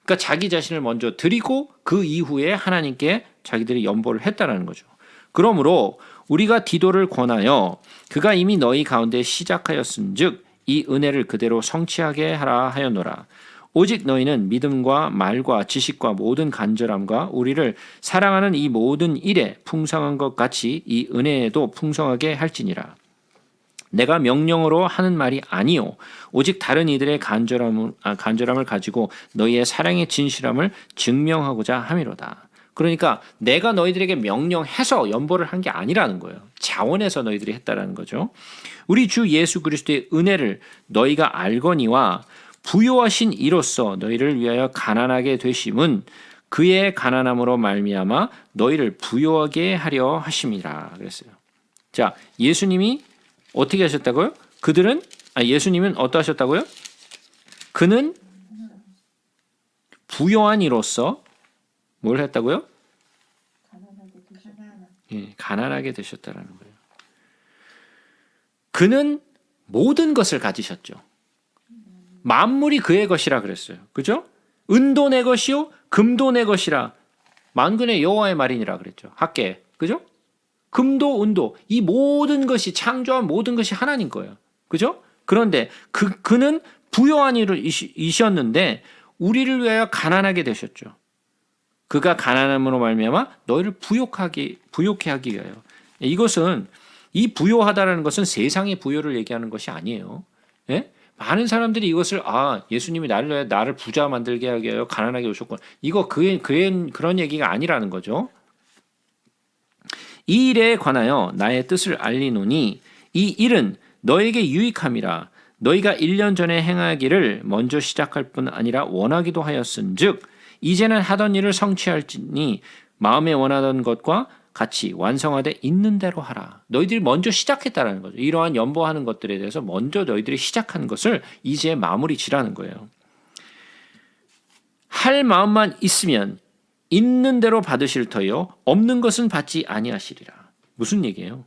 그러니까 자기 자신을 먼저 드리고 그 이후에 하나님께 자기들이 연보를 했다라는 거죠. 그러므로 우리가 디도를 권하여 그가 이미 너희 가운데 시작하였은즉 이 은혜를 그대로 성취하게 하라 하였노라. 오직 너희는 믿음과 말과 지식과 모든 간절함과 우리를 사랑하는 이 모든 일에 풍성한 것 같이 이 은혜에도 풍성하게 할지니라. 내가 명령으로 하는 말이 아니요 오직 다른 이들의 간절함을 가지고 너희의 사랑의 진실함을 증명하고자 함이로다. 그러니까 내가 너희들에게 명령해서 연보를 한 게 아니라는 거예요. 자원해서 너희들이 했다라는 거죠. 우리 주 예수 그리스도의 은혜를 너희가 알거니와 부요하신 이로써 너희를 위하여 가난하게 되심은 그의 가난함으로 말미암아 너희를 부요하게 하려 하심이라 그랬어요. 자, 예수님이 어떻게 하셨다고요? 예수님은 어떠하셨다고요? 그는 부요한 이로써 뭘 했다고요? 가난하게 되셨다라는 거예요. 그는 모든 것을 가지셨죠. 만물이 그의 것이라 그랬어요. 그죠? 은도 내 것이요 금도 내 것이라 만군의 여호와의 말이니라 그랬죠. 학계. 그죠? 금도 은도 이 모든 것이 창조한 모든 것이 하나님 거예요. 그죠? 그런데 그는 부요한 이셨는데 우리를 위하여 가난하게 되셨죠. 그가 가난함으로 말미암아 너희를 부요케 하기 위하여. 이것은 이 부요하다라는 것은 세상의 부요를 얘기하는 것이 아니에요. 예? 많은 사람들이 이것을 예수님이 나를 부자 만들게 하기 위하여 가난하게 오셨구나. 이거 그런 얘기가 아니라는 거죠. 이 일에 관하여 나의 뜻을 알리노니 이 일은 너에게 유익함이라. 너희가 1년 전에 행하기를 먼저 시작할 뿐 아니라 원하기도 하였은즉 이제는 하던 일을 성취할지니 마음에 원하던 것과 같이 완성하되 있는 대로 하라. 너희들이 먼저 시작했다라는 거죠. 이러한 연보하는 것들에 대해서 먼저 너희들이 시작한 것을 이제 마무리 지라는 거예요. 할 마음만 있으면 있는 대로 받으실 터요 없는 것은 받지 아니하시리라. 무슨 얘기예요?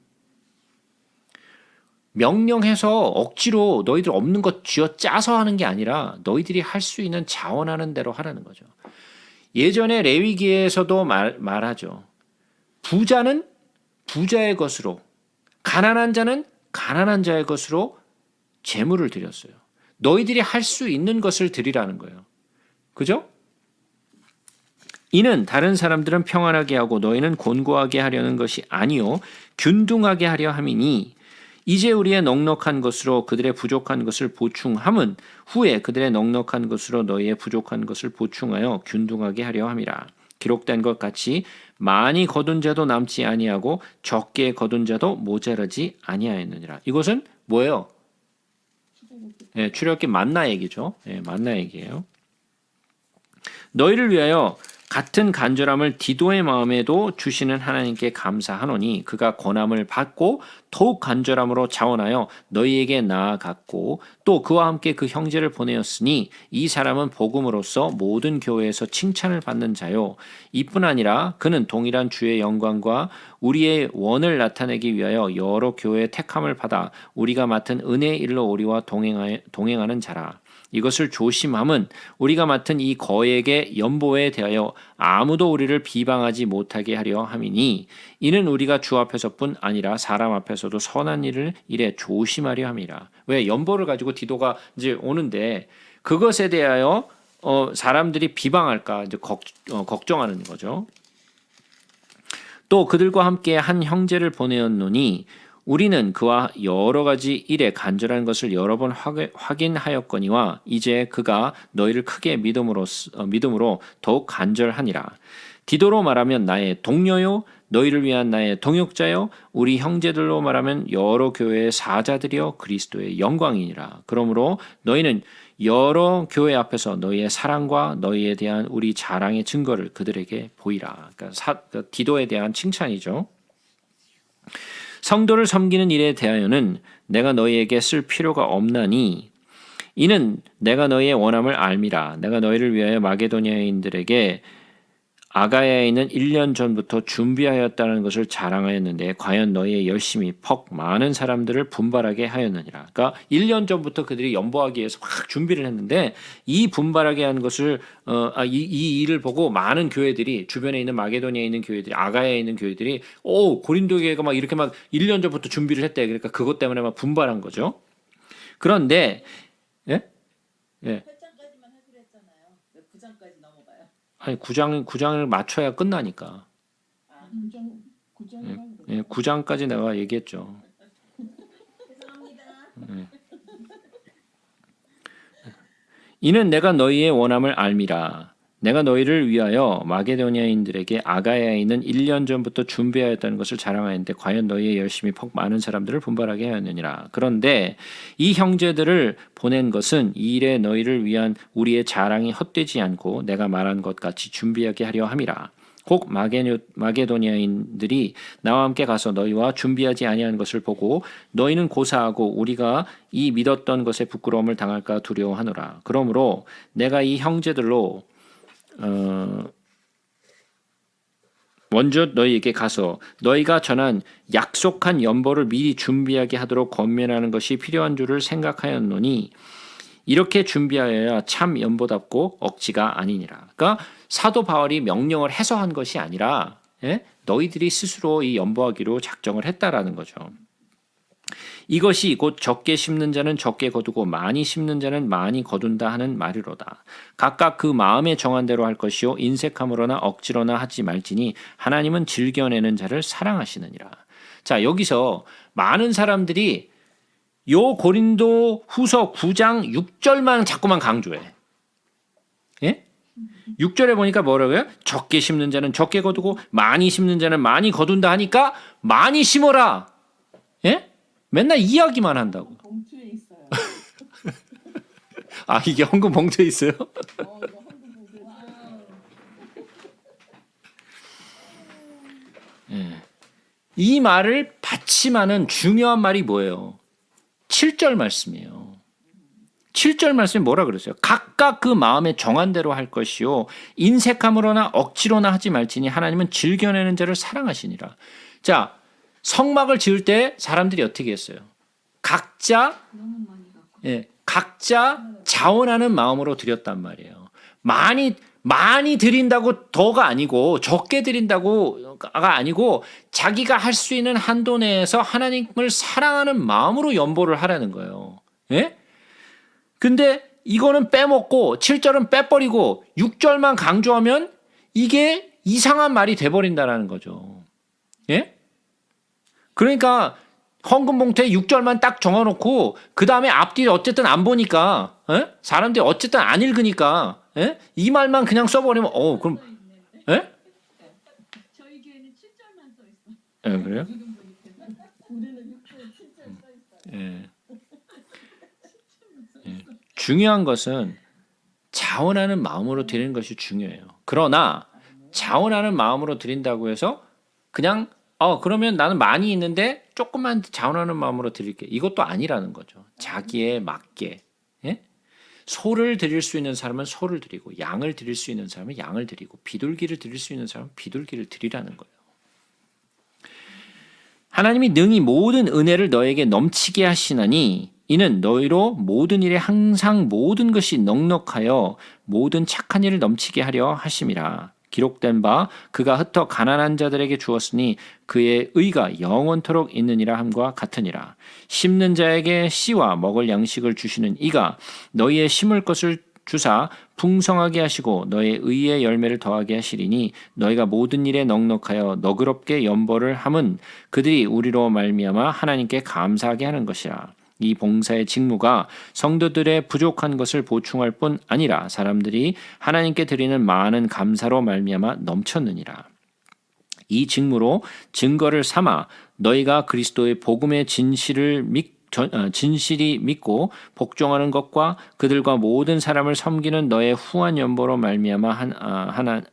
명령해서 억지로 너희들 없는 것 쥐어 짜서 하는 게 아니라 너희들이 할 수 있는 자원하는 대로 하라는 거죠. 예전에 레위기에서도 말하죠. 부자는 부자의 것으로, 가난한 자는 가난한 자의 것으로 제물을 드렸어요. 너희들이 할 수 있는 것을 드리라는 거예요. 그죠? 이는 다른 사람들은 평안하게 하고 너희는 곤고하게 하려는 것이 아니요 균등하게 하려 함이니 이제 우리의 넉넉한 것으로 그들의 부족한 것을 보충함은 후에 그들의 넉넉한 것으로 너희의 부족한 것을 보충하여 균등하게 하려 함이라. 기록된 것 같이 많이 거둔 자도 남지 아니하고 적게 거둔 자도 모자라지 아니하였느니라. 이것은 뭐예요? 출애굽기 만나 얘기죠. 만나 얘기예요. 너희를 위하여 같은 간절함을 디도의 마음에도 주시는 하나님께 감사하노니 그가 권함을 받고 더욱 간절함으로 자원하여 너희에게 나아갔고 또 그와 함께 그 형제를 보내었으니 이 사람은 복음으로써 모든 교회에서 칭찬을 받는 자요 이뿐 아니라 그는 동일한 주의 영광과 우리의 원을 나타내기 위하여 여러 교회의 택함을 받아 우리가 맡은 은혜의 일로 우리와 동행하는 자라. 이것을 조심함은 우리가 맡은 이 거액의 연보에 대하여 아무도 우리를 비방하지 못하게 하려 함이니 이는 우리가 주 앞에서뿐 아니라 사람 앞에서도 선한 일에 조심하려 함이라. 왜 연보를 가지고 디도가 이제 오는데 그것에 대하여 사람들이 비방할까 이제 걱정하는 거죠. 또 그들과 함께 한 형제를 보내었노니 우리는 그와 여러 가지 일에 간절한 것을 여러 번 확인하였거니와 이제 그가 너희를 크게 믿음으로 더욱 간절하니라. 디도로 말하면 나의 동료요 너희를 위한 나의 동역자요 우리 형제들로 말하면 여러 교회의 사자들이여 그리스도의 영광이니라. 그러므로 너희는 여러 교회 앞에서 너희의 사랑과 너희에 대한 우리 자랑의 증거를 그들에게 보이라. 그러니까 디도에 대한 칭찬이죠. 성도를 섬기는 일에 대하여는 내가 너희에게 쓸 필요가 없나니 이는 내가 너희의 원함을 알미라. 내가 너희를 위하여 마게도니아인들에게 아가야에 있는 1년 전부터 준비하였다는 것을 자랑하였는데 과연 너희의 열심이 퍽 많은 사람들을 분발하게 하였느니라. 그러니까 1년 전부터 그들이 연보하기 위해서 막 준비를 했는데 이 분발하게 한 것을 이 일을 보고 많은 교회들이 주변에 있는 마게도니아에 있는 교회들이 아가야에 있는 교회들이 고린도 교회가 막 이렇게 막 1년 전부터 준비를 했대. 그러니까 그것 때문에 막 분발한 거죠. 그런데 예? 8장까지만 하기로 했잖아요. 왜 9장까지 넘어가요? 아니 9장을 맞춰야 끝나니까. 예, 9장까지 내가 얘기했죠. 죄송합니다. 이는 내가 너희의 원함을 알미라. 내가 너희를 위하여 마게도니아인들에게 아가야에 있는 1년 전부터 준비하였다는 것을 자랑하였는데 과연 너희의 열심이 퍽 많은 사람들을 분발하게 하였느니라. 그런데 이 형제들을 보낸 것은 이 일에 너희를 위한 우리의 자랑이 헛되지 않고 내가 말한 것 같이 준비하게 하려 함이라. 곧 마게도니아인들이 나와 함께 가서 너희와 준비하지 아니한 것을 보고 너희는 고사하고 우리가 이 믿었던 것에 부끄러움을 당할까 두려워하노라. 그러므로 내가 이 형제들로 먼저 너희에게 가서 너희가 전한 약속한 연보를 미리 준비하게 하도록 권면하는 것이 필요한 줄을 생각하였노니 이렇게 준비하여야 참 연보답고 억지가 아니니라. 그러니까 사도 바울이 명령을 해서 한 것이 아니라 너희들이 스스로 이 연보하기로 작정을 했다라는 거죠. 이것이 곧 적게 심는 자는 적게 거두고 많이 심는 자는 많이 거둔다 하는 말이로다. 각각 그 마음에 정한 대로 할 것이요 인색함으로나 억지로나 하지 말지니 하나님은 즐겨내는 자를 사랑하시느니라. 자, 여기서 많은 사람들이 요 고린도 후서 9장 6절만 자꾸만 강조해. 예? 6절에 보니까 뭐라고요? 적게 심는 자는 적게 거두고 많이 심는 자는 많이 거둔다 하니까 많이 심어라. 예? 맨날 이야기만 한다고. 봉투에 있어요. 아, 이게 헌금 봉투에 있어요? 이거 한국 봉투에 예. 이 말을 받침하는 중요한 말이 뭐예요? 7절 말씀이에요. 7절 말씀이 뭐라 그랬어요? 각각 그 마음에 정한 대로 할 것이요 인색함으로나 억지로나 하지 말지니 하나님은 즐겨내는 자를 사랑하시니라. 자, 성막을 지을 때 사람들이 어떻게 했어요? 각자 너무 많이 갖고. 각자 자원하는 마음으로 드렸단 말이에요. 많이 드린다고 더가 아니고 적게 드린다고가 아니고 자기가 할 수 있는 한도 내에서 하나님을 사랑하는 마음으로 연보를 하라는 거예요. 예? 근데 이거는 빼먹고 7절은 빼버리고 6절만 강조하면 이게 이상한 말이 돼버린다는 거죠. 예? 그러니까 헌금 봉투에 6절만 딱 정해놓고 그 다음에 앞뒤 어쨌든 안 보니까 사람들이 어쨌든 안 읽으니까 이 말만 그냥 써버리면 그럼 저희 교회는 7절만 써 있어. 그래요? 우리는 6절 7절 써 있어요. 예. 중요한 것은 자원하는 마음으로 드리는 것이 중요해요. 그러나 자원하는 마음으로 드린다고 해서 그냥 그러면 나는 많이 있는데 조금만 자원하는 마음으로 드릴게. 이것도 아니라는 거죠. 자기에 맞게. 예? 소를 드릴 수 있는 사람은 소를 드리고 양을 드릴 수 있는 사람은 양을 드리고 비둘기를 드릴 수 있는 사람은 비둘기를 드리라는 거예요. 하나님이 능히 모든 은혜를 너에게 넘치게 하시나니 이는 너희로 모든 일에 항상 모든 것이 넉넉하여 모든 착한 일을 넘치게 하려 하심이라. 기록된 바 그가 흩어 가난한 자들에게 주었으니 그의 의가 영원토록 있느니라 함과 같으니라. 심는 자에게 씨와 먹을 양식을 주시는 이가 너희의 심을 것을 주사 풍성하게 하시고 너의 의의 열매를 더하게 하시리니 너희가 모든 일에 넉넉하여 너그럽게 연보를 함은 그들이 우리로 말미암아 하나님께 감사하게 하는 것이라. 이 봉사의 직무가 성도들의 부족한 것을 보충할 뿐 아니라 사람들이 하나님께 드리는 많은 감사로 말미암아 넘쳤느니라. 이 직무로 증거를 삼아 너희가 그리스도의 복음의 진실이 믿고 복종하는 것과 그들과 모든 사람을 섬기는 너의 후한 연보로 말미암아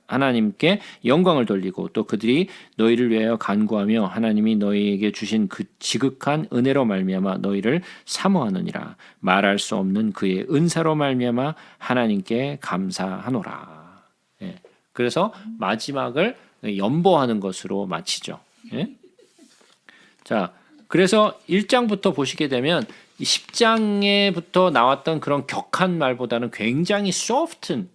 하나님께 영광을 돌리고 또 그들이 너희를 위하여 간구하며 하나님이 너희에게 주신 그 지극한 은혜로 말미암아 너희를 사모하느니라. 말할 수 없는 그의 은사로 말미암아 하나님께 감사하노라. 예. 그래서 마지막을 연보하는 것으로 마치죠. 예? 자, 그래서 1장부터 보시게 되면 10장에부터 나왔던 그런 격한 말보다는 굉장히 소프트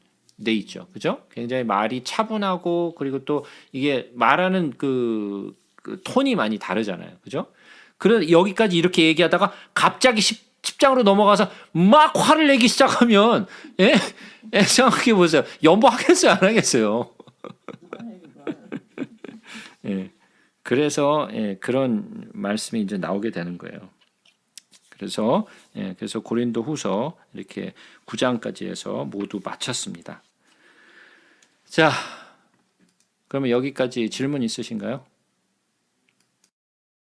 돼 있죠. 그죠? 굉장히 말이 차분하고 그리고 또 이게 말하는 그 톤이 많이 다르잖아요. 그죠? 그래서 여기까지 이렇게 얘기하다가 갑자기 10장으로 넘어가서 막 화를 내기 시작하면 예? 생각해 보세요. 연보하겠어요? 안 하겠어요? 예. 그래서 그런 말씀이 이제 나오게 되는 거예요. 그래서 고린도후서 이렇게 9장까지 해서 모두 마쳤습니다. 자, 그러면 여기까지 질문 있으신가요?